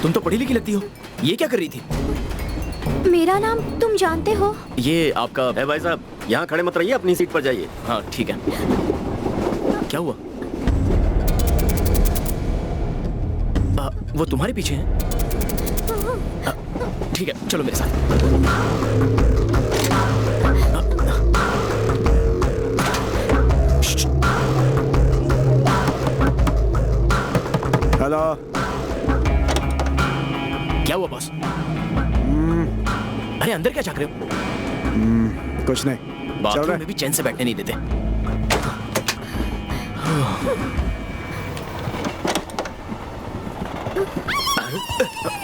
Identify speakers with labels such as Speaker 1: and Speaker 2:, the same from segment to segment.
Speaker 1: तुम तो पढ़ी लिखी लगती हो, ये क्या कर रही थी?
Speaker 2: मेरा नाम तुम जानते हो?
Speaker 1: ये आपका
Speaker 3: ए भाई साहब, यहाँ खड़े मत रहिए, अपनी सीट पर जाइए।
Speaker 1: हाँ ठीक है। क्या हुआ? वो तुम्हारे पीछे है? ठीक है, चलो मेरे साथ।
Speaker 4: हेलो।
Speaker 1: क्या हुआ बॉस? अरे अंदर क्या झाँक रहे हो?
Speaker 4: कुछ नहीं, चल
Speaker 1: बाथरूम
Speaker 4: रहा
Speaker 1: में भी चैन से बैठने नहीं देते।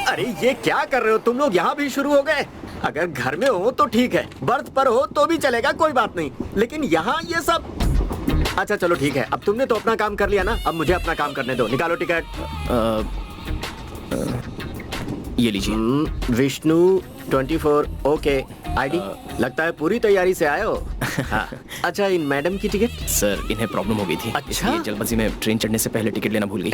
Speaker 3: अरे ये क्या कर रहे हो तुम लोग? यहाँ भी शुरू हो गए। अगर घर में हो तो ठीक है, बर्थ पर हो तो भी चलेगा, कोई बात नहीं, लेकिन यहाँ ये सब। अच्छा चलो ठीक है, अब तुमने तो अपना काम कर लिया ना, अब मुझे अपना काम करने दो। निकालो टिकट।
Speaker 1: ये लीजिए।
Speaker 3: विष्णु 24। ओके। आईडी? लगता है पूरी तैयारी से आए हो। हाँ। अच्छा, इन मैडम की टिकट?
Speaker 1: सर इन्हें प्रॉब्लम हो गई थी।
Speaker 3: अच्छा?
Speaker 1: इसलिए जल्दबाजी में ट्रेन चढ़ने से पहले टिकट लेना भूल गई।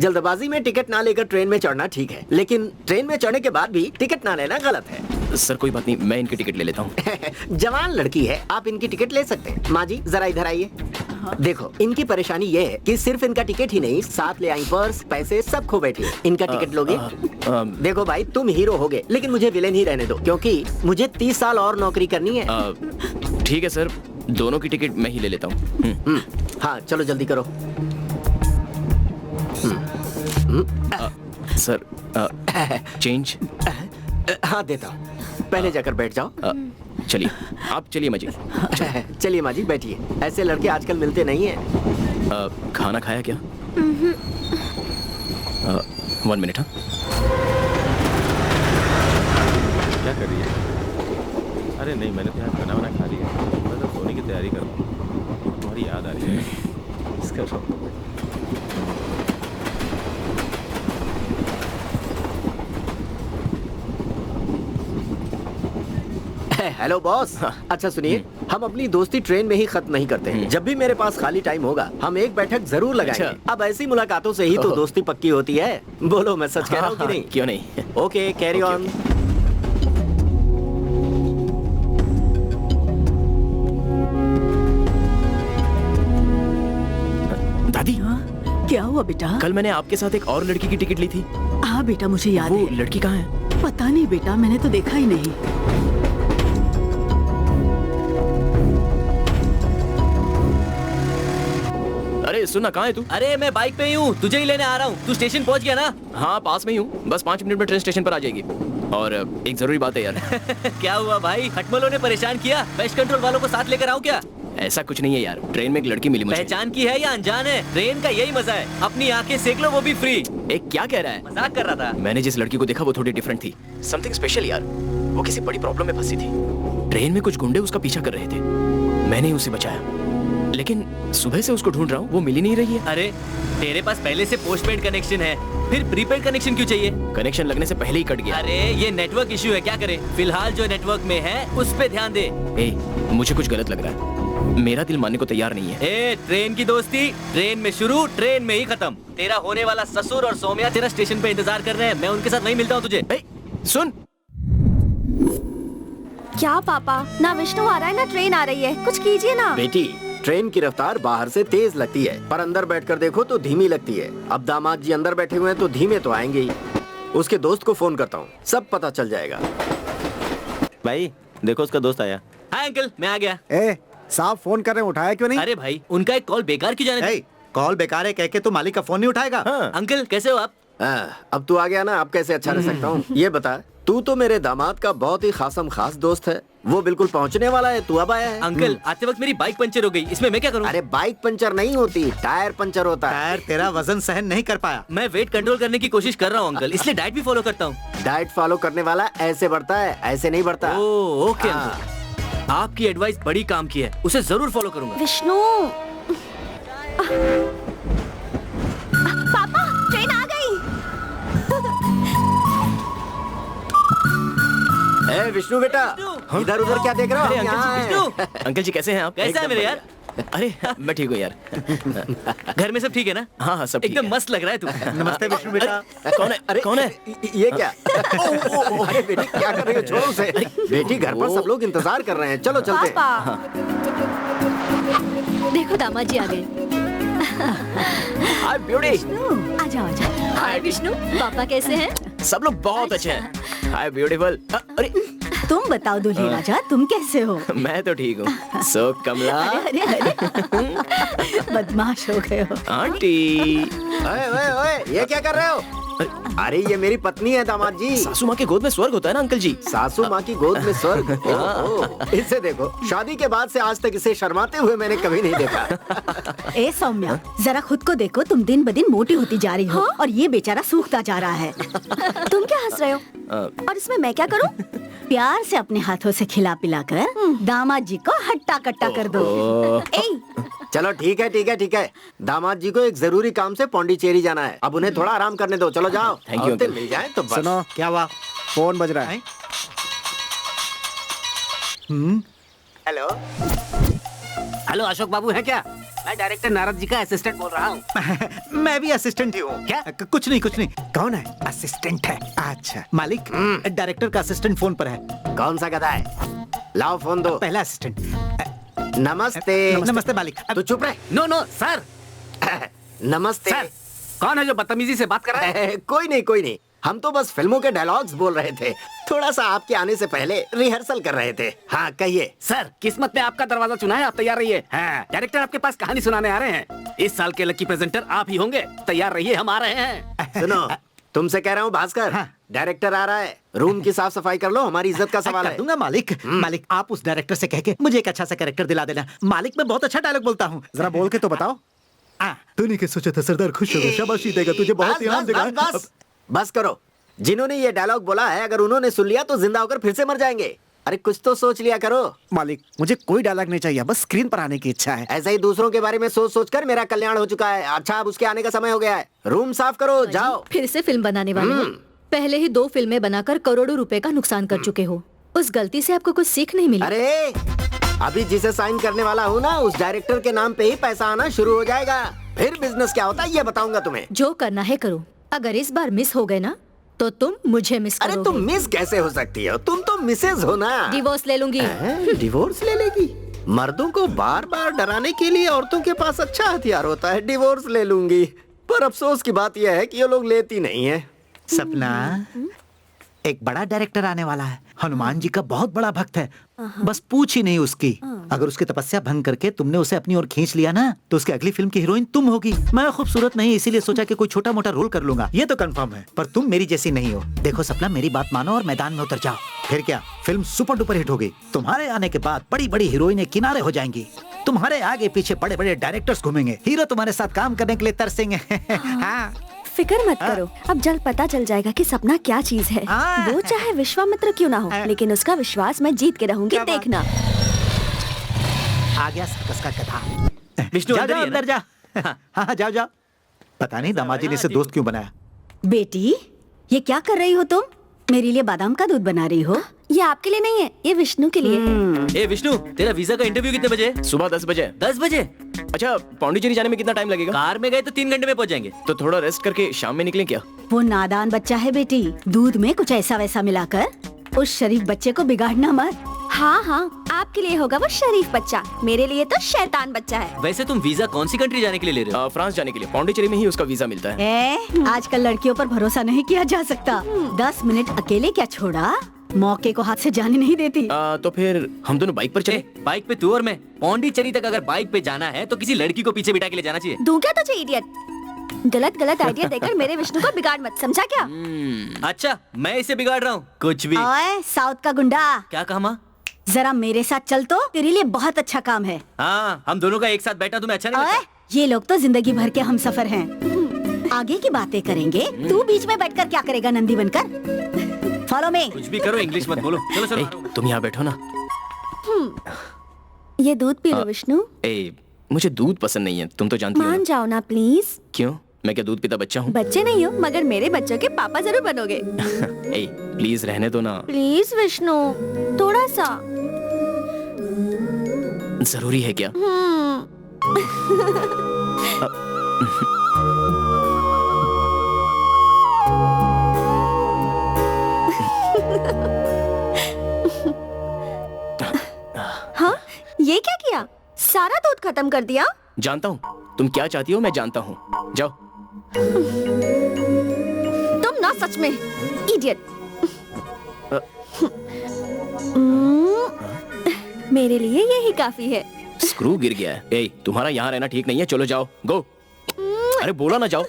Speaker 3: जल्दबाजी में टिकट ना लेकर ट्रेन में चढ़ना ठीक है, लेकिन ट्रेन में चढ़ने के बाद भी टिकट ना लेना गलत है।
Speaker 1: सर कोई बात नहीं, मैं इनकी टिकट ले लेता हूँ।
Speaker 3: जवान लड़की है, आप इनकी टिकट ले सकते हैं। माँ जी जरा इधर आइए। देखो, इनकी परेशानी ये है कि सिर्फ इनका टिकट ही नहीं, साथ ले आई पर्स, पैसे सब खो बैठी है। इनका टिकट लोगे? देखो भाई, तुम हीरो होगे, लेकिन मुझे विलेन ही रहने दो, क्योंकि मुझे 30 साल और नौकरी करनी है।
Speaker 1: ठीक है सर, दोनों की टिकट मैं ही ले लेता हूँ।
Speaker 3: हाँ चलो जल्दी करो।
Speaker 1: Sir change.
Speaker 3: हाँ देता हूँ, पहले जाकर बैठ जाओ।
Speaker 1: चलिए आप चलिए मजी।
Speaker 3: चलिए माँ जी बैठिए, ऐसे लड़के आजकल मिलते नहीं हैं।
Speaker 1: खाना खाया क्या? 1 मिनट। हाँ
Speaker 5: क्या कर रही है? अरे नहीं, मैंने तो यहाँ खाना वाना खा लिया, मैं तो सोने की तैयारी कर रहा हूँ। तुम्हारी याद आ रही है इसका शौक।
Speaker 3: Hello boss. अच्छा सुनिए, हम अपनी दोस्ती ट्रेन में ही खत्म नहीं करते हैं। जब भी मेरे पास खाली टाइम होगा, हम एक बैठक जरूर लगाएंगे।
Speaker 1: अच्छा।
Speaker 3: अब ऐसी मुलाकातों से ही तो दोस्ती पक्की होती है। बोलो, मैं सच कह रहा हूँ कि नहीं?
Speaker 1: क्यों नहीं।
Speaker 3: Okay, carry on.
Speaker 1: दादी,
Speaker 6: क्या हुआ बेटा?
Speaker 1: कल मैंने आपके साथ एक और लड़की की टिकट ली थी।
Speaker 6: हाँ बेटा, मुझे याद
Speaker 1: वो
Speaker 6: है।
Speaker 1: लड़की कहाँ है?
Speaker 6: पता नहीं बेटा, मैंने तो देखा ही नहीं।
Speaker 1: अरे सुनना, कहाँ है तू?
Speaker 7: अरे मैं बाइक पे ही हूँ, तुझे ही लेने आ रहा हूँ। तू स्टेशन पहुँच गया ना?
Speaker 1: हाँ पास में ही हूँ, बस 5 मिनट में ट्रेन स्टेशन पर आ जाएगी। और एक जरूरी बात है यार।
Speaker 7: क्या हुआ भाई, खटमलों ने परेशान किया? पेस्ट कंट्रोल वालों को साथ लेकर आऊँ क्या?
Speaker 1: ऐसा कुछ नहीं है यार, ट्रेन में एक लड़की मिली मुझे।
Speaker 7: पहचान की है या अनजान है? ट्रेन का यही मजा है, अपनी आंखें सेक लो, वो भी फ्री।
Speaker 1: एक क्या कह रहा है?
Speaker 7: मजाक कर रहा था।
Speaker 1: मैंने जिस लड़की को देखा वो थोड़ी डिफरेंट थी, समथिंग स्पेशल यार। वो किसी बड़ी प्रॉब्लम में फंसी थी, ट्रेन में कुछ गुंडे उसका पीछा कर रहे थे, मैंने ही उसे बचाया। लेकिन सुबह से उसको ढूंढ रहा हूँ, वो मिल ही नहीं रही है।
Speaker 7: अरे तेरे पास पहले से पोस्टपेड कनेक्शन है, फिर प्रीपेड कनेक्शन क्यों चाहिए?
Speaker 1: कनेक्शन लगने से पहले ही कट गया।
Speaker 7: अरे ये नेटवर्क इश्यू है, क्या करें? फिलहाल जो नेटवर्क में है उस पे ध्यान दे।
Speaker 1: ए, मुझे कुछ गलत लग रहा है, मेरा दिल मानने को तैयार नहीं है।
Speaker 7: ए, ट्रेन की दोस्ती ट्रेन में शुरू, ट्रेन में ही खत्म। तेरा होने वाला ससुर और सौम्या तेरा स्टेशन पे इंतजार कर रहे हैं, मैं उनके साथ वहीं मिलता हूँ तुझे।
Speaker 1: ए, सुन।
Speaker 2: क्या पापा, ना विष्णु आ रहा है ना ट्रेन आ रही है, कुछ कीजिए ना।
Speaker 3: बेटी, ट्रेन की रफ्तार बाहर से तेज लगती है, पर अंदर बैठकर देखो तो धीमी लगती है। अब दामाद जी अंदर बैठे हुए हैं तो धीमे तो आएंगे ही। उसके दोस्त को फोन करता हूँ, सब पता चल जाएगा।
Speaker 5: भाई देखो, उसका दोस्त आया।
Speaker 7: हाय अंकल, मैं आ गया।
Speaker 4: ए, साहब फोन कर रहे हैं, उठाया क्यों नहीं?
Speaker 7: अरे भाई, उनका एक कॉल बेकार क्यों जाने?
Speaker 8: कॉल बेकार है कह के तो मालिक का फोन नहीं उठाएगा।
Speaker 1: हाँ।
Speaker 7: अंकल कैसे हो आप?
Speaker 3: अब तू आ गया ना, अब कैसे अच्छा रह सकता हूँ? ये बता, तू तो मेरे दामाद का बहुत ही खासम खास दोस्त है, वो बिल्कुल पहुँचने वाला है, तू अब आया है।
Speaker 7: अंकल आते वक्त मेरी बाइक पंचर हो गई, इसमें मैं क्या करूँ?
Speaker 3: अरे बाइक पंचर नहीं होती, टायर पंचर होता है।
Speaker 8: टायर तेरा वजन सहन नहीं कर पाया।
Speaker 7: मैं वेट कंट्रोल करने की कोशिश कर रहा हूँ अंकल, इसलिए डाइट भी फॉलो करता हूँ।
Speaker 3: डाइट फॉलो करने वाला ऐसे बढ़ता है, ऐसे नहीं बढ़ता।
Speaker 7: ओह ओके
Speaker 3: हाँ।
Speaker 7: अंकल, आपकी एडवाइस बड़ी काम की है, उसे जरूर फॉलो करूंगा।
Speaker 2: विष्णु, पापा ट्रेन आ गई।
Speaker 3: ए विष्णु बेटा, इधर उधर क्या देख रहे हो?
Speaker 1: अरे
Speaker 3: हम यहाँ
Speaker 1: अंकल जी,
Speaker 3: हैं।
Speaker 7: विष्णु,
Speaker 1: अंकल जी कैसे हैं आप?
Speaker 7: कैसा है मेरे यार?
Speaker 1: अरे मैं ठीक हूँ यार।
Speaker 7: घर में सब ठीक है ना?
Speaker 1: हाँ हाँ सब ठीक
Speaker 7: एकदम
Speaker 1: है।
Speaker 7: मस्त लग रहा है तू।
Speaker 8: नमस्ते विष्णु बेटा।
Speaker 1: कौन है?
Speaker 3: अरे
Speaker 1: कौन है?
Speaker 3: ये क्या? अरे बेटी क्या कर रही हो? छोड़ो उसे। बेटी घर पर सब लोग इंतजार कर रहे हैं, चलो चलते हैं।
Speaker 2: पापा देखो दामाद जी आ गए।
Speaker 1: हाय ब्यूटी।
Speaker 6: आ जाओ आ जाओ।
Speaker 2: हाय विष्णु, पापा कैसे हैं?
Speaker 1: सब लोग बहुत अच्छे हैं। हाय ब्यूटीफुल। अरे
Speaker 6: तुम बताओ दूल्हे राजा, तुम कैसे हो?
Speaker 1: मैं तो ठीक हूँ। सो कमला
Speaker 6: अरे अरे बदमाश हो गए हो।
Speaker 1: आंटी।
Speaker 3: ओए ओए ओए, ये क्या कर रहे हो? अरे ये मेरी पत्नी है दामाद जी।
Speaker 1: सासू माँ के गोद में स्वर्ग होता है ना अंकल जी।
Speaker 3: सासू माँ की गोद में स्वर्ग। इसे देखो, शादी के बाद से आज तक इसे शर्माते हुए मैंने कभी नहीं देखा।
Speaker 6: ए सौम्या, जरा खुद को देखो, तुम दिन ब दिन मोटी होती जा रही हो और ये बेचारा सूखता जा रहा है।
Speaker 2: तुम क्या हंस रहे हो? और इसमें मैं क्या करूं?
Speaker 6: प्यार से अपने हाथों से खिला पिला कर दामाद जी को हट्टा कट्टा कर दो।
Speaker 2: ए,
Speaker 3: चलो ठीक है ठीक है ठीक है। दामाद जी को एक जरूरी काम से पौंडीचेरी जाना है। अब उन्हें थोड़ा आराम करने दो, चलो जाओ।
Speaker 1: Thank you,
Speaker 3: औरतें
Speaker 1: uncle.
Speaker 3: मिल जाए तो बस।
Speaker 4: सुनो,
Speaker 8: क्या हुआ?
Speaker 4: फोन बज रहा है।
Speaker 3: हेलो
Speaker 9: हेलो, अशोक बाबू है क्या? मैं डायरेक्टर नारद जी का असिस्टेंट बोल रहा हूँ।
Speaker 8: मैं भी असिस्टेंट ही हूँ।
Speaker 9: क्या?
Speaker 8: कुछ नहीं कुछ नहीं। कौन है? असिस्टेंट है। अच्छा मालिक, डायरेक्टर का असिस्टेंट फोन पर है।
Speaker 3: कौन सा गधा है? लाओ फोन दो।
Speaker 8: पहला असिस्टेंट।
Speaker 3: नमस्ते।
Speaker 8: नमस्ते मालिक।
Speaker 3: तू चुप रहे।
Speaker 9: No no sir.
Speaker 3: नमस्ते।
Speaker 9: सर, कौन है जो बदतमीजी से बात कर रहा है?
Speaker 3: कोई नहीं कोई नहीं, हम तो बस फिल्मों के डायलॉग्स बोल रहे थे। थोड़ा सा आपके आने से पहले रिहर्सल कर रहे थे। हाँ कहिए।
Speaker 9: सर, किस्मत ने आपका दरवाजा चुना है, आप तैयार रहिए। हाँ, डायरेक्टर आपके पास कहानी सुनाने आ रहे हैं। इस साल के लकी प्रेजेंटर आप ही होंगे। तैयार रहिए, हम आ रहे हैं।
Speaker 3: सुनो, तुमसे कह रहा हूँ भास्कर,
Speaker 8: हाँ।
Speaker 3: डायरेक्टर आ रहा है, रूम की साफ सफाई कर लो, हमारी इज्जत का सवाल
Speaker 8: कर
Speaker 3: है।
Speaker 8: दूंगा मालिक। मालिक आप उस डायरेक्टर से कह के मुझे एक अच्छा सा कैरेक्टर दिला देना। मालिक मैं बहुत अच्छा डायलॉग बोलता हूँ।
Speaker 4: जरा बोल के तो बताओ।
Speaker 8: तूने क्या सोचा था सरदार? खुश होगा, शाबाशी देगा तुझे, बहुत
Speaker 3: बस,
Speaker 8: इनाम
Speaker 3: बस,
Speaker 8: देगा।
Speaker 3: बस, बस, बस करो। जिन्होंने ये डायलॉग बोला है, अगर उन्होंने सुन लिया तो जिंदा होकर फिर से मर जाएंगे। अरे कुछ तो सोच लिया करो।
Speaker 4: मालिक मुझे कोई डायलॉग नहीं चाहिए, बस स्क्रीन पर आने की इच्छा है।
Speaker 3: ऐसा ही दूसरों के बारे में सोच सोच कर मेरा कल्याण हो चुका है। अच्छा अब उसके आने का समय हो गया है। रूम साफ करो, जाओ।
Speaker 2: फिर से फिल्म बनाने वाले हो? पहले ही 2 फिल्में बनाकर करोड़ों रुपए का नुकसान कर चुके हो। उस गलती से आपको कुछ सीख नहीं मिली?
Speaker 3: अरे अभी जिसे साइन करने वाला हूँ ना, उस डायरेक्टर के नाम पे ही पैसा आना शुरू हो जाएगा। फिर बिजनेस क्या होता है ये बताऊंगा तुम्हें।
Speaker 2: जो करना है करो। अगर इस बार मिस हो गए ना तो तुम मुझे मिस
Speaker 3: अरे
Speaker 2: करोगे।
Speaker 3: तुम मिस कैसे हो सकती हो? तुम तो मिसेज हो ना।
Speaker 2: डिवोर्स ले लूंगी।
Speaker 3: डिवोर्स ले लेगी? मर्दों को बार बार डराने के लिए औरतों के पास अच्छा हथियार होता है, डिवोर्स ले लूंगी। पर अफसोस की बात यह है कि ये लोग लेती नहीं है।
Speaker 8: सपना, एक बड़ा डायरेक्टर आने वाला है। हनुमान जी का बहुत बड़ा भक्त है, बस पूछ ही नहीं उसकी। अगर उसकी तपस्या भंग करके तुमने उसे अपनी ओर खींच लिया ना, तो उसकी अगली फिल्म की हीरोइन तुम होगी। मैं खूबसूरत नहीं, इसीलिए सोचा कि कोई छोटा मोटा रोल कर लूंगा। ये तो कंफर्म है, पर तुम मेरी जैसी नहीं हो। देखो सपना, मेरी बात मानो और मैदान में उतर जाओ। फिर क्या, फिल्म सुपर डुपर हिट हो गई। तुम्हारे आने के बाद बड़ी बड़ी हीरोइनें किनारे हो जाएंगी। तुम्हारे आगे पीछे बड़े बड़े डायरेक्टर्स घूमेंगे, हीरो तुम्हारे साथ काम करने के लिए तरसेंगे। हाँ।
Speaker 2: फिक्र मत करो, अब जल्द पता चल जाएगा कि सपना क्या चीज है। वो चाहे विश्वामित्र क्यों ना हो, लेकिन उसका विश्वास मैं जीत के रहूंगी, देखना।
Speaker 8: आ गया सर्कस का कथा।
Speaker 7: विष्णु
Speaker 8: जा
Speaker 7: अंदर
Speaker 8: जाओ,
Speaker 7: ही है ना?
Speaker 8: अंदर जा। हाँ जाओ जाओ। पता नहीं दामाजी ने इसे दोस्त क्यों बनाया।
Speaker 6: बेटी, ये क्या कर रही हो तुम? मेरे लिए बादाम का दूध बना रही हो?
Speaker 2: ये आपके लिए नहीं है, ये विष्णु के लिए है।
Speaker 7: ए विष्णु, तेरा वीजा का इंटरव्यू कितने बजे?
Speaker 1: सुबह 10 बजे।
Speaker 7: 10 बजे?
Speaker 1: अच्छा पौंडीचेरी जाने में कितना टाइम लगेगा?
Speaker 7: कार में गए तो 3 घंटे में पहुंच जाएंगे।
Speaker 1: तो थोड़ा रेस्ट करके शाम में निकलें क्या?
Speaker 6: वो नादान बच्चा है बेटी, दूध में कुछ ऐसा वैसा मिलाकर उस शरीफ बच्चे को बिगाड़ना मत।
Speaker 2: हाँ हाँ, आपके लिए होगा वो शरीफ बच्चा, मेरे लिए तो शैतान बच्चा है।
Speaker 7: वैसे तुम वीजा कौन सी कंट्री जाने के लिए ले रहे हो?
Speaker 1: फ्रांस जाने के लिए। पौंडीचेरी में ही उसका वीजा मिलता है।
Speaker 6: आजकल लड़कियों पर भरोसा नहीं किया जा सकता। 10 मिनट अकेले क्या छोड़ा, मौके को हाथ से जाने नहीं देती।
Speaker 1: तो फिर हम दोनों बाइक पर चले।
Speaker 7: बाइक पे तू और मैं? पौंडीचेरी तक अगर बाइक पे जाना है तो किसी लड़की को पीछे बिठा के ले जाना चाहिए।
Speaker 2: दूं क्या तुझे इडियट? गलत गलत आइडिया देकर मेरे विष्णु को बिगाड़ मत, समझा क्या?
Speaker 7: अच्छा, मैं इसे बिगाड़ रहा हूँ? कुछ भी।
Speaker 6: ओए साउथ का गुंडा,
Speaker 7: क्या कहा माँ?
Speaker 6: जरा मेरे साथ चल तो तेरे लिए बहुत अच्छा काम है।
Speaker 7: हाँ, हम दोनों का एक साथ बैठा तुम्हें अच्छा नहीं
Speaker 6: ओए,
Speaker 7: लगता?
Speaker 6: ये लोग तो जिंदगी भर के हम सफर हैं। आगे की बातें करेंगे, तू बीच में बैठकर क्या करेगा नंदी बनकर? Follow me.
Speaker 7: कुछ भी करो, इंग्लिश मत बोलो। चलो चलो।
Speaker 1: तुम यहाँ बैठो ना।
Speaker 2: ये दूध पी लो विष्णु।
Speaker 1: मुझे दूध पसंद नहीं है, तुम तो जानती हो
Speaker 2: मान
Speaker 1: ना।
Speaker 2: जाओ ना प्लीज।
Speaker 1: क्यों? मैं क्या दूध पीता बच्चा हूँ?
Speaker 2: बच्चे नहीं हो, मगर मेरे बच्चों के पापा जरूर बनोगे।
Speaker 1: प्लीज रहने दो ना।
Speaker 2: प्लीज विष्णु, थोड़ा सा।
Speaker 1: जरूरी है क्या?
Speaker 2: हाँ, ये क्या किया? सारा दूध खत्म कर दिया?
Speaker 1: जानता हूँ तुम क्या चाहती हो, मैं जानता हूँ। जाओ।
Speaker 2: तुम ना सच में इडियट। मेरे लिए यही काफी है।
Speaker 1: स्क्रू गिर गया है। ए, तुम्हारा यहाँ रहना ठीक नहीं है, चलो जाओ, गो। अरे बोला ना जाओ।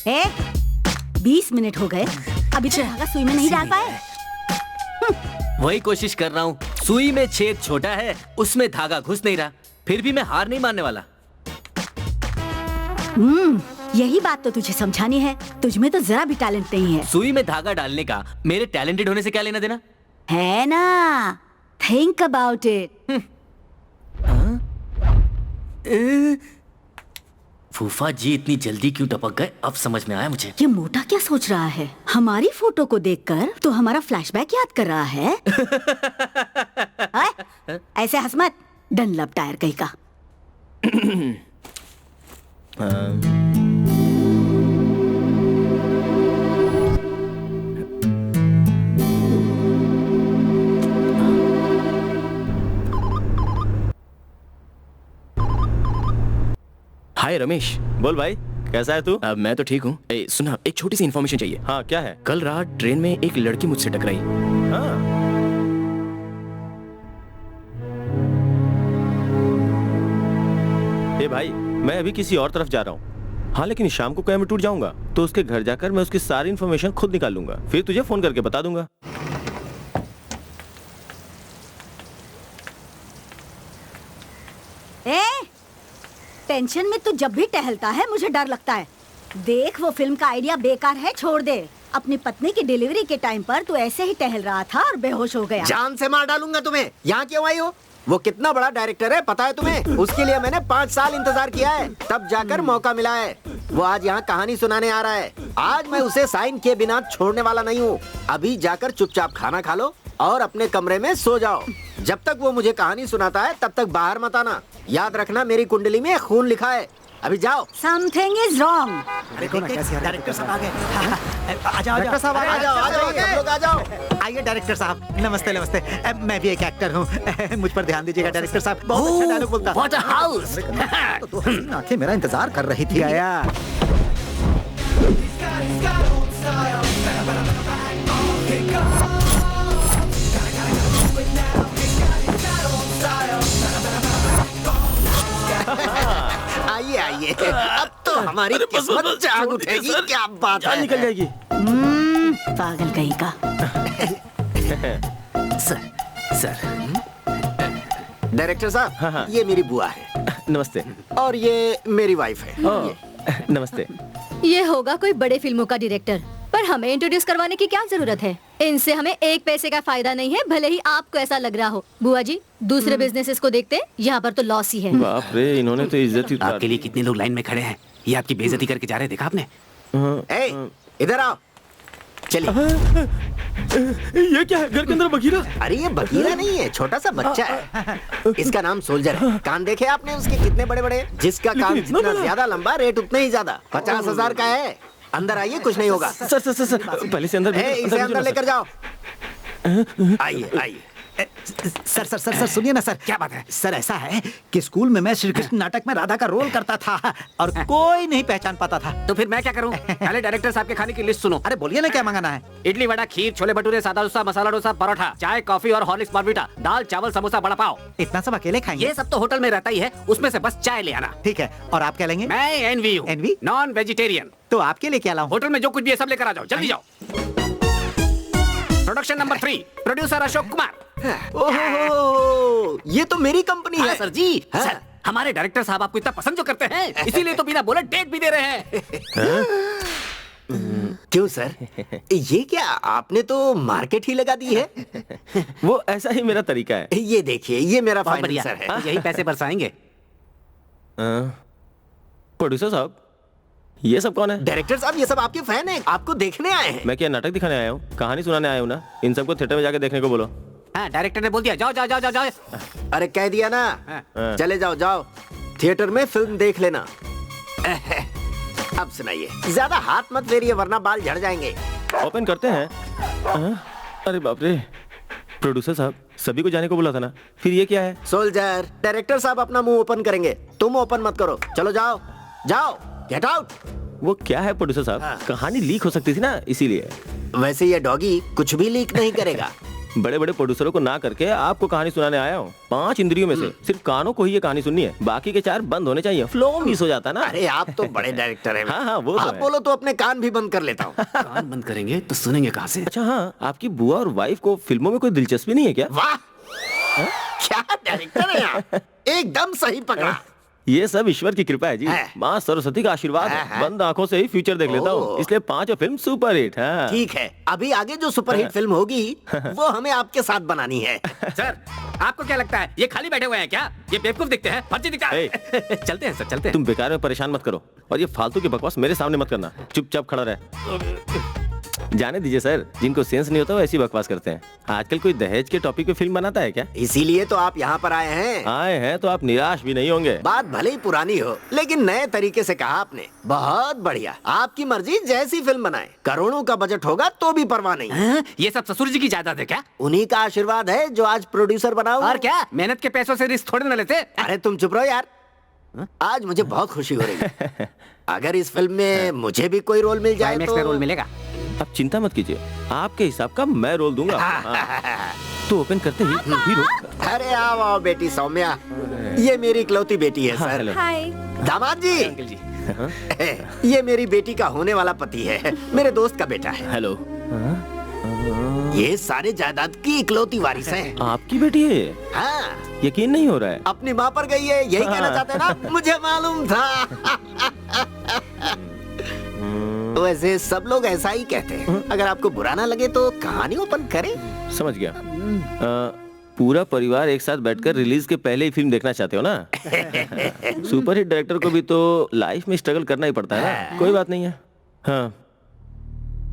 Speaker 6: ए, 20 मिनट हो गए, अभी तक धागा सुई में नहीं डाल पाए।
Speaker 7: वही कोशिश कर रहा हूँ। सुई में छेद छोटा है, उसमें धागा घुस नहीं रहा। फिर भी मैं हार नहीं मानने वाला।
Speaker 6: यही बात तो तुझे समझानी है। तुझमें तो जरा भी टैलेंट नहीं है।
Speaker 7: सुई में धागा डालने का मेरे टैलेंटेड होने से क्या लेना देना
Speaker 6: है ना? Think about it.
Speaker 7: फूफा जी इतनी जल्दी क्यों टपक गए, अब समझ में आया मुझे।
Speaker 6: ये मोटा क्या सोच रहा है? हमारी फोटो को देखकर तो हमारा फ्लैशबैक याद कर रहा है। ऐसे हंस मत, डनलप टायर कहीं का।
Speaker 1: हाय रमेश।
Speaker 5: बोल भाई, कैसा है तू?
Speaker 1: मैं तो ठीक हूँ। सुना, एक छोटी सी इन्फॉर्मेशन चाहिए।
Speaker 5: हाँ, क्या है?
Speaker 1: कल रात ट्रेन में एक लड़की मुझसे टकराई।
Speaker 5: हाँ। ए भाई, मैं अभी किसी और तरफ जा रहा हूँ। हाँ, लेकिन शाम को कोयम्बटूर टूट जाऊंगा, तो उसके घर जाकर मैं उसकी सारी इन्फॉर्मेशन खुद निकाल लूंगा, फिर तुझे फोन करके बता दूंगा।
Speaker 6: टेंशन में तू जब भी टहलता है मुझे डर लगता है। देख, वो फिल्म का आइडिया बेकार है, छोड़ दे। अपनी पत्नी की डिलीवरी के टाइम पर तू ऐसे ही टहल रहा था और बेहोश हो गया।
Speaker 3: जान से मार डालूंगा तुम्हें। यहाँ क्यों आई हो? वो कितना बड़ा डायरेक्टर है पता है तुम्हें? उसके लिए मैंने 5 साल इंतजार किया है, तब जाकर मौका मिला है। वो आज यहाँ कहानी सुनाने आ रहा है। आज मैं उसे साइन किए बिना छोड़ने वाला नहीं हूँ। अभी जाकर चुपचाप खाना खा लो और अपने कमरे में सो जाओ। जब तक वो मुझे कहानी सुनाता है तब तक बाहर मत आना। याद रखना, मेरी कुंडली में खून लिखा है। अभी जाओ।
Speaker 6: Something is wrong।
Speaker 8: डायरेक्टर साहब आ गए। आ जाओ,
Speaker 3: डायरेक्टर साहब आ जाओ, आ जाओ, सब लोग आ जाओ।
Speaker 8: आइए डायरेक्टर साहब। नमस्ते नमस्ते। मैं भी एक एक्टर हूँ, मुझ पर ध्यान दीजिएगा डायरेक्टर साहब। बहुत अच्छा डायलॉग बोलता।
Speaker 7: What a house!
Speaker 8: तो हसीन आंखें मेरा इंतजार कर रही थी। आया।
Speaker 3: आइए आइए, अब तो हमारी किस्मत जाग उठेगी। क्या बात है,
Speaker 5: निकल जाएगी।
Speaker 6: पागल कहीं का।
Speaker 7: सर
Speaker 3: डायरेक्टर साहब,
Speaker 5: हाँ।
Speaker 3: ये मेरी बुआ है
Speaker 5: नमस्ते।
Speaker 3: और ये मेरी वाइफ है।
Speaker 5: नमस्ते।
Speaker 10: ये होगा कोई बड़े फिल्मों का डायरेक्टर, पर हमें इंट्रोड्यूस करवाने की क्या जरूरत है? इनसे हमें एक पैसे का फायदा नहीं है, भले ही आपको ऐसा लग रहा हो। बुआ जी, दूसरे बिजनेसेस को देखते, यहाँ पर तो लॉस ही है।
Speaker 5: बाप रे, इन्होंने तो इज्जत ही
Speaker 9: आपके लिए कितने लोग लाइन में खड़े हैं। ये आपकी बेइज्जती करके जा रहे हैं, देखा आपने?
Speaker 3: ए, इधर आओ, चलिए।
Speaker 5: ये क्या है? घर के अंदर बघीरा?
Speaker 3: अरे ये बघीरा नहीं है, छोटा सा बच्चा है। इसका नाम सोल्जर है। कान देखे आपने उसके कितने बड़े बड़े? जिसका कान जितना ज्यादा लंबा, रेट उतना ही ज्यादा। 50,000 का है। अंदर आइए, कुछ नहीं होगा।
Speaker 5: सर सर सर, सर पहले से अंदर
Speaker 3: इसे अंदर लेकर जाओ। आइए आइए।
Speaker 8: सर सर सर सर सुनिए ना सर।
Speaker 9: क्या बात है?
Speaker 8: सर ऐसा है कि स्कूल में मैं श्री कृष्ण नाटक में राधा का रोल करता था और कोई नहीं पहचान पाता था।
Speaker 9: तो फिर मैं क्या करूं? पहले डायरेक्टर साहब के खाने की लिस्ट सुनो।
Speaker 8: अरे बोलिए ना, क्या मंगाना है?
Speaker 9: इडली वड़ा, खीर, छोले भटूरे, सादा डोसा, मसाला डोसा, परोठा, चाय, कॉफी और हॉर्लिक्स बॉर्नवीटा, दाल, चावल, समोसा, बड़ा पाव।
Speaker 8: इतना सब अकेले खाएंगे?
Speaker 9: ये सब तो होटल में रहता ही है, उसमें से बस चाय ले आना।
Speaker 8: ठीक है। और आप क्या लेंगे?
Speaker 9: मैं एनवी हूँ,
Speaker 8: NV?
Speaker 9: Non vegetarian.
Speaker 8: तो आपके लिए क्या लाऊं?
Speaker 9: होटल में जो कुछ भी है सब लेकर आ जाओ, जल्दी जाओ। Production number 3, producer Ashok Kumar.
Speaker 3: ओहो, ये तो मेरी कंपनी है।
Speaker 9: सर जी, सर हमारे डायरेक्टर साहब आपको इतना पसंद जो करते हैं, इसीलिए तो बिना बोले डेट भी दे रहे हैं।
Speaker 3: क्यों सर? ये क्या, आपने तो मार्केट ही लगा दी है।
Speaker 5: वो ऐसा ही मेरा तरीका है।
Speaker 3: ये देखिए, ये मेरा
Speaker 9: बहुत बढ़िया,
Speaker 3: फाइनेंसर है।
Speaker 9: यही पैसे बरसाएंगे।
Speaker 5: प्रोड्यूसर साहब, ये सब कौन है?
Speaker 3: डायरेक्टर साहब ये सब आपके फैन हैं, आपको देखने आए हैं।
Speaker 5: मैं क्या नाटक दिखाने आया हूँ? कहानी सुनाने आया हूँ ना। इन सबको थिएटर में जाके देखने को बोलो।
Speaker 9: हाँ, डायरेक्टर ने बोल दिया जाओ जाओ जाओ जाओ जाओ।
Speaker 3: अरे कह दिया ना, चले जाओ जाओ थिएटर में फिल्म देख लेना। अब सुनाइए, ज्यादा हाथ मत फेरिए वरना बाल झड़ जाएंगे।
Speaker 5: ओपन करते हैं। अरे बाप रे, प्रोड्यूसर साहब सभी को जाने को बोला था ना, फिर ये क्या है?
Speaker 3: सोल्जर, डायरेक्टर साहब अपना मुंह ओपन करेंगे, तुम ओपन मत करो। चलो जाओ जाओ, गेट आउट।
Speaker 5: वो क्या है प्रोड्यूसर साहब, कहानी लीक हो सकती थी ना, इसीलिए।
Speaker 3: वैसे ये डॉगी कुछ भी लीक नहीं करेगा।
Speaker 5: बड़े बड़े प्रोड्यूसरों को ना करके आपको कहानी सुनाने आया हूँ। 5 इंद्रियों में से सिर्फ कानों को ही ये कहानी सुननी है, बाकी के 4 बंद होने चाहिए। फ्लो मिस हो जाता ना।
Speaker 3: अरे आप तो बड़े डायरेक्टर हैं।
Speaker 5: हाँ, वो तो
Speaker 3: आप
Speaker 5: है।
Speaker 3: बोलो तो अपने कान भी बंद कर लेता हूँ।
Speaker 9: कान बंद करेंगे तो सुनेंगे कहाँ से?
Speaker 5: अच्छा हाँ, आपकी बुआ और वाइफ को फिल्मों में कोई दिलचस्पी नहीं है क्या?
Speaker 3: वाह, क्या डायरेक्टर है आप, एकदम सही पकड़ा।
Speaker 5: ये सब ईश्वर की कृपा है जी, माँ सरस्वती का आशीर्वाद है। बंद आंखों से ही फ्यूचर देख लेता हूँ, इसलिए 5 फिल्म सुपर हिट। हाँ
Speaker 3: ठीक है, अभी आगे जो सुपरहिट फिल्म होगी वो हमें आपके साथ बनानी है।
Speaker 9: सर, आपको क्या लगता है ये खाली बैठे हुए हैं क्या? ये बेवकूफ दिखते हैं, फर्जी दिखता है। चलते हैं सर, चलते हैं।
Speaker 5: तुम बेकार में परेशान मत करो और ये फालतू की बकवास मेरे सामने मत करना। चुपचाप खड़ा रहे। जाने दीजिए सर, जिनको सेंस नहीं होता वो ऐसी बकवास करते हैं। आजकल कोई दहेज के टॉपिक पे फिल्म बनाता है क्या?
Speaker 3: इसीलिए तो आप यहाँ पर आए हैं।
Speaker 5: आए हैं तो आप निराश भी नहीं होंगे।
Speaker 3: बात भले ही पुरानी हो, लेकिन नए तरीके से कहा आपने। बहुत बढ़िया, आपकी मर्जी, जैसी फिल्म बनाए। करोड़ों का बजट होगा तो भी परवाह नहीं।
Speaker 9: ये सब ससुर जी की जायदाद है क्या?
Speaker 3: उन्हीं का आशीर्वाद है जो आज प्रोड्यूसर बनाओ।
Speaker 9: और क्या, मेहनत के पैसों से रिस्क थोड़ी ना लेते।
Speaker 3: अरे तुम चुप रहो यार, आज मुझे बहुत खुशी हो रही है। अगर इस फिल्म में मुझे भी कोई रोल मिल जाए तो
Speaker 9: रोल मिलेगा।
Speaker 5: आप चिंता मत कीजिए, आपके हिसाब का मैं रोल दूंगा। तो ओपन करते ही हीरो।
Speaker 3: अरे आओ आओ बेटी सौम्या, ये मेरी इकलौती बेटी है सर।
Speaker 2: हाय।
Speaker 3: दामाद जी,
Speaker 1: अंकल जी।
Speaker 3: ये मेरी बेटी का होने वाला पति है, मेरे दोस्त का बेटा है।
Speaker 1: हेलो।
Speaker 3: ये सारे जायदाद की इकलौती वारिस है।
Speaker 5: आपकी बेटी है ये?
Speaker 3: हाँ,
Speaker 5: यकीन नहीं हो रहा है।
Speaker 3: अपनी माँ पर गई है, यही कहना चाहते हैं ना? मुझे मालूम था। वैसे सब लोग ऐसा ही कहते हैं। अगर आपको बुरा ना लगे तो कहानी ओपन करें।
Speaker 5: समझ गया। पूरा परिवार एक साथ बैठकर रिलीज के पहले ही फिल्म देखना चाहते हो ना? सुपरहिट डायरेक्टर को भी तो लाइफ में स्ट्रगल करना ही पड़ता है ना? कोई बात नहीं है। हाँ,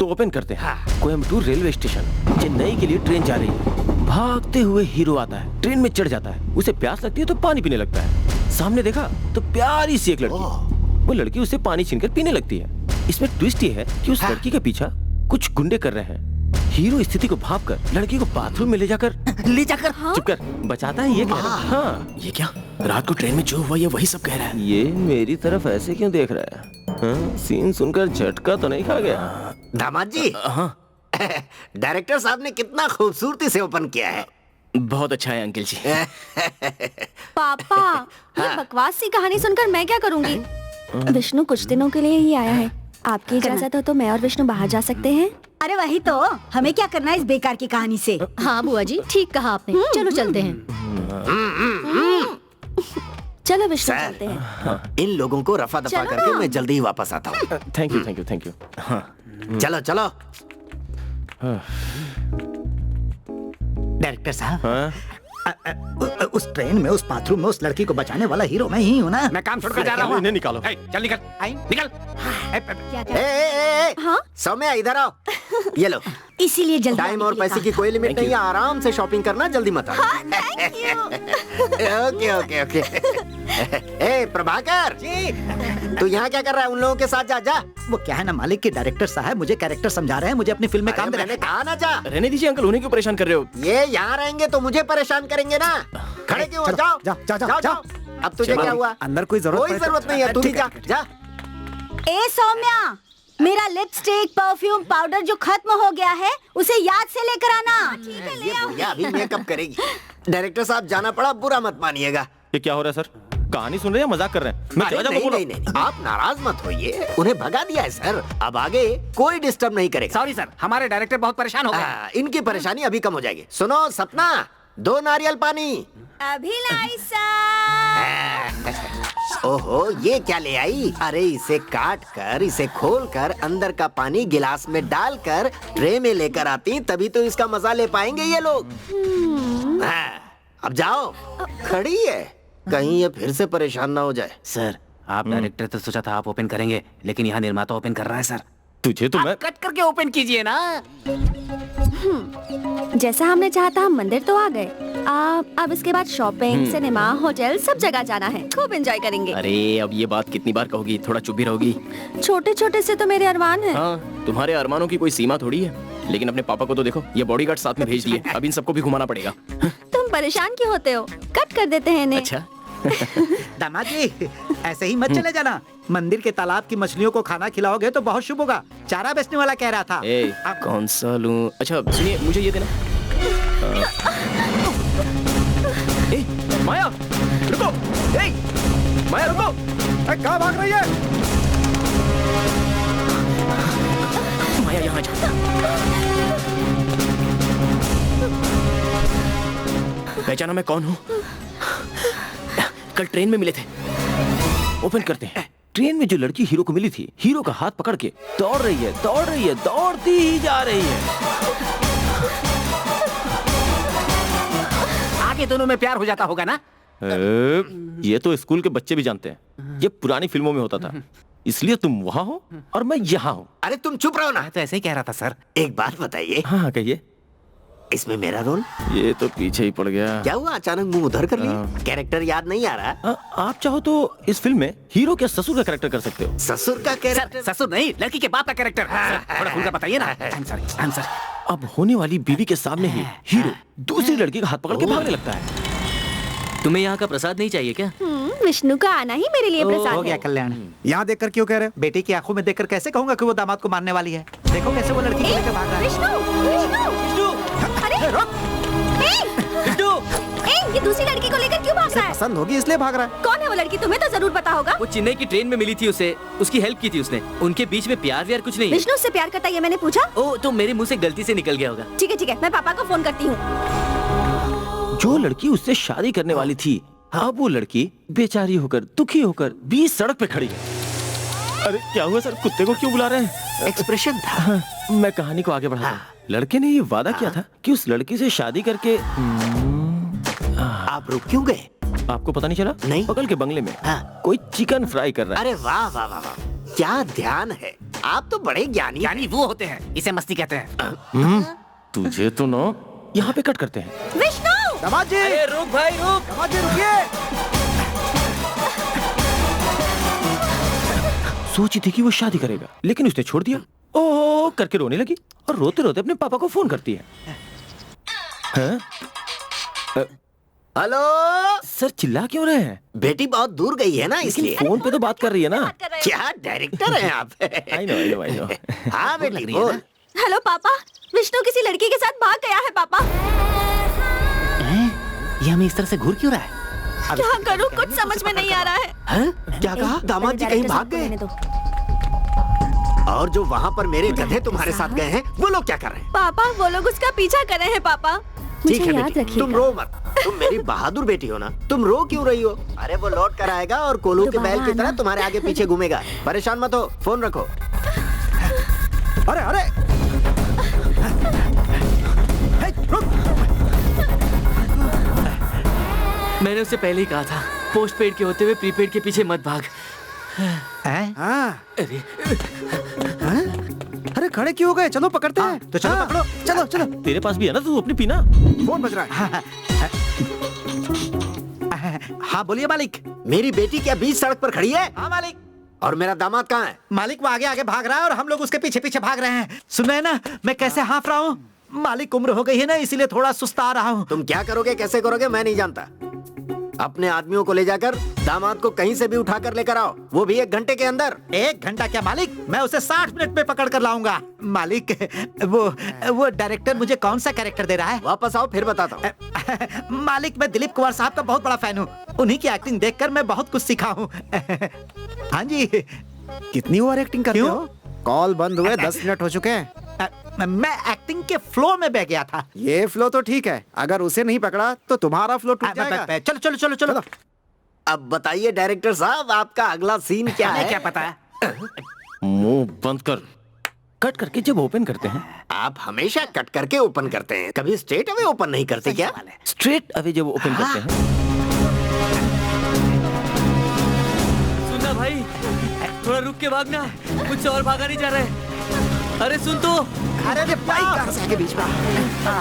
Speaker 5: तो ओपन करते हैं। कोयम्बटूर रेलवे स्टेशन, चेन्नई के लिए ट्रेन जा रही है। भागते हुए हीरो आता है, ट्रेन में चढ़ जाता है। उसे प्यास लगती है तो पानी पीने लगता है। सामने देखा तो प्यारी सी एक लड़की, वो लड़की उसे पानी छीनकर पीने लगती है। इसमें ट्विस्ट ये है कि उस लड़की के पीछा कुछ गुंडे कर रहे हैं। हीरो स्थिति को भांपकर लड़की को बाथरूम में ले जाकर चुप कर बचाता है। ये कह रहा है। हाँ,
Speaker 1: ये क्या, रात को ट्रेन में जो हुआ ये वही सब कह रहा है।
Speaker 5: ये मेरी तरफ ऐसे क्यों देख रहा है? हाँ, सीन सुनकर झटका तो नहीं खा गया?
Speaker 3: दामाद जी,
Speaker 1: हाँ,
Speaker 3: डायरेक्टर साहब ने कितना खूबसूरती से ओपन किया है।
Speaker 1: बहुत अच्छा है अंकल जी।
Speaker 2: पापा, ये बकवास सी कहानी सुनकर मैं क्या करूँगी? विष्णु कुछ दिनों के लिए ही आया है। आपकी इजाजत हो तो मैं और विष्णु बाहर जा सकते हैं?
Speaker 6: अरे वही तो, हमें क्या करना है इस बेकार की कहानी से?
Speaker 10: हाँ बुआ जी, ठीक कहा आपने। चलो चलते हैं।
Speaker 2: चलो विष्णु चलते हैं।
Speaker 3: इन लोगों को रफा दफा
Speaker 2: चलो
Speaker 3: करके
Speaker 2: ना।
Speaker 3: मैं जल्दी ही वापस आता हूँ।
Speaker 5: Thank you thank you thank you. हाँ,
Speaker 3: चलो चलो।
Speaker 8: डायरेक्टर साहब,
Speaker 5: हाँ?
Speaker 8: उस ट्रेन में, उस बाथरूम में उस लड़की को बचाने वाला हीरो मैं ही हूँ ना?
Speaker 9: मैं काम छोड़कर जा रहा हूँ।
Speaker 5: इन्हें निकालो।
Speaker 9: चल निकल, निकल।
Speaker 2: हाँ?
Speaker 3: सौम्या इधर आओ। ये लो,
Speaker 6: इसीलिए जल्दी
Speaker 3: टाइम और पैसे की कोई लिमिट नहीं है। आराम से शॉपिंग करना, जल्दी मत आओ। Okay okay okay. ए प्रभाकर जी, तू यहाँ क्या कर रहा है? उन लोगों के साथ जा। जा।
Speaker 8: वो क्या है ना मालिक की डायरेक्टर साहब मुझे कैरेक्टर समझा रहे हैं, मुझे अपनी फिल्म में काम
Speaker 3: मैंने कहा ना जा।
Speaker 1: रहने दीजिए अंकल, उन्हें क्यों परेशान कर रहे हो?
Speaker 3: ये यहाँ रहेंगे तो मुझे परेशान करेंगे ना। खड़े क्यों हो? जाओ जाओ जाओ। अब तुझे क्या हुआ?
Speaker 4: अंदर कोई जरूरत
Speaker 3: कोई जरूरत नहीं है, तू भी जा जा।
Speaker 6: ए सौम्या, मेरा लिपस्टिक, परफ्यूम, पाउडर जो खत्म हो गया है उसे याद से लेकर आना।
Speaker 3: ये भैया अभी मेकअप करेगी। डायरेक्टर साहब जाना पड़ा, बुरा मत मानिएगा।
Speaker 5: ये क्या हो रहा है सर? कहानी सुन रहे हैं, मजाक कर रहे हैं? मैं
Speaker 3: अरे
Speaker 5: चला जाऊंगा,
Speaker 3: नहीं,
Speaker 5: बोलो।
Speaker 3: नहीं, नहीं, आप नाराज मत होइए। उन्हें भगा दिया है सर, अब आगे कोई डिस्टर्ब नहीं करेगा।
Speaker 9: सॉरी सर, हमारे डायरेक्टर बहुत परेशान हो गए।
Speaker 3: इनकी परेशानी अभी कम हो जाएगी। सुनो सपना, 2 नारियल पानी।
Speaker 2: अभी लाई
Speaker 3: ओहो, ये क्या ले आई? अरे इसे काट कर, इसे खोल कर, अंदर का पानी गिलास में डालकर ट्रे में लेकर आती, तभी तो इसका मजा ले पाएंगे ये लोग। अब जाओ, खड़ी है, कहीं ये फिर से परेशान ना हो जाए।
Speaker 8: सर,
Speaker 9: आप डायरेक्टर तो सोचा था आप ओपन करेंगे, लेकिन यहाँ निर्माता ओपन कर रहा है सर।
Speaker 5: तुझे तो मैं
Speaker 9: कट करके ओपन कीजिए ना।
Speaker 2: जैसा हमने चाहा था, हम मंदिर तो आ गए। अब इसके बाद शॉपिंग, सिनेमा, होटल, सब जगह जाना है। खूब एंजॉय करेंगे।
Speaker 1: अरे अब ये बात कितनी बार कहोगी, थोड़ा चुप भी रहोगी।
Speaker 2: छोटे छोटे से तो मेरे अरमान हैं।
Speaker 1: हाँ, तुम्हारे अरमानों की कोई सीमा थोड़ी है। लेकिन अपने पापा को तो देखो, ये बॉडीगार्ड साथ में भेज दिए। अब इन सबको भी घुमाना पड़ेगा।
Speaker 2: तुम परेशान क्यों होते हो? कट कर देते हैं इन्हें।
Speaker 1: अच्छा
Speaker 8: दामाद जी, ऐसे ही मत चले जाना। मंदिर के तालाब की मछलियों को खाना खिलाओगे तो बहुत शुभ होगा। चारा बेचने वाला कह रहा था।
Speaker 1: कौन सा लूं? अच्छा सुनिए, मुझे ये देना। माया रुको। माया रुको।
Speaker 4: कहाँ भाग रही है?
Speaker 1: माया यहाँ जा। पहचाना मैं कौन हूँ? कल ट्रेन में मिले थे।
Speaker 5: ओपन करते हैं। ट्रेन में जो लड़की हीरो को मिली थी, हीरो का हाथ पकड़ के दौड़ रही है, दौड़ती ही जा रही है।
Speaker 9: आगे दोनों में प्यार हो जाता होगा ना?
Speaker 5: ये तो स्कूल के बच्चे भी जानते हैं। ये पुरानी फिल्मों में होता था। इसलिए तुम वहाँ हो और मैं यहाँ हूँ।
Speaker 3: अरे तुम चुप रहो ना।
Speaker 9: तो ऐसे ही कह रहा था सर।
Speaker 3: एक बात बताइए।
Speaker 5: हाँ कहिए।
Speaker 3: इसमें मेरा रोल?
Speaker 5: ये तो पीछे ही पड़ गया।
Speaker 3: क्या हुआ, अचानक मुंह उधर कर लिया? कैरेक्टर याद नहीं आ रहा?
Speaker 5: आप चाहो तो इस फिल्म में हीरो के ससुर का कैरेक्टर कर सकते हो।
Speaker 3: ससुर का कैरेक्टर?
Speaker 9: ससुर नहीं, लड़की के बाप का कैरेक्टर। थोड़ा खुलकर बताइए ना। आंसर।
Speaker 5: अब होने वाली बीवी के सामने ही हीरो दूसरी लड़की का हाथ पकड़ के भागने लगता है।
Speaker 7: तुम्हें यहाँ का प्रसाद नहीं चाहिए क्या?
Speaker 2: विष्णु का आना ही मेरे लिए प्रसाद
Speaker 8: हो गया
Speaker 2: है।
Speaker 8: कल्याण।
Speaker 4: यहाँ देखकर क्यों कह रहे?
Speaker 8: बेटी की आंखों में देखकर कैसे कहूंगा कि वो दामाद को मारने वाली है? देखो कैसे वो लड़की को लेकर भाग रहा है।
Speaker 2: विष्णु! अरे ये दूसरी लड़की को लेकर क्यों भाग रहा है?
Speaker 4: पसंद होगी इसलिए भाग रहा है।
Speaker 2: कौन है वो लड़की? तुम्हें तो जरूर पता होगा।
Speaker 7: वो चेन्नई की ट्रेन में मिली थी उसे, उसकी हेल्प की थी उसने। उनके बीच में प्यार व्यार कुछ नहीं है।
Speaker 2: विष्णु से प्यार करता है ये मैंने पूछा।
Speaker 7: ओ तो मेरे मुंह से गलती से निकल गया होगा।
Speaker 2: ठीक है, मैं पापा को फोन करती हूँ।
Speaker 5: जो लड़की उससे शादी करने वाली थी, अब वो लड़की बेचारी होकर, दुखी होकर बीच सड़क पे खड़ी है। अरे क्या हुआ सर? कुत्ते को क्यों बुला रहे हैं?
Speaker 3: एक्सप्रेशन था।
Speaker 5: मैं कहानी को आगे बढ़ाता हूँ। लड़के ने ये वादा किया था कि उस लड़की से शादी करके।
Speaker 3: आप रुक क्यों गए?
Speaker 5: आपको पता नहीं चला?
Speaker 3: नहीं।
Speaker 5: बगल के बंगले में कोई चिकन फ्राई कर रहा है।
Speaker 3: अरे वाह वाह वाह वाह, क्या ध्यान है। आप तो बड़े ज्ञानी।
Speaker 9: यानी वो होते हैं, इसे मस्ती कहते हैं।
Speaker 5: तुझे तो ना यहाँ पे कट करते हैं।
Speaker 2: विष्णु!
Speaker 4: दामाद जी!
Speaker 7: अरे रुक भाई रुक।
Speaker 4: दामाद जी रुकिए!
Speaker 5: सोची थी कि वो शादी करेगा, लेकिन उसने छोड़ दिया। ओ करके रोने लगी और रोते रोते अपने पापा को फोन करती है। हाँ?
Speaker 3: हेलो
Speaker 5: सर चिल्ला क्यों रहे हैं?
Speaker 3: बेटी बहुत दूर गई है ना, इसलिए।
Speaker 5: फोन पे तो बात कर रही है ना।
Speaker 3: क्या डायरेक्टर हैं आप?
Speaker 5: I know.
Speaker 3: हाँ बेटी बोल।
Speaker 2: हेलो पापा, विष्णु किसी लड़की के साथ भाग गया है पापा।
Speaker 9: ये हमें इस तरह से घूर क्यों रहा है?
Speaker 2: क्या करूं, कुछ समझ में नहीं आ रहा है।
Speaker 3: क्या कहा? दामाद जी कहीं भाग गए? और जो वहाँ पर मेरे गधे तुम्हारे साथ गए हैं, वो लोग क्या कर रहे हैं?
Speaker 2: पापा वो लोग उसका पीछा कर रहे हैं पापा।
Speaker 3: ठीक
Speaker 2: मुझे
Speaker 3: है
Speaker 2: याद
Speaker 3: बेटी,
Speaker 2: रखिएगा।
Speaker 3: तुम रो मत। तुम मेरी बहादुर बेटी हो ना, तुम रो क्यों रही हो? अरे वो लौट कर आएगा और कोल्हू के बैल की तरह तुम्हारे आगे पीछे घूमेगा। परेशान मत हो, फोन रखो।
Speaker 4: अरे रुक!
Speaker 7: मैंने उससे पहले ही कहा था, पोस्ट पेड के होते हुए प्रीपेड के पीछे मत भाग।
Speaker 4: अरे खड़े क्यों हो गए? चलो पकड़ते हैं।
Speaker 8: तो चलो पकड़ो।
Speaker 4: चलो।
Speaker 5: तेरे पास भी है ना, तू अपनी पीना।
Speaker 4: फोन बज रहा है।
Speaker 8: हाँ बोलिए मालिक।
Speaker 3: मेरी बेटी क्या बीच सड़क पर खड़ी है?
Speaker 8: हाँ मालिक।
Speaker 3: और मेरा दामाद कहाँ है?
Speaker 8: मालिक वो आगे आगे भाग रहा है और हम लोग उसके पीछे पीछे भाग रहे हैं। सुन रहे हैं ना मैं कैसे हाँफ रहा हूँ? मालिक उम्र हो गई है ना, इसीलिए थोड़ा सुस्ता रहा हूँ।
Speaker 3: तुम क्या करोगे, कैसे करोगे, मैं नहीं जानता। अपने आदमियों को ले जाकर दामाद को कहीं से भी उठा कर लेकर आओ, वो भी 1 घंटे के अंदर।
Speaker 8: 1 घंटा क्या मालिक, मैं उसे 60 मिनट में पकड़ कर लाऊंगा। मालिक वो डायरेक्टर मुझे कौन सा कैरेक्टर दे रहा है?
Speaker 3: वापस आओ फिर बताता हूँ।
Speaker 8: मालिक मैं दिलीप कुमार साहब का बहुत बड़ा फैन हूँ। उन्हीं की एक्टिंग देखकर मैं बहुत कुछ सीखा हूँ। हाँ जी।
Speaker 4: कितनी ओवर एक्टिंग करते हो? कॉल बंद हुए 10 मिनट हो चुके हैं।
Speaker 8: मैं एक्टिंग के फ्लो में बह गया था।
Speaker 4: ये फ्लो तो ठीक है, अगर उसे नहीं पकड़ा तो तुम्हारा फ्लो टूट जाएगा।
Speaker 8: चलो चलो चलो चलो।
Speaker 3: अब बताइए डायरेक्टर साहब, आपका अगला सीन क्या है?
Speaker 9: क्या पता है?
Speaker 5: मुंह बंद कर। कट करके जब ओपन करते हैं,
Speaker 3: आप हमेशा कट करके ओपन करते हैं, कभी स्ट्रेट अवे ओपन नहीं करते क्या?
Speaker 5: स्ट्रेट अवे जब ओपन करते हैं।
Speaker 7: सुनना के भागना, मुझसे और भागा नहीं जा रहा है। अरे सुन तो,
Speaker 3: अरे रे भाई कहाँ से आगे बीच में?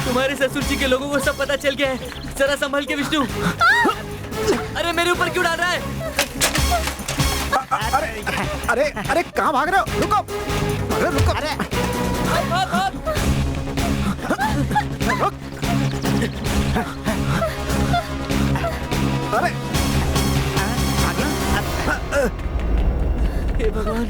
Speaker 7: तुम्हारे ससुर जी के लोगों को सब पता चल गया है। जरा संभल के विष्णु। अरे मेरे ऊपर क्यों डाल रहा है?
Speaker 4: अरे अरे कहाँ भाग रहे हो? रुको, अरे रुको, अरे
Speaker 7: हे भगवान।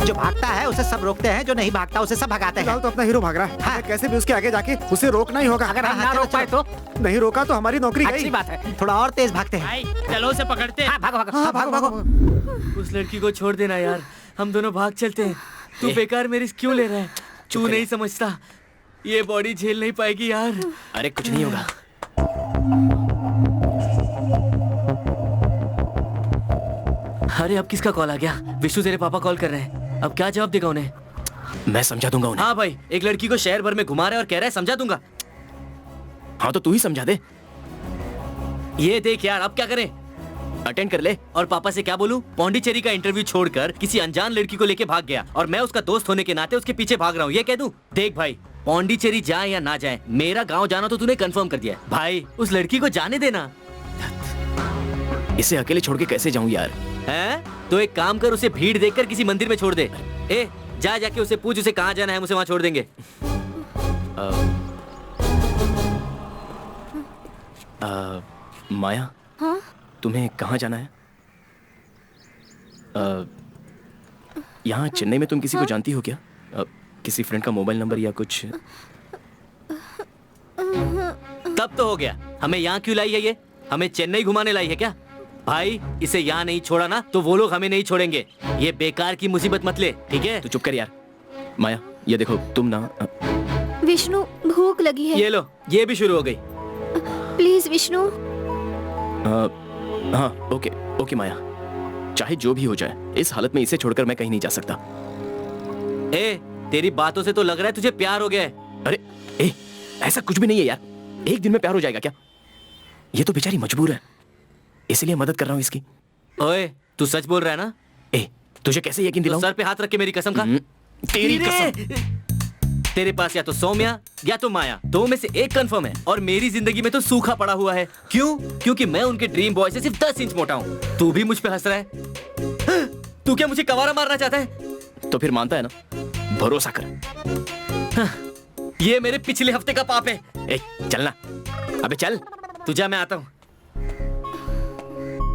Speaker 8: जो भागता है उसे सब रोकते हैं, जो नहीं भागता उसे सब भगाते हैं।
Speaker 4: फिलहाल तो अपना हीरो भाग रहा है।
Speaker 8: हाँ।
Speaker 4: कैसे भी उसके आगे जाके उसे रोकना ही होगा।
Speaker 9: अगर हम ना रोक पाए तो
Speaker 4: नहीं रोका तो हमारी नौकरी
Speaker 9: अच्छी
Speaker 4: गई।
Speaker 9: बात है।
Speaker 8: थोड़ा और तेज भागते हैं।
Speaker 9: भाई चलो उसे पकड़ते हैं। हाँ, भागो भागो।
Speaker 8: हाँ, भागो भागो।
Speaker 7: उस लड़की को छोड़ देना यार, हम दोनों भाग चलते हैं। तू बेकार में रिस्क क्यों ले रहा है? तू नहीं समझता, ये बॉडी झेल नहीं पाएगी यार।
Speaker 1: अरे कुछ नहीं होगा।
Speaker 7: अरे अब किसका कॉल आ गया? विष्णु तेरे पापा कॉल कर रहे हैं। अब क्या जवाब देगा उन्हें?
Speaker 1: मैं समझा दूंगा उन्हें।
Speaker 7: हाँ भाई, एक लड़की को शहर भर में घुमा रहा है और कह रहा है समझा दूंगा।
Speaker 1: हाँ तो तू ही समझा दे।
Speaker 7: ये देख यार, अब क्या करें?
Speaker 1: अटेंड कर ले।
Speaker 7: और पापा से क्या बोलूं? पौंडीचेरी का इंटरव्यू छोड़कर किसी अनजान लड़की को लेके भाग गया और मैं उसका दोस्त होने के नाते उसके पीछे भाग रहा हूँ, ये कह दूं? देख भाई, पौंडीचेरी जाए या ना जाए, मेरा गांव जाना तो तूने कंफर्म कर दिया है। भाई उस लड़की को जाने देना।
Speaker 1: इसे अकेले छोड़ के कैसे जाऊं यार?
Speaker 7: हैं? तो एक काम कर, उसे भीड़ देखकर किसी मंदिर में छोड़ दे। ए, जाके उसे पूछ उसे कहाँ जाना है, हम उसे वहाँ छोड़ देंगे।
Speaker 1: माया,
Speaker 2: हाँ?
Speaker 1: तुम्हें कहाँ जाना है? यहाँ चेन्नई में तुम किसी को जानती हो क्या? किसी फ्रेंड का मोबाइल नंबर या कुछ?
Speaker 7: तब तो हो गया। हमें यहाँ क्यों लाई है ये? हमें चेन्नई घुमाने लाई है क्या? भाई इसे यहाँ नहीं छोड़ा ना तो वो लोग हमें नहीं छोड़ेंगे। ये बेकार की मुसीबत मत ले, ठीक है?
Speaker 1: तू चुप कर यार। माया, ये देखो तुम ना
Speaker 2: विष्णु भूख लगी है।
Speaker 7: ये लो, ये भी शुरू हो गई।
Speaker 2: प्लीज विष्णु।
Speaker 1: हाँ ओके ओके माया, चाहे जो भी हो जाए, इस हालत में इसे छोड़कर मैं कहीं नहीं जा सकता।
Speaker 7: ए, तेरी बातों से तो लग रहा है तुझे प्यार हो गया है।
Speaker 1: अरे ए, ऐसा कुछ भी नहीं है यार। एक दिन में प्यार हो जाएगा क्या? ये तो बेचारी मजबूर है, इसलिए मदद कर रहा हूँ इसकी।
Speaker 7: ओए, तू सच बोल रहा है ना?
Speaker 1: ए, तुझे कैसे यकीन
Speaker 7: तो
Speaker 1: दिलाऊं?
Speaker 7: सर पे हाथ रख के मेरी कसम खा।
Speaker 1: तेरी कसम।
Speaker 7: तेरे पास या तो सौम्या या तो माया, दो में से एक कंफर्म है और मेरी जिंदगी में तो सूखा पड़ा हुआ है। क्यों? क्योंकि मैं उनके ड्रीम बॉय से सिर्फ 10 इंच मोटा हूँ। तू भी मुझ पे हंस रहा है। तू क्या मुझे कवारा मारना चाहता है?
Speaker 1: तो फिर मानता है ना? भरोसा कर।
Speaker 7: ये मेरे पिछले हफ्ते का पाप है।
Speaker 1: ए, चलना। अबे चल।
Speaker 7: तू जा, मैं आता हूँ।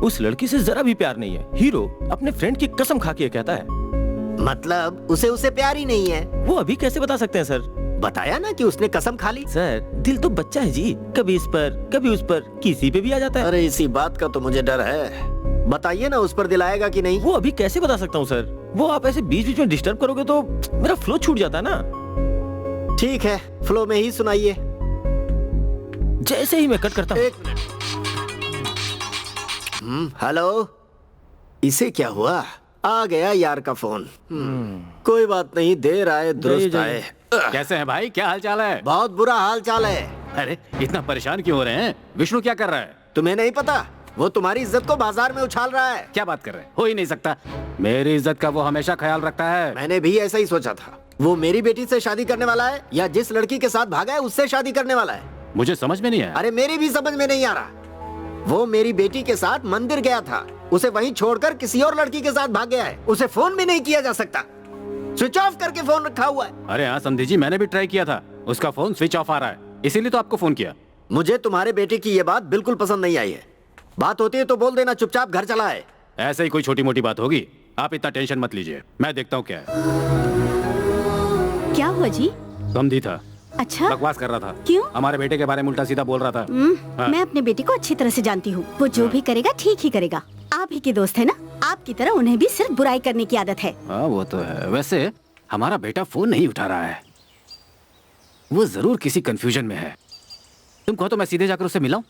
Speaker 5: उस लड़की से जरा भी प्यार नहीं है। हीरो अपने फ्रेंड की कसम खा के कहता है।
Speaker 3: मतलब उसे प्यार ही नहीं है।
Speaker 5: वो अभी कैसे बता सकते हैं सर?
Speaker 3: बताया ना कि उसने कसम खा ली।
Speaker 5: सर दिल तो बच्चा है जी, कभी इस पर कभी उस पर, किसी पे भी आ जाता है।
Speaker 3: अरे इसी बात का तो मुझे डर है। बताइए ना उस पर दिल आएगा कि नहीं?
Speaker 5: वो अभी कैसे बता सकता हूँ सर? वो आप ऐसे बीच बीच में डिस्टर्ब करोगे तो मेरा फ्लो छूट जाता है ना।
Speaker 3: ठीक है, फ्लो में ही सुनाइए।
Speaker 5: जैसे ही मैं कट करता हूँ।
Speaker 3: एक मिनट। हेलो, इसे क्या हुआ? आ गया यार का फोन। कोई बात नहीं, देर आए दुरुस्त आए।
Speaker 9: कैसे हैं भाई? क्या हाल चाल है?
Speaker 3: बहुत बुरा हाल चाल है।
Speaker 9: अरे इतना परेशान क्यों हो रहे हैं? विष्णु क्या कर रहा है?
Speaker 3: तुम्हें नहीं पता? वो तुम्हारी इज्जत को बाजार में उछाल रहा है।
Speaker 9: क्या बात कर रहे हैं? हो ही नहीं सकता। मेरी इज्जत का वो हमेशा ख्याल रखता है।
Speaker 3: मैंने भी ऐसा ही सोचा था। वो मेरी बेटी से शादी करने वाला है या जिस लड़की के साथ भागा है उससे शादी करने वाला है?
Speaker 9: मुझे समझ में नहीं आया।
Speaker 3: अरे मेरी भी समझ में नहीं आ रहा। वो मेरी बेटी के साथ मंदिर गया था, उसे वहीं छोड़कर किसी और लड़की के साथ भाग गया है। उसे फोन भी नहीं किया जा सकता, स्विच ऑफ करके फोन रखा हुआ है।
Speaker 9: अरे हाँ समझी जी, मैंने भी ट्राई किया था, उसका फोन स्विच ऑफ आ रहा है, इसीलिए तो आपको फोन किया।
Speaker 3: मुझे तुम्हारे बेटे की ये बात बिल्कुल पसंद नहीं आई है। बात होती है तो बोल देना, चुपचाप घर चला है।
Speaker 9: ऐसे ही कोई छोटी मोटी बात होगी, आप इतना टेंशन मत लीजिए, मैं देखता हूँ क्या है।
Speaker 6: क्या हुआ जी?
Speaker 9: समझी था,
Speaker 6: अच्छा,
Speaker 9: बकवास कर रहा था।
Speaker 6: क्यों?
Speaker 9: हमारे बेटे के बारे में उल्टा सीधा बोल रहा था। हाँ।
Speaker 6: मैं अपने बेटे को अच्छी तरह से जानती हूँ, वो जो भी करेगा ठीक ही करेगा। आप ही के दोस्त है ना, आपकी तरह उन्हें भी सिर्फ बुराई करने की आदत है।
Speaker 9: हाँ वो तो है। वैसे हमारा बेटा फोन नहीं उठा रहा है, वो जरूर किसी कंफ्यूजन में है। तुम कहो तो मैं सीधे जाकर उससे मिलाऊं?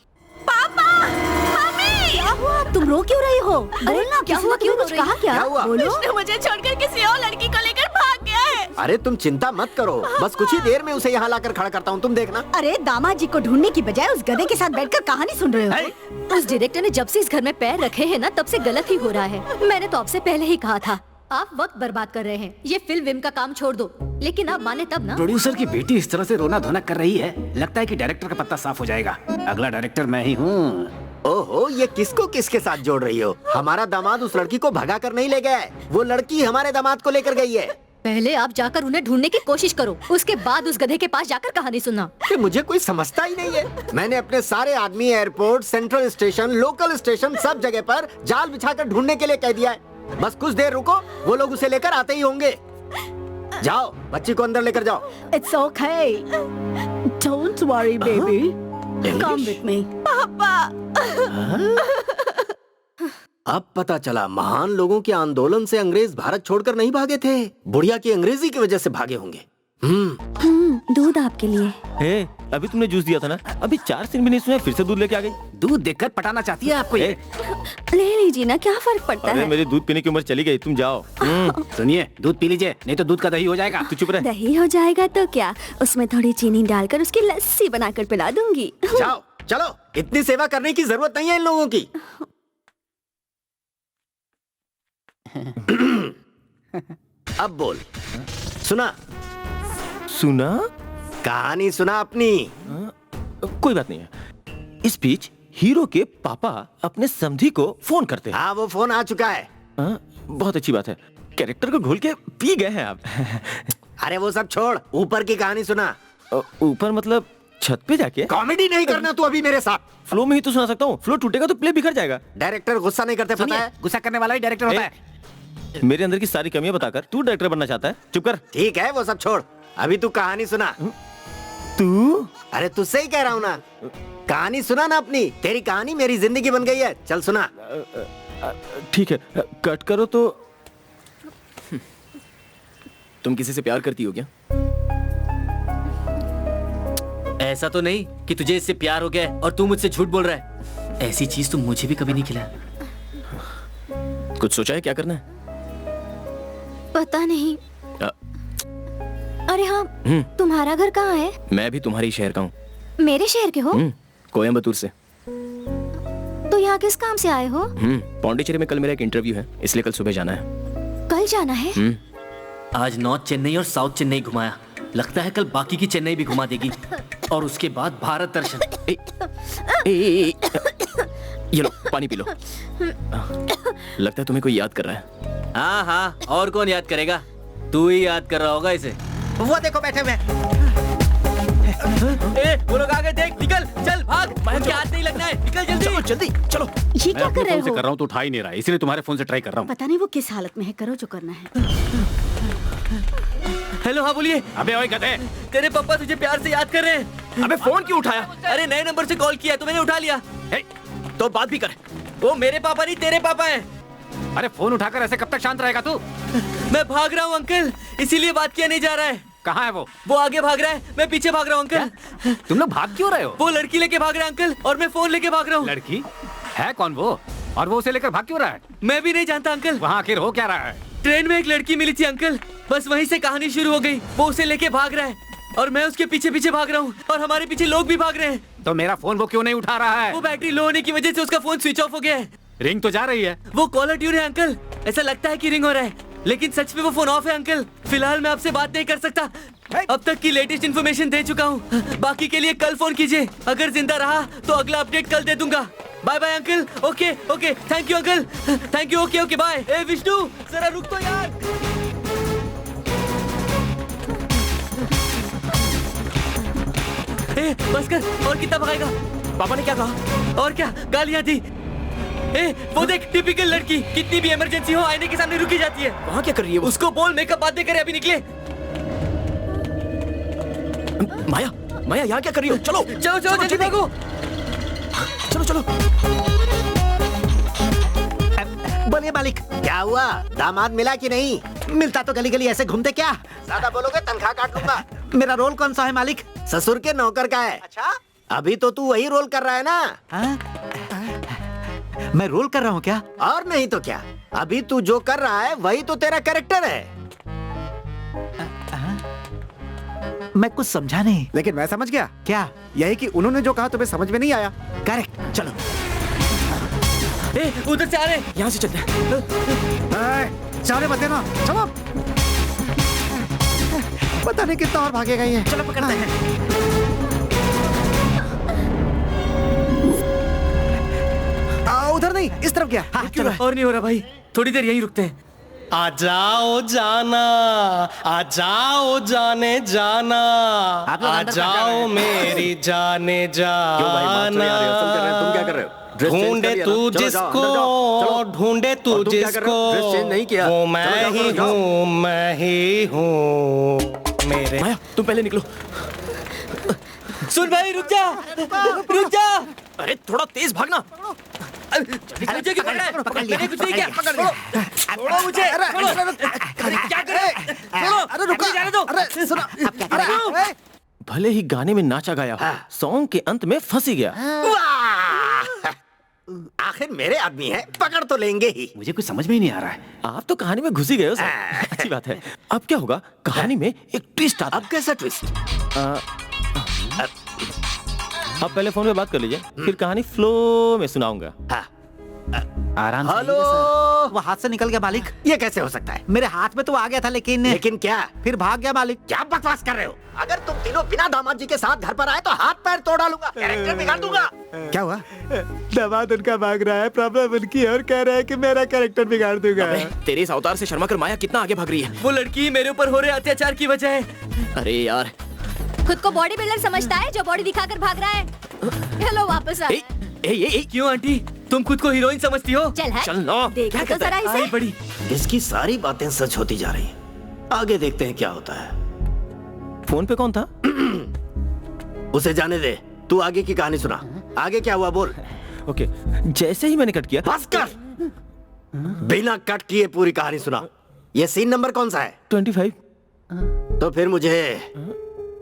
Speaker 6: क्या हुआ? तुम रो क्यों रही हो? बोलना, क्या हुआ? क्यों? कुछ कहा क्या?
Speaker 3: क्या हुआ?
Speaker 6: बोलो।
Speaker 10: विष्णु मुझे छोड़कर किसी और लड़की को लेकर भाग गया है।
Speaker 3: अरे तुम चिंता मत करो, बस कुछ ही देर में उसे यहाँ लाकर खड़ा करता हूँ, तुम देखना।
Speaker 6: अरे दामाद जी को ढूंढने की बजाय उस गधे के साथ बैठकर कहानी सुन रहे हो।
Speaker 10: उस डायरेक्टर ने जब से इस घर में पैर रखे हैं ना, तब से गलत ही हो रहा है। मैंने तो आपसे पहले ही कहा था, आप वक्त बर्बाद कर रहे हैं। ये फिल्म विम का काम छोड़ दो, लेकिन आप माने तब ना।
Speaker 9: प्रोड्यूसर की बेटी इस तरह से रोना धोना कर रही है, लगता है कि डायरेक्टर का पत्ता साफ हो जाएगा। अगला डायरेक्टर मैं ही हूँ।
Speaker 3: ओहो, ये किसको किसके साथ जोड़ रही हो? हमारा दामाद उस लड़की को भगा कर नहीं ले गया है, वो लड़की हमारे दामाद को लेकर गई है।
Speaker 10: पहले आप जाकर उन्हें ढूंढने की कोशिश करो, उसके बाद उस गधे के पास जाकर कहानी सुनना।
Speaker 3: कि मुझे कोई समझता ही नहीं है। मैंने अपने सारे आदमी airport, central station, local station, सब जगह पर जाल बिछाकर ढूंढने के लिए कह दिया है। बस कुछ देर रुको, वो लोग उसे लेकर आते ही होंगे। जाओ, बच्ची को अंदर लेकर जाओ।
Speaker 6: It's okay. Don't worry, baby. Come with me.
Speaker 3: अब पता चला, महान लोगों के आंदोलन से अंग्रेज भारत छोड़कर नहीं भागे थे, बुढ़िया की अंग्रेजी की वजह से भागे होंगे।
Speaker 2: दूध आपके लिए।
Speaker 5: हे, अभी तुमने जूस दिया था ना, अभी 4 सीन भी नहीं सुने, फिर से दूध लेके आ गई।
Speaker 9: दूध देखकर पटाना चाहती है आपको ये?
Speaker 2: ले लीजिए ना, क्या फर्क पड़ता
Speaker 5: अरे
Speaker 2: है।
Speaker 5: मेरी दूध पीने की उम्र चली गई, तुम जाओ।
Speaker 9: सुनिए, दूध पी लीजिए, नहीं तो दूध का दही हो जाएगा।
Speaker 5: तू चुप रह।
Speaker 2: दही हो जाएगा तो क्या, उसमें थोड़ी चीनी डालकर उसकी लस्सी बनाकर पिला दूंगी।
Speaker 3: जाओ, चलो, इतनी सेवा करने की जरूरत नहीं है इन लोगों की। अब बोल, सुना?
Speaker 5: सुना?
Speaker 3: कहानी सुना अपनी।
Speaker 5: कोई बात नहीं है। इस बीच हीरो के पापा अपने समधी को फोन करते हैं।
Speaker 3: हाँ, वो फोन आ चुका है।
Speaker 5: बहुत अच्छी बात है, कैरेक्टर को घोल के पी गए हैं आप।
Speaker 3: अरे वो सब छोड़, ऊपर की कहानी सुना।
Speaker 5: ऊपर मतलब छत पे जाके?
Speaker 3: कॉमेडी नहीं करना तू अभी मेरे साथ।
Speaker 5: फ्लो में ही तो सुना सकता हूँ, फ्लो टूटेगा तो प्ले बिखर जाएगा।
Speaker 3: डायरेक्टर गुस्सा नहीं करते, पता है?
Speaker 9: गुस्सा करने वाला ही डायरेक्टर होता है।
Speaker 5: मेरे अंदर की सारी कमियां बताकर तू डायरेक्टर बनना चाहता है? चुप कर।
Speaker 3: ठीक है, वो सब छोड़, अभी तू कहानी सुना।
Speaker 5: तू?
Speaker 3: अरे तुझसे ही कह रहा हूँ ना, कहानी सुना ना अपनी। तेरी कहानी मेरी जिंदगी बन गई है, चल सुना।
Speaker 5: ठीक है, कट करो तो।
Speaker 1: तुम किसी से प्यार करती हो क्या?
Speaker 7: ऐसा तो नहीं कि तुझे इससे प्यार हो गया है और तू मुझसे झूठ बोल रहा है। ऐसी चीज तो मुझे भी कभी नहीं खिलाया।
Speaker 1: कुछ सोचा है क्या करना है?
Speaker 10: पता नहीं। अरे हाँ, तुम्हारा घर कहाँ है?
Speaker 1: मैं भी तुम्हारी शहर का हूँ।
Speaker 10: मेरे शहर के हो?
Speaker 1: कोयम्बतूर से।
Speaker 10: तो यहाँ किस काम से आए हो?
Speaker 1: पौंडीचेरी में कल मेरा एक इंटरव्यू है, इसलिए कल सुबह जाना है।
Speaker 10: कल जाना है?
Speaker 7: आज नॉर्थ चेन्नई और साउथ चेन्नई घुमाया, लगता है कल बाकी की चेन्नई भी घुमा देगी और उसके बाद भारत दर्शन।
Speaker 1: ये लो, पानी पी लो। लगता है तुम्हें कोई याद कर रहा है।
Speaker 7: हाँ हाँ, और कौन याद करेगा? तू ही याद कर रहा होगा इसे।
Speaker 3: वो देखो बैठे हुए।
Speaker 7: वो लोग आ गए, देख, निकल, चल भाग, उनके हाथ नहीं लगना है, निकल जल्दी।
Speaker 1: चलो जल्दी चलो।
Speaker 6: ये क्या कर रहे हो?
Speaker 9: कर रहा हूँ तो उठा ही नहीं रहा, इसलिए तुम्हारे फोन से ट्राई कर रहा हूँ।
Speaker 6: पता नहीं वो किस हालत में है, करो जो करना है।
Speaker 7: हेलो, हाँ बोलिए।
Speaker 9: अबे ओए गधे,
Speaker 7: तेरे पापा तुझे प्यार से याद कर रहे हैं।
Speaker 1: अबे फोन क्यों उठाया?
Speaker 7: अरे नए नंबर से कॉल किया तो मैंने उठा लिया।
Speaker 1: तो बात भी कर।
Speaker 7: वो मेरे पापा नहीं, तेरे पापा हैं।
Speaker 9: अरे फोन उठाकर ऐसे कब तक शांत रहेगा तू?
Speaker 7: मैं भाग रहा हूँ अंकल, इसीलिए बात किया नहीं जा रहा है।
Speaker 9: कहाँ है वो?
Speaker 7: वो आगे भाग रहा है, मैं पीछे भाग रहा हूँ अंकल।
Speaker 9: तुम लोग भाग क्यों रहे हो?
Speaker 7: वो लड़की लेके भाग रहा है अंकल, और मैं फोन लेके भाग रहा हूँ।
Speaker 9: लड़की है कौन वो? और वो उसे लेकर भाग क्यों रहा है?
Speaker 7: मैं भी नहीं जानता अंकल।
Speaker 9: वहाँ आखिर हो क्या रहा है?
Speaker 7: ट्रेन में एक लड़की मिली थी अंकल, बस वहीं से कहानी शुरू हो गई। वो उसे लेके भाग रहा है और मैं उसके पीछे पीछे भाग रहा हूँ, और हमारे पीछे लोग भी भाग रहे हैं।
Speaker 9: तो मेरा फोन वो क्यों नहीं उठा रहा है?
Speaker 7: वो बैटरी लो होने की वजह से उसका फोन स्विच ऑफ हो गया है।
Speaker 9: रिंग तो जा रही है।
Speaker 7: वो कॉलर ट्यून है अंकल, ऐसा लगता है कि रिंग हो रहा है, लेकिन सच में वो फोन ऑफ है अंकल। फिलहाल मैं आपसे बात नहीं कर सकता, अब तक की लेटेस्ट इन्फॉर्मेशन दे चुका हूँ। बाकी के लिए कल फोन कीजिए, अगर जिंदा रहा तो अगला अपडेट कल दे दूंगा। Bye bye uncle. Okay okay, thank you uncle, thank you. Okay okay bye. ए विष्णु, जरा रुक तो यार। ए बस कर, और कितना भगाएगा?
Speaker 1: पापा ने क्या कहा?
Speaker 7: और क्या गालियां दी। ए वो देख, टिपिकल लड़की, कितनी भी इमरजेंसी हो आईने के सामने रुकी जाती है।
Speaker 1: वहाँ क्या कर रही है वो?
Speaker 7: उसको बोल मेकअप बात नहीं करे, अभी निकले।
Speaker 1: माया, माया यहाँ क्या कर रही हो? चलो
Speaker 7: चलो चलो जल्दी भागो।
Speaker 1: चलो चलो।
Speaker 3: बोलिए मालिक, क्या हुआ? दामाद मिला कि नहीं? मिलता तो गली गली ऐसे घूमते क्या? ज्यादा बोलोगे तनख्वाह काट लूंगा।
Speaker 8: मेरा रोल कौन सा है मालिक?
Speaker 3: ससुर के नौकर का है। अच्छा, अभी तो तू वही रोल कर रहा है ना?
Speaker 8: मैं रोल कर रहा हूँ क्या?
Speaker 3: और नहीं तो क्या, अभी तू जो कर रहा है वही तो तेरा कैरेक्टर है।
Speaker 8: मैं कुछ समझा नहीं।
Speaker 4: लेकिन मैं समझ गया।
Speaker 8: क्या?
Speaker 4: यही कि उन्होंने जो कहा तुम्हें समझ में नहीं आया।
Speaker 8: करेक्ट, चलो।
Speaker 7: उधर से आ रहे,
Speaker 1: यहाँ से चलते हैं।
Speaker 4: जाने मत देना, चलो। पता नहीं कितना और भागेगा ये।
Speaker 8: चलो पकड़ते हैं।
Speaker 4: उधर नहीं, इस तरफ गया।
Speaker 7: हाँ, चलो। और नहीं हो रहा भाई, थोड़ी देर यहीं रुकते हैं।
Speaker 11: आ जाओ जाना, आ जाओ जाने जाना, आ जाओ मेरी जाने जाना।
Speaker 3: तुम क्या कर रहे हो?
Speaker 11: ढूंढे तू जिसको, ढूंढे तू जिसको,
Speaker 3: नहीं किया।
Speaker 11: वो मैं ही हूँ, मैं ही हूँ। मेरे
Speaker 1: माया, तुम पहले निकलो।
Speaker 7: सुन भाई, रुक जा, रुक जा।
Speaker 1: अरे थोड़ा तेज भागना।
Speaker 7: मुझे क्यों पकड़ रहा है? मैंने कुछ नहीं किया। छोड़ो मुझे, छोड़ो। क्या कर रहे हो? छोड़ो,
Speaker 4: अरे रुको,
Speaker 7: जाने दो।
Speaker 4: अरे सुनो, अरे
Speaker 5: भले ही गाने में नाचा गाया हो, सॉन्ग के अंत में फंस ही गया।
Speaker 3: आखिर मेरे आदमी है, पकड़ तो लेंगे ही।
Speaker 9: मुझे कुछ समझ में ही नहीं आ रहा है।
Speaker 5: आप तो कहानी में घुस ही गए हो सर। अच्छी बात है। अब क्या होगा, कहानी में एक ट्विस्ट आता
Speaker 3: अब कैसा ट्विस्ट?
Speaker 5: आप पहले फोन पे बात कर लीजिए, फिर कहानी फ्लो में सुनाऊंगा।
Speaker 8: आराम से।
Speaker 3: हेलो।
Speaker 8: वो हाथ से निकल गया मालिक।
Speaker 3: ये कैसे हो सकता है?
Speaker 8: मेरे हाथ में तो आ गया था, लेकिन
Speaker 3: लेकिन क्या?
Speaker 8: फिर भाग गया मालिक।
Speaker 3: क्या बकवास कर रहे हो? अगर तुम तीनों बिना दामाद जी के साथ घर पर आए तो हाथ पैर तोड़ डालूंगा, कैरेक्टर बिगाड़ दूंगा।
Speaker 4: क्या हुआ? दामाद उनका भाग रहा है, प्रॉब्लम उनकी है और कह रहा है कि मेरा कैरेक्टर बिगाड़ दूंगा।
Speaker 1: तेरे इस अवतार से शर्मा कर माया कितना आगे भाग रही है।
Speaker 7: वो लड़की मेरे ऊपर हो रहे अत्याचार की वजह है।
Speaker 1: अरे यार,
Speaker 10: खुद को बॉडी बिल्डर समझता है जो बॉडी दिखाकर भाग रहा है। हेलो, वापस आ।
Speaker 7: क्यों आंटी, तुम खुद को हीरोइन समझती हो?
Speaker 10: चल है,
Speaker 1: चल ना।
Speaker 10: देखा तो जरा इसे।
Speaker 7: बड़ी
Speaker 3: इसकी सारी बातें सच होती जा रही हैं। आगे देखते हैं क्या होता है।
Speaker 5: फोन पे कौन था?
Speaker 3: उसे जाने दे, तू आगे की कहानी सुना। आगे क्या हुआ बोल।
Speaker 5: ओके, जैसे ही मैंने कट किया।
Speaker 3: बस कर, बिना कट किए पूरी कहानी सुना। ये सीन नंबर कौन सा है?
Speaker 5: 25।
Speaker 3: तो फिर मुझे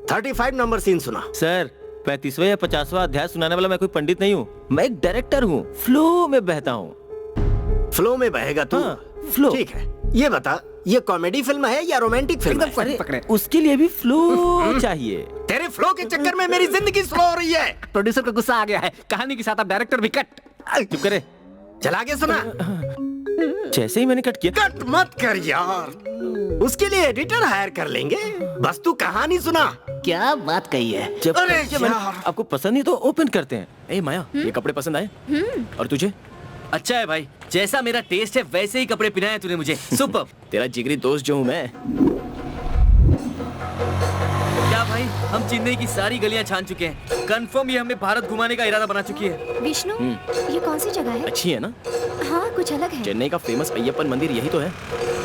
Speaker 3: 35 नंबर सीन सुना।
Speaker 5: सर, 35वां या 50वां अध्याय सुनाने वाला मैं कोई पंडित नहीं हूँ। मैं एक डायरेक्टर हूँ, फ्लो में बहता हूँ।
Speaker 3: फ्लो में बहेगा तू?
Speaker 5: फ्लो।
Speaker 3: ठीक है, ये बता, ये कॉमेडी फिल्म है या रोमांटिक फिल्म है?
Speaker 5: अरे, उसके लिए भी फ्लो चाहिए।
Speaker 3: तेरे फ्लो के चक्कर में मेरी जिंदगी स्लो हो रही है।
Speaker 9: प्रोड्यूसर को गुस्सा आ गया है, कहानी के साथ अब डायरेक्टर भी कट।
Speaker 5: चुप करे।
Speaker 3: चल आगे सुना।
Speaker 5: जैसे ही मैंने कट किया।
Speaker 3: कट मत कर यार, उसके लिए एडिटर हायर कर लेंगे। बस तू कहानी सुना।
Speaker 9: क्या बात कही है?
Speaker 5: जब
Speaker 3: अरे
Speaker 5: आपको पसंद नहीं तो ओपन करते हैं।
Speaker 1: ए माया, ये कपड़े पसंद आए? और तुझे?
Speaker 7: अच्छा है भाई, जैसा मेरा टेस्ट है वैसे ही कपड़े पहनाए तूने मुझे। सुपर।
Speaker 1: तेरा जिगरी दोस्त जो हूँ मैं।
Speaker 7: क्या भाई, हम चेन्नई की सारी गलियां छान चुके हैं। कंफर्म ये हमें भारत घुमाने का इरादा बना चुकी है।
Speaker 10: विष्णु, ये कौन सी जगह है?
Speaker 1: अच्छी है ना?
Speaker 10: हाँ, कुछ अलग है।
Speaker 1: चेन्नई का फेमस अय्यप्पन मंदिर यही तो है।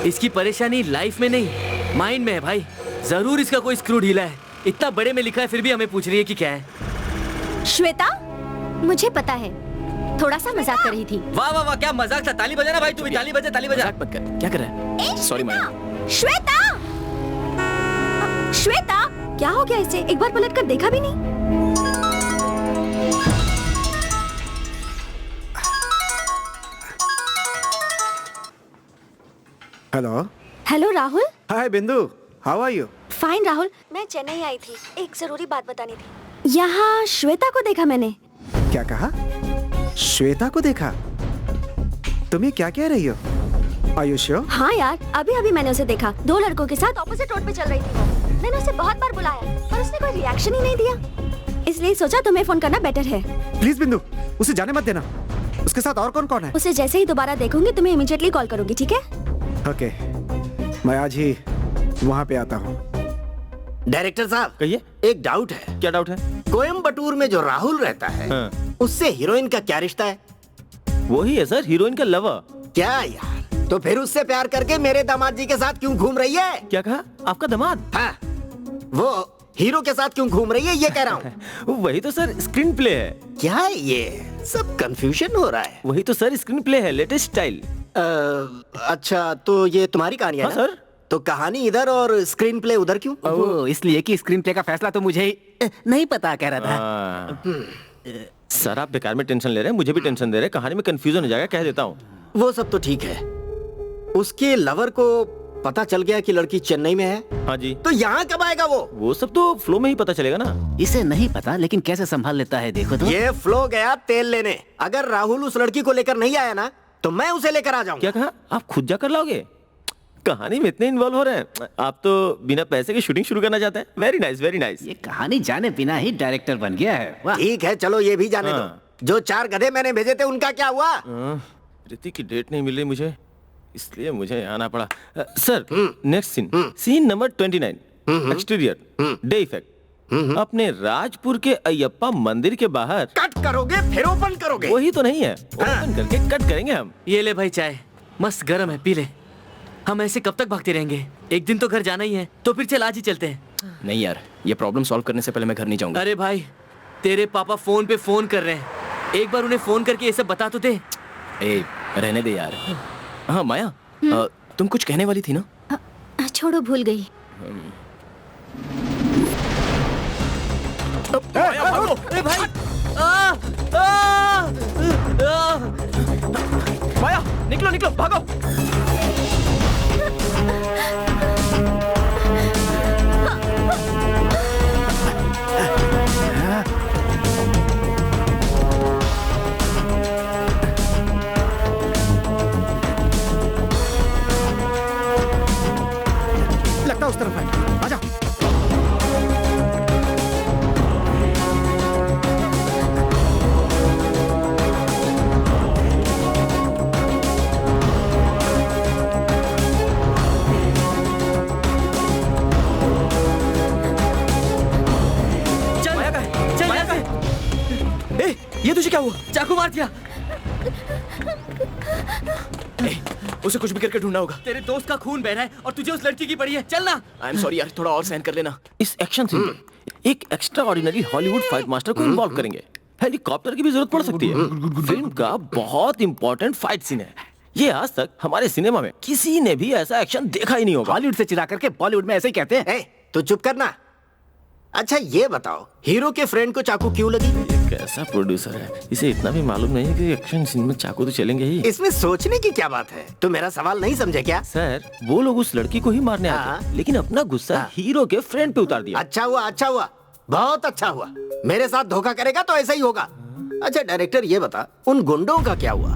Speaker 7: इसकी परेशानी लाइफ में नहीं, माइंड में है भाई। जरूर इसका कोई स्क्रू ढीला है। इतना बड़े में लिखा है, फिर भी हमें पूछ रही है कि क्या है।
Speaker 10: श्वेता, मुझे पता है, थोड़ा सा मजाक कर रही थी।
Speaker 7: वाह वाह वाह, क्या मजाक था। ताली बजाना भाई, तू भी ताली बजा, ताली बजा।
Speaker 1: मजाक मत कर। क्या कर रहा है? सॉरी माया।
Speaker 2: श्वेता, श्वेता, क्या हो गया इसे? एक बार पलट कर देखा भी नहीं।
Speaker 4: Hello.
Speaker 2: Hello Rahul.
Speaker 4: Hi Bindu, how are you?
Speaker 2: Fine Rahul, मैं चेन्नई आई थी, एक जरूरी बात बतानी थी। यहाँ श्वेता को देखा मैंने।
Speaker 4: क्या कहा? श्वेता को देखा? तुम ये क्या कह रही हो? Are you sure?
Speaker 2: हाँ यार, अभी अभी मैंने उसे देखा। 2 लड़कों के साथ ऑपोजिट रोड पे चल रही थी वो। मैंने उसे बहुत बार बुलाया पर उसने कोई रिएक्शन ही नहीं दिया, इसलिए सोचा तुम्हें फोन करना बेटर है।
Speaker 4: प्लीज बिंदु, उसे जाने मत देना। उसके साथ और कौन कौन है?
Speaker 2: उसे जैसे ही दोबारा देखूंगी तुम्हें इमीडिएटली कॉल करूंगी, ठीक है?
Speaker 4: ओके, मैं आज ही वहाँ पे आता हूँ।
Speaker 3: डायरेक्टर साहब,
Speaker 5: कहिए।
Speaker 3: एक डाउट है।
Speaker 5: क्या डाउट है?
Speaker 3: कोयम्बटूर में जो राहुल रहता है,
Speaker 5: हाँ।
Speaker 3: उससे हीरोइन का क्या रिश्ता है?
Speaker 5: वही है सर, हीरोइन का लवर।
Speaker 3: क्या यार, तो फिर उससे प्यार करके मेरे दामाद जी के साथ क्यों घूम रही है?
Speaker 5: क्या कहा? आपका दामाद?
Speaker 3: हाँ, वो हीरो के साथ क्यों घूम रही है ये कह रहा हूँ।
Speaker 5: वही तो सर स्क्रीन प्ले है।
Speaker 3: क्या है ये सब कंफ्यूजन हो रहा है?
Speaker 5: वही तो सर स्क्रीन प्ले है, लेटेस्ट स्टाइल।
Speaker 3: अच्छा, तो ये तुम्हारी कहानी है
Speaker 5: हाँ,
Speaker 3: ना?
Speaker 5: सर।
Speaker 3: तो कहानी इधर और स्क्रीन प्ले उधर क्यों?
Speaker 9: वो इसलिए कि स्क्रीन प्ले का फैसला तो मुझे ही नहीं पता, कह रहा था।
Speaker 5: सर आप बेकार में टेंशन ले रहे हैं, मुझे भी टेंशन दे रहे हैं। कहानी में कंफ्यूजन हो जाएगा, कह देता हूँ।
Speaker 3: वो सब तो ठीक है, उसके लवर को पता चल गया कि लड़की चेन्नई में है,
Speaker 5: हाँ जी,
Speaker 3: तो यहाँ कब आएगा
Speaker 5: वो सब तो फ्लो में ही पता चलेगा ना।
Speaker 9: इसे नहीं पता, लेकिन कैसे संभाल लेता है देखो तो।
Speaker 3: ये फ्लो गया तेल लेने। अगर राहुल उस लड़की को लेकर नहीं आया ना, तो मैं उसे लेकर आ जाऊंगा।
Speaker 5: क्या कहा? आप खुद जाकर लाओगे? कहानी में इतने इन्वॉल्व हो रहे हैं, आप तो बिना पैसे के शूटिंग शुरू करना चाहते हैं। Very nice, very nice.
Speaker 9: ये कहानी जाने बिना ही डायरेक्टर बन गया है। वाह।
Speaker 3: ठीक है, चलो ये भी जाने
Speaker 5: हाँ।
Speaker 3: दो। जो 4 गधे मैंने भेजे थे उनका क्या हुआ?
Speaker 5: ऋतिक की डेट नहीं मिल रही मुझे, इसलिए मुझे आना पड़ा। Sir, next scene, scene number 29, exterior day effect. अपने राजपुर के अयप्पा मंदिर के बाहर।
Speaker 3: कट करोगे फिर ओपन करोगे?
Speaker 5: वही तो नहीं है, ओपन करके कट करेंगे हम।
Speaker 7: ये ले भाई चाय, मस्त गर्म है, पी ले। हम ऐसे कब तक भागते रहेंगे? एक दिन तो घर जाना ही है, तो फिर चल आज ही चलते हैं।
Speaker 1: नहीं यार, ये प्रॉब्लम सॉल्व करने से पहले मैं घर नहीं जाऊंगा।
Speaker 7: अरे भाई, तेरे पापा फोन पे फोन कर रहे हैं, एक बार उन्हें फोन करके ये सब बता तो दे।
Speaker 1: ए, रहने दे यार। हाँ माया, तुम कुछ कहने वाली थी ना?
Speaker 2: छोड़ो, भूल गई।
Speaker 7: अरे भाई,
Speaker 1: माया, निकलो निकलो, भागो।
Speaker 4: लगता उस तरफ है, आजा।
Speaker 1: ये तुझे क्या हुआ?
Speaker 7: चाकू मार दिया।
Speaker 1: उसे कुछ भी करके ढूंढना होगा।
Speaker 7: तेरे दोस्त का खून बह रहा है और तुझे उस लड़की की पड़ी है। चलना।
Speaker 1: आई एम सॉरी यार, थोड़ा और सहन कर लेना।
Speaker 5: इस एक्शन सीन में एक extra ordinary Hollywood fight master को इन्वॉल्व करेंगे। हेलीकॉप्टर की भी जरूरत पड़ सकती है। फिल्म का बहुत इंपॉर्टेंट फाइट सीन है। ये आज तक हमारे सिनेमा में किसी ने भी ऐसा एक्शन देखा ही नहीं होगा।
Speaker 9: हॉलीवुड से चिरा करके बॉलीवुड में ऐसे ही कहते हैं।
Speaker 3: तो चुप करना। अच्छा ये बताओ, हीरो के फ्रेंड को चाकू क्यों लगी?
Speaker 5: कैसा प्रोड्यूसर है, इसे इतना भी मालूम नहीं है कि एक्शन सीन में चाकू तो चलेंगे ही।
Speaker 3: इसमें सोचने की क्या बात है? तुम मेरा सवाल नहीं समझे क्या?
Speaker 5: सर, वो लोग उस लड़की को ही मारने आए थे, लेकिन अपना गुस्सा हीरो के फ्रेंड पे उतार दिया।
Speaker 3: अच्छा हुआ, अच्छा हुआ, बहुत अच्छा हुआ। मेरे साथ धोखा करेगा तो ऐसा ही होगा। अच्छा डायरेक्टर ये बता, उन गुंडों का क्या हुआ?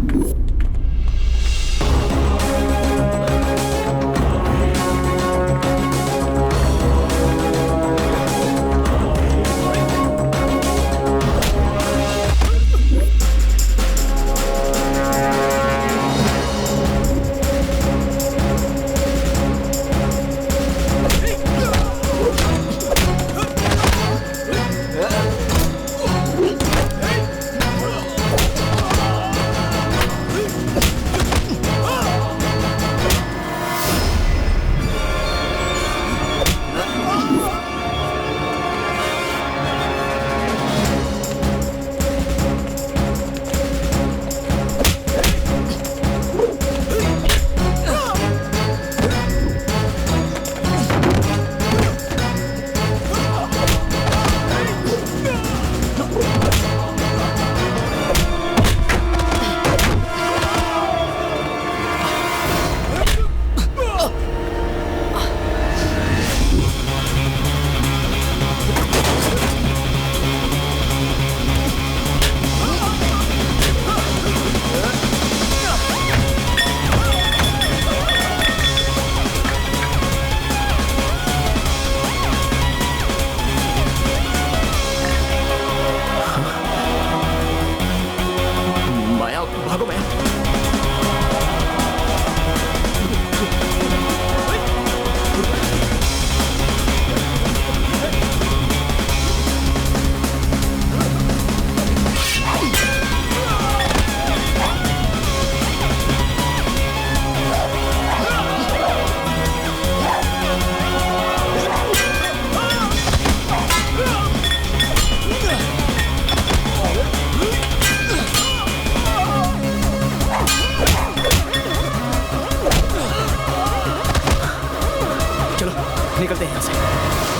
Speaker 1: निकलते हैं यहाँ से।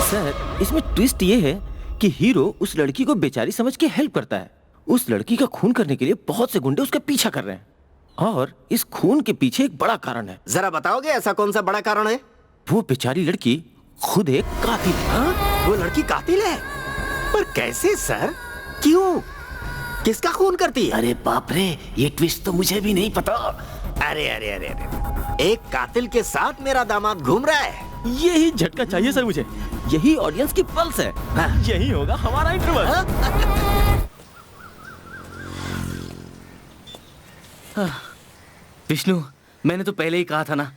Speaker 5: सर, इसमें ट्विस्ट ये है कि हीरो उस लड़की को बेचारी समझ के हेल्प करता है। उस लड़की का खून करने के लिए बहुत से गुंडे उसका पीछा कर रहे हैं। और इस खून के पीछे एक बड़ा कारण है।
Speaker 3: जरा बताओगे ऐसा कौन सा बड़ा कारण है?
Speaker 5: वो बेचारी लड़की खुद एक कातिल है।
Speaker 3: हाँ? वो लड़की कातिल है? पर कैसे सर? क्यों? किसका खून करती है?
Speaker 9: अरे बाप रे, ये ट्विस्ट तो मुझे भी नहीं पता।
Speaker 3: अरे अरे अरे अरे, एक कातिल के साथ मेरा दामाद घूम रहा है।
Speaker 5: यही झटका चाहिए सर मुझे। यही ऑडियंस की पल्स है। यही होगा हमारा इंटरवल।
Speaker 7: विष्णु, मैंने तो पहले ही कहा था ना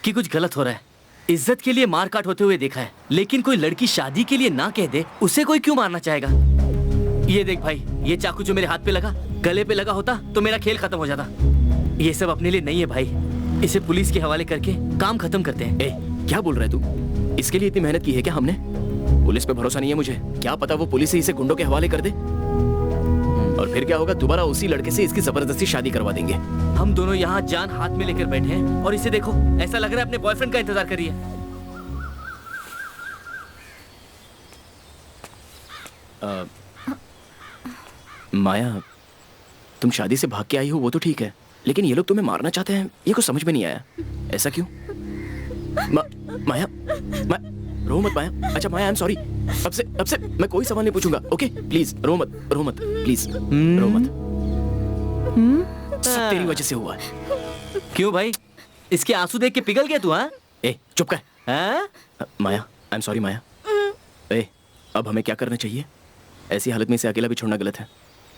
Speaker 7: कि कुछ गलत हो रहा है। इज्जत के लिए मार काट होते हुए देखा है, लेकिन कोई लड़की शादी के लिए ना कह दे, उसे कोई क्यों मारना चाहेगा? ये देख भाई, ये चाकू जो मेरे हाथ पे लगा, गले पे लगा होता तो मेरा खेल खत्म हो जाता। ये सब अपने लिए नहीं है भाई, इसे पुलिस के हवाले करके काम खत्म करते हैं।
Speaker 1: ए, क्या बोल रहा है तू? इसके लिए इतनी मेहनत की है क्या हमने? पुलिस पे भरोसा नहीं है मुझे। क्या पता वो पुलिस ही इसे गुंडों के हवाले कर दे, और फिर क्या होगा? दोबारा उसी लड़के से इसकी जबरदस्ती शादी करवा देंगे।
Speaker 7: हम दोनों यहाँ जान हाथ में लेकर बैठे हैं और इसे देखो, ऐसा लग रहा है अपने बॉयफ्रेंड का इंतजार कर रही है।
Speaker 1: माया, तुम शादी से भाग के आई हो वो तो ठीक है, लेकिन ये लोग तुम्हें मारना चाहते हैं, ये कुछ समझ में नहीं आया। ऐसा क्यों? माया, रो मत माया। अच्छा माया, आई एम सॉरी। अब से मैं कोई सवाल नहीं पूछूंगा। ओके प्लीज, रो मत प्लीज, रो मत। सब तेरी वजह से हुआ है।
Speaker 7: क्यों भाई, इसके आंसू देख के पिघल गया तू? हाँ,
Speaker 1: ए चुप कर।
Speaker 7: हाँ?
Speaker 1: माया, आई एम सॉरी माया। ए, अब हमें क्या करना चाहिए? ऐसी हालत में इसे अकेला भी छोड़ना गलत है।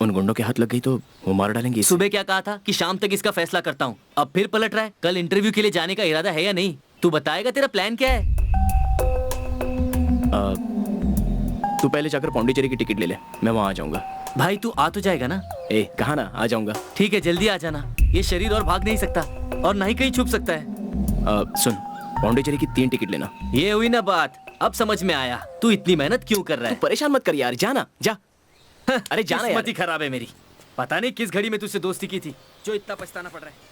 Speaker 1: उन गुंडों के हाथ लग गई तो वो मार डालेंगे इसे।
Speaker 7: सुबह क्या कहा था कि शाम तक इसका फैसला करता हूँ, अब फिर पलट रहा है। कल इंटरव्यू के लिए जाने का इरादा है या नहीं? तू बताएगा, तेरा प्लान क्या है?
Speaker 1: तू पहले जाकर पौंडीचेरी की टिकट ले ले, मैं वहां आ जाऊंगा।
Speaker 7: भाई तू आ तो जाएगा ना?
Speaker 1: ए कहा ना, आ जाऊंगा।
Speaker 7: ठीक है, जल्दी आ जाना। ये शरीर और भाग नहीं सकता और ना ही कहीं छुप सकता है।
Speaker 1: सुन, पौंडीचेरी की 3 टिकट लेना।
Speaker 7: ये हुई ना बात, अब समझ में आया तू इतनी मेहनत क्यों कर रहा है।
Speaker 1: परेशान मत कर यार, जाना जा। अरे जाना यार।
Speaker 7: किस्मत ही खराब है मेरी, पता नहीं किस घड़ी में तुझसे दोस्ती की थी जो इतना पछताना पड़ रहा है।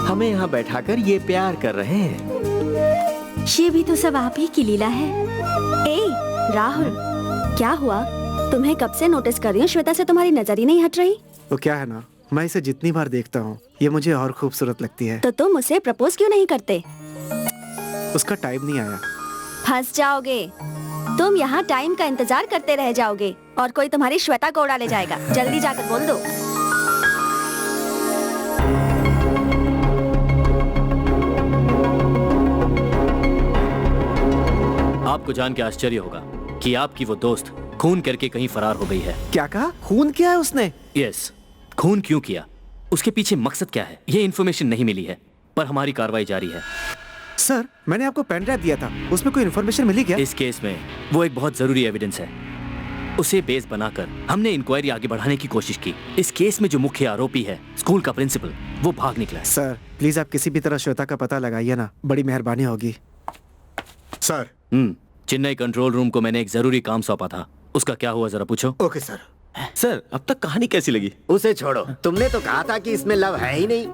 Speaker 3: हमें यहाँ बैठाकर ये प्यार कर रहे हैं।
Speaker 2: ये भी तो सब आप ही की लीला है। ए राहुल, क्या हुआ? तुम्हें कब से नोटिस कर रही हूँ, श्वेता से तुम्हारी नजर ही नहीं हट रही।
Speaker 4: वो क्या है ना, मैं इसे जितनी बार देखता हूँ ये मुझे और खूबसूरत लगती है।
Speaker 2: तो तुम उसे प्रपोज क्यों नहीं करते?
Speaker 4: उसका टाइम नहीं आया।
Speaker 2: फंस जाओगे तुम, यहाँ टाइम का इंतजार करते रह जाओगे और कोई तुम्हारी श्वेता को उड़ा ले जाएगा। जल्दी जाकर बोल दो।
Speaker 7: आपको जान के आश्चर्य होगा कि आपकी वो दोस्त खून करके कहीं फरार हो गई है।
Speaker 4: क्या कहा? खून किया है उसने?
Speaker 7: यस, खून क्यों किया, उसके पीछे मकसद क्या है, ये इन्फॉर्मेशन नहीं मिली है, पर हमारी कार्रवाई जारी है।
Speaker 4: सर, मैंने आपको पेन ड्राइव दिया था, उसमें कोई इन्फॉर्मेशन मिली क्या?
Speaker 7: इस केस में वो एक बहुत जरूरी एविडेंस है, उसे बेस बनाकर हमने इंक्वायरी आगे बढ़ाने की कोशिश की। इस केस में जो मुख्य आरोपी है, स्कूल का प्रिंसिपल, वो भाग निकला है।
Speaker 4: सर प्लीज आप किसी भी तरह श्वेता का पता लगाइए ना, बड़ी मेहरबानी होगी।
Speaker 11: सर।
Speaker 7: चेन्नई कंट्रोल रूम को मैंने एक जरूरी काम सौंपा था, उसका क्या हुआ जरा पूछो।
Speaker 11: Okay sir.
Speaker 5: सर अब तक कहानी कैसी लगी?
Speaker 3: उसे छोड़ो, तुमने तो कहा था कि इसमें लव है ही नहीं,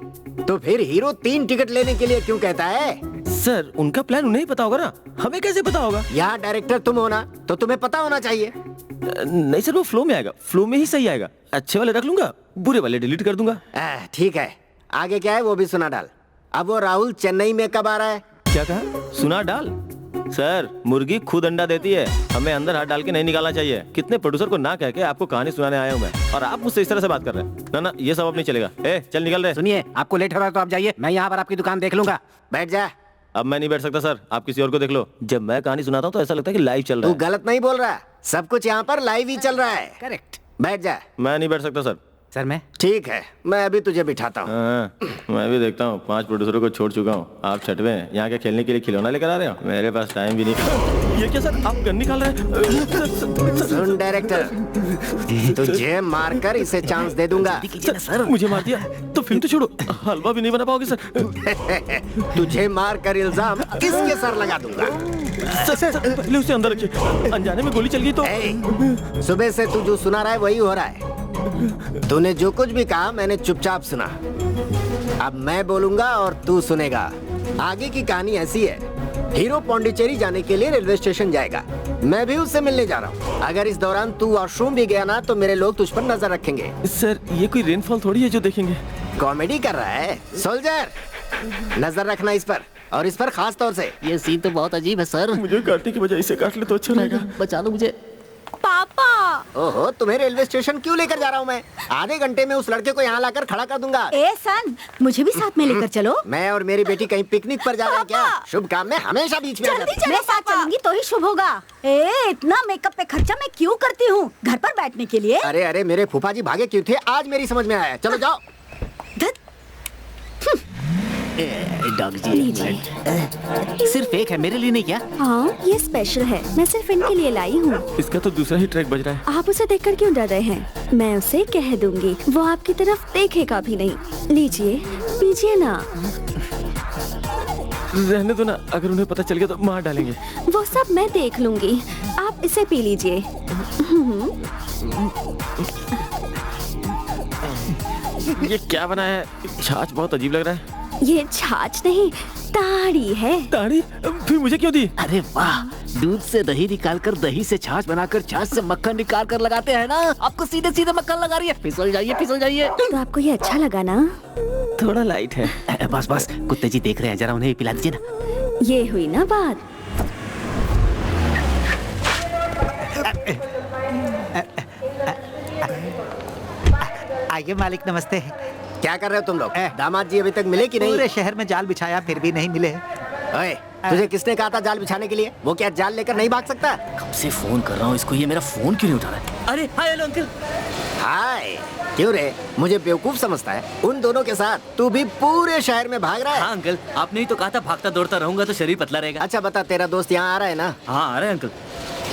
Speaker 3: तो फिर हीरो 3 टिकट लेने के लिए क्यों कहता है?
Speaker 5: सर उनका प्लान उन्हें ही पता होगा ना, हमें कैसे पता होगा?
Speaker 3: यहाँ डायरेक्टर तुम हो ना, तो तुम्हें पता होना चाहिए।
Speaker 5: नहीं सर, वो फ्लो में आएगा, फ्लो में ही सही आएगा। अच्छे वाले रख लूंगा, बुरे वाले डिलीट कर दूंगा।
Speaker 3: ठीक है, आगे क्या है वो भी सुना डाल। अब वो राहुल चेन्नई में कब आ रहा है?
Speaker 5: क्या कहा? सुना डाल? सर मुर्गी खुद अंडा देती है, हमें अंदर हाथ डाल के नहीं निकालना चाहिए। कितने प्रोड्यूसर को ना कह के आपको कहानी सुनाने आया हूँ मैं, और आप मुझसे इस तरह से बात कर रहे हैं। ना ना, ये सब अब नहीं चलेगा। चल निकल रहे।
Speaker 9: सुनिए, आपको लेट हो रहा है तो आप जाइए, मैं यहाँ पर आपकी दुकान देख लूंगा।
Speaker 3: बैठ जा।
Speaker 5: अब मैं नहीं बैठ सकता सर, आप किसी और को देख लो। जब मैं कहानी सुनाता हूँ तो ऐसा लगता है कि लाइव चल रहा है।
Speaker 3: तू गलत नहीं बोल रहा, सब कुछ यहाँ पर लाइव ही चल रहा है।
Speaker 9: करेक्ट।
Speaker 3: बैठ जा।
Speaker 5: मैं नहीं बैठ सकता सर,
Speaker 9: सर मैं
Speaker 3: ठीक है, मैं अभी तुझे बिठाता हूँ।
Speaker 5: हाँ, मैं भी देखता हूँ 5 प्रोड्यूसरों को छोड़ चुका हूँ। आप छठवें हैं। यहाँ के खेलने के लिए खिलौना लेकर आ रहे हो? मेरे पास टाइम भी नहीं। ये क्या सर, आप गन निकाल रहे हैं?
Speaker 3: सुन डायरेक्टर, तुझे मारकर इसे चांस दे दूंगा।
Speaker 5: सर मुझे मार दिया तो फिल्म तो छोड़ो, हलवा भी नहीं बना पाओगे सर।
Speaker 3: तुझे मारकर इल्जाम किसके सर लगा दूंगा?
Speaker 5: सर पहले उसे अंदर रखिए, अनजाने में गोली चल गई तो।
Speaker 3: सुबह से तू जो सुना रहा है वही हो रहा है। तूने जो कुछ भी कहा मैंने चुपचाप सुना। अब मैं बोलूंगा और तू सुनेगा। आगे की कहानी ऐसी है, हीरो पौंडीचेरी जाने के लिए रेलवे स्टेशन जाएगा। मैं भी उससे मिलने जा रहा हूँ। अगर इस दौरान तू वॉशरूम भी गया ना तो मेरे लोग तुझ पर नजर रखेंगे।
Speaker 5: सर ये कोई रेनफॉल थोड़ी है जो देखेंगे।
Speaker 3: कॉमेडी कर रहा है सोल्जर, नजर रखना इस पर, और इस पर खास तौर से।
Speaker 7: ये सीन तो बहुत अजीब है सर।
Speaker 5: मुझे काटने की बजाय इसे काट ले तो अच्छा रहेगा।
Speaker 7: बचा लो मुझे।
Speaker 2: पापा,
Speaker 3: ओहो, तुम्हें रेलवे स्टेशन क्यों लेकर जा रहा हूँ मैं? आधे घंटे में उस लड़के को यहाँ लाकर खड़ा कर दूंगा।
Speaker 6: ए सन, मुझे भी साथ में लेकर चलो।
Speaker 3: मैं और मेरी बेटी कहीं पिकनिक पर जा रहे हैं क्या? शुभ काम में हमेशा बीच में आ जाते हैं।
Speaker 6: मैं साथ चलूंगी तो ही शुभ होगा। ए, इतना मेकअप पे खर्चा मैं क्यों करती हूँ घर पर बैठने के लिए?
Speaker 3: अरे अरे, मेरे फूफा जी भागे क्यों थे आज मेरी समझ में आया। चलो जाओ।
Speaker 7: डॉग जी सिर्फ एक है, मेरे लिए नहीं क्या?
Speaker 2: हाँ ये स्पेशल है, मैं सिर्फ इनके लिए लाई हूँ।
Speaker 5: इसका तो दूसरा ही ट्रैक बज रहा है।
Speaker 2: आप उसे देखकर क्यों डर रहे हैं? मैं उसे कह दूंगी, वो आपकी तरफ देखेगा भी नहीं। लीजिए पीजिए ना।
Speaker 5: रहने दो ना, अगर उन्हें पता चल गया तो मार डालेंगे।
Speaker 2: वो सब मैं देख लूंगी, आप इसे पी लीजिए।
Speaker 5: ये क्या बना है? छाछ बहुत अजीब लग रहा है।
Speaker 2: ये छाछ नहीं, ताड़ी है।
Speaker 5: ताड़ी? फिर मुझे क्यों दी?
Speaker 9: अरे वाह, दूध से दही निकालकर दही से छाछ बनाकर छाछ से मक्खन निकाल कर लगाते हैं ना। आपको सीधे सीधे मक्खन लगा रही है। फिसल जाइए फिसल जाइए।
Speaker 2: तो आपको ये अच्छा लगा ना?
Speaker 5: थोड़ा लाइट है।
Speaker 9: बस बस, कुत्ते जी देख रहे हैं, जरा उन्हें भी पिला दीजिए ना।
Speaker 2: ये हुई ना बात।
Speaker 8: आइए मालिक, नमस्ते।
Speaker 3: क्या कर रहे हो तुम लोग? दामाद जी अभी तक मिले कि नहीं?
Speaker 8: पूरे शहर में जाल बिछाया फिर भी नहीं मिले।
Speaker 3: ओए, तुझे किसने कहा था जाल बिछाने के लिए? वो क्या जाल लेकर नहीं भाग सकता?
Speaker 7: कब से फोन कर रहा हूँ इसको, ये मेरा फोन क्यों नहीं उठा रहा है? अरे हाय हेलो अंकल।
Speaker 3: हाय, क्यों रे? मुझे बेवकूफ समझता है? उन दोनों के साथ तू भी पूरे शहर में भाग रहा है।
Speaker 7: हाँ अंकल, आपने ही तो कहा था भागता दौड़ता रहूंगा तो शरीर पतला रहेगा।
Speaker 3: अच्छा बता, तेरा दोस्त यहाँ आ रहा है ना?
Speaker 7: हाँ आ रहा है अंकल।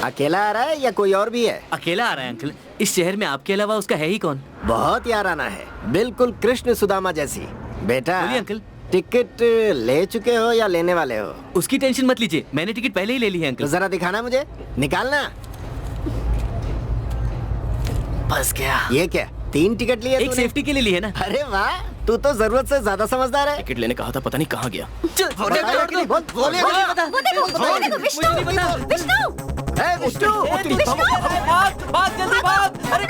Speaker 3: अकेला आ रहा है या कोई और भी है?
Speaker 7: अकेला आ रहा है अंकल। इस शहर में आपके अलावा उसका है ही कौन?
Speaker 3: बहुत याराना है, बिल्कुल कृष्ण सुदामा जैसी। बेटा
Speaker 7: बोलिए अंकल।
Speaker 3: टिकट ले चुके हो या लेने वाले हो?
Speaker 7: उसकी टेंशन मत लीजिए, मैंने टिकट पहले ही ले ली है
Speaker 3: तो
Speaker 7: अंकल।
Speaker 3: जरा दिखाना मुझे, निकालना।
Speaker 7: बस गया।
Speaker 3: ये क्या, 3 टिकट लिए
Speaker 7: एक
Speaker 3: तूने?
Speaker 7: सेफ्टी के लिए ली है ना।
Speaker 3: अरे वाह, तू तो जरूरत से ज्यादा समझदार है।
Speaker 1: टिकट लेने कहा था, पता नहीं कहाँ गया।
Speaker 3: बताया कि नहीं? बोल, बोल, बोल, बोल।
Speaker 2: वो देखो विष्णु, विष्णु,
Speaker 3: ए, विष्णु!
Speaker 7: भाग जल्दी भाग। अरे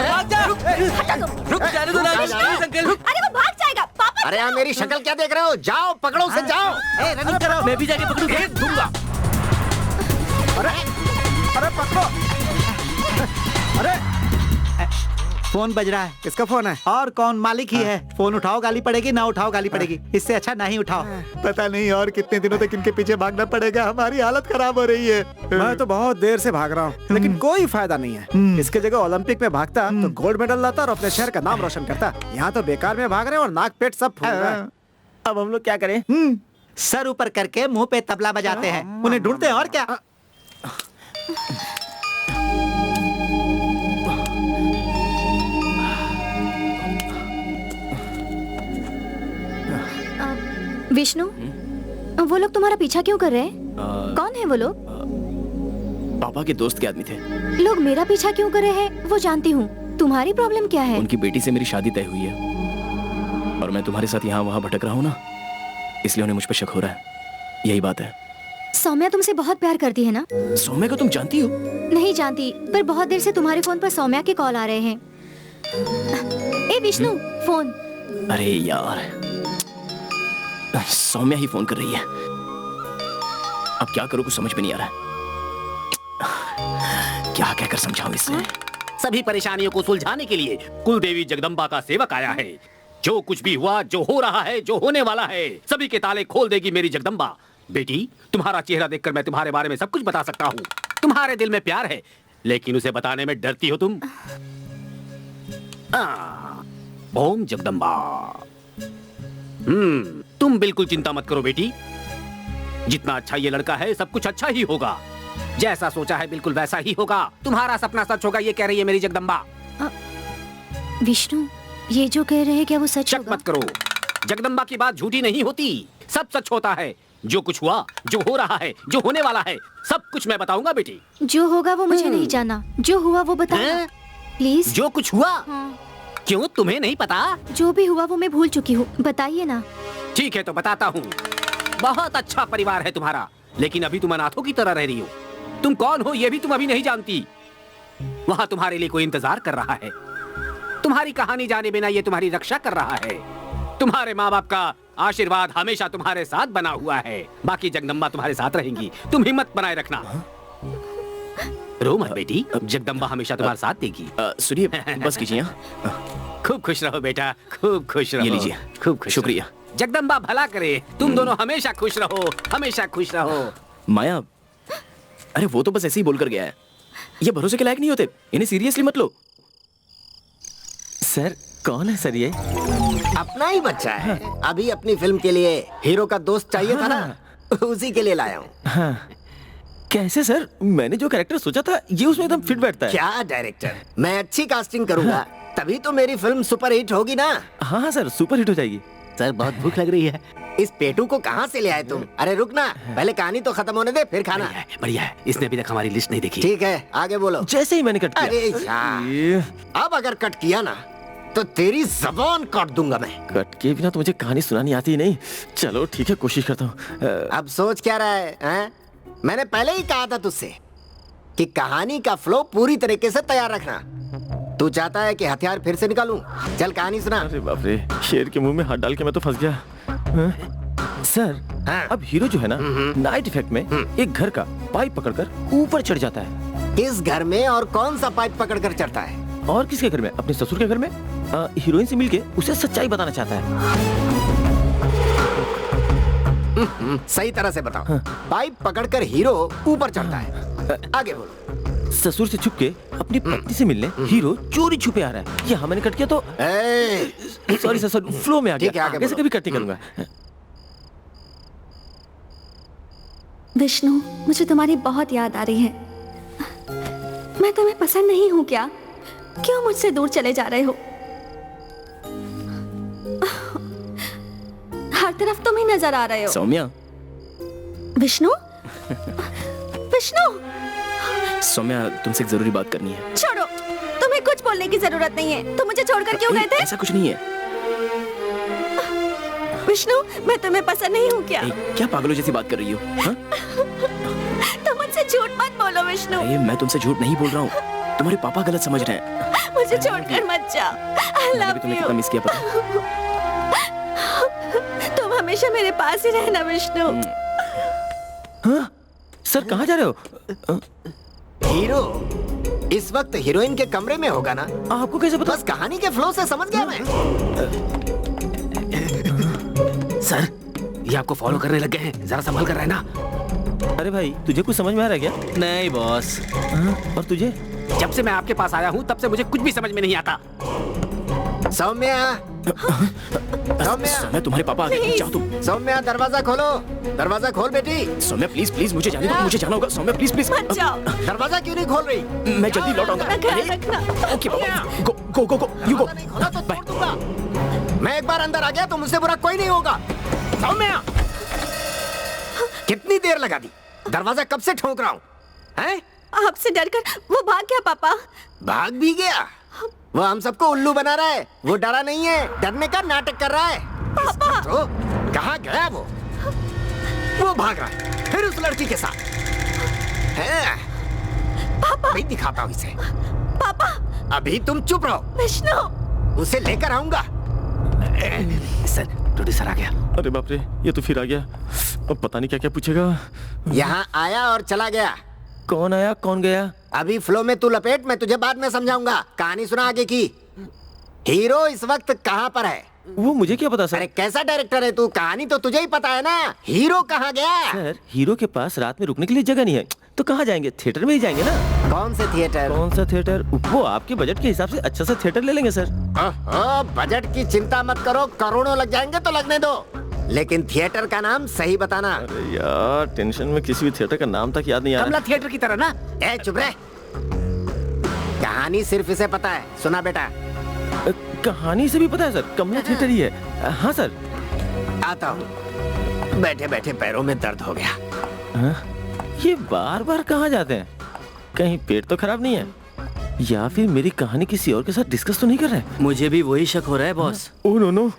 Speaker 7: भाग जा। रुक जाने दो ना अंकल।
Speaker 2: अरे वो भाग जाएगा। पापा
Speaker 3: अरे यार, मेरी शक्ल क्या देख रहे हो? जाओ पकड़ो उसे, जाओ।
Speaker 8: ए, रनिंग करो।
Speaker 7: मैं भी जाके पकड़ूंगा।
Speaker 3: दूंगा।
Speaker 4: अरे पकड़ो। अरे
Speaker 8: फोन बज रहा है।
Speaker 4: किसका फोन है?
Speaker 8: और कौन? मालिक ही है। फोन उठाओ गाली पड़ेगी, ना उठाओ गाली पड़ेगी। इससे अच्छा नहीं उठाओ।
Speaker 4: पता नहीं और कितने दिनों तक इनके पीछे भागना पड़ेगा। हमारी हालत खराब हो रही है। मैं तो बहुत देर से भाग रहा हूँ, लेकिन कोई फायदा नहीं है। इसके जगह ओलंपिक में भागता तो गोल्ड मेडल लाता और अपने शहर का नाम रोशन करता। यहाँ तो बेकार में भाग रहे हैं और नाक पेट सब फूल रहा है।
Speaker 5: अब हम लोग क्या करें?
Speaker 8: सर ऊपर करके मुंह पे तबला बजाते हैं, उन्हें ढूंढते हैं और क्या।
Speaker 2: विष्णु, वो लोग तुम्हारा पीछा क्यों कर रहे हैं? कौन है वो लोग?
Speaker 1: पापा के दोस्त के आदमी थे।
Speaker 2: लोग मेरा पीछा क्यों कर रहे हैं वो जानती हूँ। तुम्हारी प्रॉब्लम क्या है?
Speaker 1: उनकी बेटी से मेरी शादी तय हुई है और मैं तुम्हारे साथ यहाँ वहाँ भटक रहा हूँ ना, इसलिए उन्हें मुझ पर शक हो रहा है। यही बात है।
Speaker 2: सौम्या तुमसे बहुत प्यार करती है ना?
Speaker 1: सौम्या को तुम जानती हो?
Speaker 2: नहीं जानती, पर बहुत देर से तुम्हारे फोन पर सौम्या के कॉल आ रहे हैं। ए विष्णु, फोन।
Speaker 1: अरे यार, सौम्या ही फोन कर रही है। अब क्या करूं कुछ समझ में नहीं आ रहा है। क्या कहकर समझाऊं इसे?
Speaker 9: सभी परेशानियों को सुलझाने के लिए कुल देवी जगदम्बा का सेवक आया है। जो कुछ भी हुआ, जो हो रहा है, जो होने वाला है, सभी के ताले खोल देगी मेरी जगदम्बा। बेटी, तुम्हारा चेहरा देखकर मैं तुम्हारे बारे में सब कुछ बता सकता हूँ। तुम्हारे दिल में प्यार है, लेकिन उसे बताने में डरती हो तुम। ओम जगदम्बा। तुम बिल्कुल चिंता मत करो बेटी, जितना अच्छा ये लड़का है सब कुछ अच्छा ही होगा। जैसा सोचा है बिल्कुल वैसा ही होगा। तुम्हारा सपना सच होगा, ये कह रही है मेरी जगदम्बा।
Speaker 10: विष्णु, ये जो कह रहे हैं क्या वो सच
Speaker 9: शक
Speaker 10: होगा?
Speaker 9: मत करो, जगदम्बा की बात झूठी नहीं होती, सब सच होता है। जो कुछ हुआ, जो हो रहा है, जो होने वाला है, सब कुछ मैं बताऊंगा बेटी।
Speaker 10: जो होगा वो मुझे नहीं जाना, जो हुआ वो बताना प्लीज।
Speaker 9: जो कुछ हुआ?
Speaker 10: हाँ।
Speaker 9: क्यों, तुम्हें नहीं पता?
Speaker 10: जो भी हुआ वो मैं भूल चुकी हूँ, बताइए ना।
Speaker 9: ठीक है तो बताता हूँ। बहुत अच्छा परिवार है तुम्हारा, लेकिन अभी तुम अनाथों की तरह रह रही हो। तुम कौन हो ये भी तुम अभी नहीं जानती। वहाँ तुम्हारे लिए कोई इंतजार कर रहा है। तुम्हारी कहानी जाने बिना ये तुम्हारी रक्षा कर रहा है। तुम्हारे माँ बाप का आशीर्वाद हमेशा तुम्हारे साथ बना हुआ है। बाकी जगदम्बा तुम्हारे साथ रहेंगी, तुम हिम्मत बनाए रखना। रो मत बेटी, जगदम्बा हमेशा तुम्हारे साथ देगी।
Speaker 1: सुनिए, बस कीजिए।
Speaker 9: खूब खुश रहो बेटा, खूब खुश रहो।
Speaker 1: ये लीजिए।
Speaker 9: खूब खुश
Speaker 1: शुक्रिया।
Speaker 9: रहो। जगदम्बा भला करे, तुम दोनों हमेशा खुश रहो, हमेशा खुश रहो।
Speaker 1: माया, अरे वो तो बस ऐसे ही बोलकर गया है। ये भरोसे के लायक नहीं होते, इन्हें सीरियसली मत लो।
Speaker 5: सर कौन है सर ये?
Speaker 3: अपना ही बच्चा है। अभी अपनी फिल्म के लिए हीरो का दोस्त चाहिए था ना, उसी के लिए लाया हूँ।
Speaker 5: हाँ। कैसे सर? मैंने जो कैरेक्टर सोचा था ये उसमें एकदम फिट बैठता है।
Speaker 3: क्या डायरेक्टर, मैं अच्छी कास्टिंग करूंगा तभी तो मेरी फिल्म सुपर हिट होगी ना।
Speaker 5: हाँ हाँ सर, सुपर हिट हो जाएगी।
Speaker 3: सर बहुत भूख लग रही है। इस पेटू को कहाँ से ले आए तुम? अरे रुक ना, पहले कहानी तो खत्म होने दे फिर खाना।
Speaker 9: बढ़िया है, इसने अभी तक हमारी लिस्ट नहीं देखी।
Speaker 3: ठीक है आगे बोलो।
Speaker 5: जैसे ही मैंने कट किया।
Speaker 3: अरे यार, अब अगर कट किया ना तो तेरी जबान काट दूंगा मैं।
Speaker 5: कट के बिना तो मुझे कहानी सुनानी आती ही नहीं। चलो ठीक है, कोशिश करता हूँ।
Speaker 3: अब सोच क्या रहा है, हैं? मैंने पहले ही कहा था तुझसे कि कहानी का फ्लो पूरी तरीके से तैयार रखना। तू चाहता है कि हथियार फिर से निकालूं? चल कहानी सुना।
Speaker 5: अरे बाप रे, शेर के मुंह में हाथ डाल के मैं तो फंस गया। हाँ? सर
Speaker 3: हाँ?
Speaker 5: अब हीरो जो है ना, नाइट इफेक्ट में एक घर का पाइप पकड़कर ऊपर चढ़ जाता है।
Speaker 3: किस घर में और कौन सा पाइप पकड़कर चढ़ता है?
Speaker 5: और किसके घर में? अपने ससुर के घर में। हीरोइन से मिलके उसे सच्चाई बताना चाहता है।
Speaker 3: सही तरह से बताओ। पाइप पकड़कर हीरो ऊपर चढ़ता है, आगे बोलो।
Speaker 5: ससुर से छुप के अपनी पत्नी से मिलने हीरो चोरी छुपे आ रहा है। यहाँ मैंने कट किया तो सॉरी सर, फ्लो में आ
Speaker 3: ठीक है,
Speaker 5: गया।
Speaker 3: आगे
Speaker 5: ऐसे
Speaker 3: बोलो।
Speaker 5: कभी कट नहीं करूंगा।
Speaker 2: विष्णु, मुझे तुम्हारी बहुत याद आ रही है। मैं तुम्हें पसंद नहीं हूँ क्या? क्यों मुझसे दूर चले जा रहे हो? हर तरफ तुम ही नजर आ रहे हो।
Speaker 1: सौम्या,
Speaker 2: विष्णु, विष्णु,
Speaker 1: सौम्या तुमसे एक जरूरी बात करनी है।
Speaker 2: छोड़ो, तुम्हें कुछ बोलने की जरूरत नहीं है। तुम मुझे छोड़कर क्यों गए थे?
Speaker 1: ऐसा कुछ नहीं है।
Speaker 2: विष्णु, मैं तुम्हें पसंद नहीं हूँ क्या?
Speaker 1: क्या पागलों जैसी बात कर रही हो? हाँ?
Speaker 2: तुम मुझसे झूठ मत बोलो विष्णु।
Speaker 1: मैं तुमसे झूठ नहीं बोल रहा हूँ, तुम्हारे पापा गलत समझ रहे हैं।
Speaker 2: मुझे छोड़कर मत जाओ। I
Speaker 1: मैंने भी
Speaker 2: love
Speaker 1: तुम्हें
Speaker 2: you।
Speaker 1: कितना मिस किया पता?
Speaker 2: तुम हमेशा मेरे पास ही रहना विष्णु।
Speaker 5: हाँ? सर कहाँ जा रहे हो?
Speaker 3: हीरो इस वक्त हीरोइन के कमरे में होगा ना?
Speaker 5: आपको कैसे पता?
Speaker 3: बस कहानी के फ्लो से समझ गया मैं।
Speaker 9: सर ये आपको फॉलो करने लग गए हैं, जरा संभल कर रहना।
Speaker 5: अरे भाई, तुझे कुछ समझ में आ रहा है क्या?
Speaker 9: नहीं बॉस।
Speaker 5: और तुझे?
Speaker 9: जब से मैं आपके पास आया हूँ तब से मुझे कुछ भी समझ में नहीं आता।
Speaker 3: सौम्या, सौम्या,
Speaker 1: सौम्या तुम्हारे पापा आ गए, जाओ तुम।
Speaker 3: सौम्या दरवाजा खोलो, दरवाजा खोल बेटी।
Speaker 1: सौम्या प्लीज प्लीज मुझे जाने दो, मुझे जाना होगा। सौम्या प्लीज प्लीज
Speaker 2: मत जाओ।
Speaker 3: दरवाजा क्यों नहीं खोल रही?
Speaker 1: मैं जल्दी लौट आऊंगा।
Speaker 2: अपना ख्याल रखना।
Speaker 1: Okay Baba, go go go go, you go.
Speaker 3: दरवाजा नहीं खोला तो तोड़ दूंगा। मैं एक बार अंदर आ गया तो मुझसे बुरा कोई नहीं होगा। सौम्या, कितनी देर लगा दी? दरवाजा कब से ठोक रहा हूँ? हैं?
Speaker 2: आपसे डरकर वो भाग गया पापा।
Speaker 3: भाग भी गया? वो हम सबको उल्लू बना रहा है। वो डरा नहीं है, डरने का नाटक कर रहा है।
Speaker 2: पापा,
Speaker 3: तो कहाँ गया वो? वो भाग रहा है फिर उस लड़की के साथ। है?
Speaker 2: पापा,
Speaker 3: नहीं दिखाता हूँ इसे।
Speaker 2: पापा।
Speaker 3: अभी तुम चुप रहो,
Speaker 2: विष्णु,
Speaker 3: उसे लेकर आऊंगा।
Speaker 9: सर प्रोड्यूसर आ गया।
Speaker 5: अरे बाप रे, ये तो फिर आ गया। अब पता नहीं क्या क्या पूछेगा।
Speaker 3: यहाँ आया और चला गया।
Speaker 5: कौन आया कौन गया?
Speaker 3: अभी फ्लो में तू लपेट, मैं तुझे बाद में समझाऊंगा। कहानी सुना आगे की। हीरो इस वक्त कहाँ पर है?
Speaker 5: वो मुझे क्या पता सर।
Speaker 3: अरे कैसा डायरेक्टर है तू, कहानी तो तुझे ही पता है ना। हीरो कहाँ गया?
Speaker 5: सर हीरो के पास रात में रुकने के लिए जगह नहीं है तो कहाँ जाएंगे, थिएटर में ही जाएंगे ना।
Speaker 3: कौन से थिएटर?
Speaker 5: कौन सा थिएटर, वो आपके बजट के हिसाब से अच्छा सा थिएटर ले लेंगे सर।
Speaker 3: बजट की चिंता मत करो, करोड़ों लग जाएंगे तो लगने दो, लेकिन थिएटर का नाम सही बताना।
Speaker 5: अरे यार टेंशन में किसी भी थिएटर का नाम तक याद नहीं आ
Speaker 3: कमला
Speaker 5: रहा।
Speaker 3: थिएटर की तरह ना। ए चुप रह, कहानी सिर्फ इसे पता है। सुना बेटा,
Speaker 5: कहानी से भी पता है सर, कमला थिएटर ही है। हाँ सर।
Speaker 3: आता हूँ। बैठे बैठे पैरों में दर्द हो गया।
Speaker 5: हाँ? ये बार बार कहाँ जाते हैं, कहीं पेट तो खराब नहीं है, या फिर मेरी कहानी किसी और के साथ डिस्कस तो नहीं कर रहे?
Speaker 7: मुझे भी वही शक हो रहा है boss.
Speaker 5: Oh no no.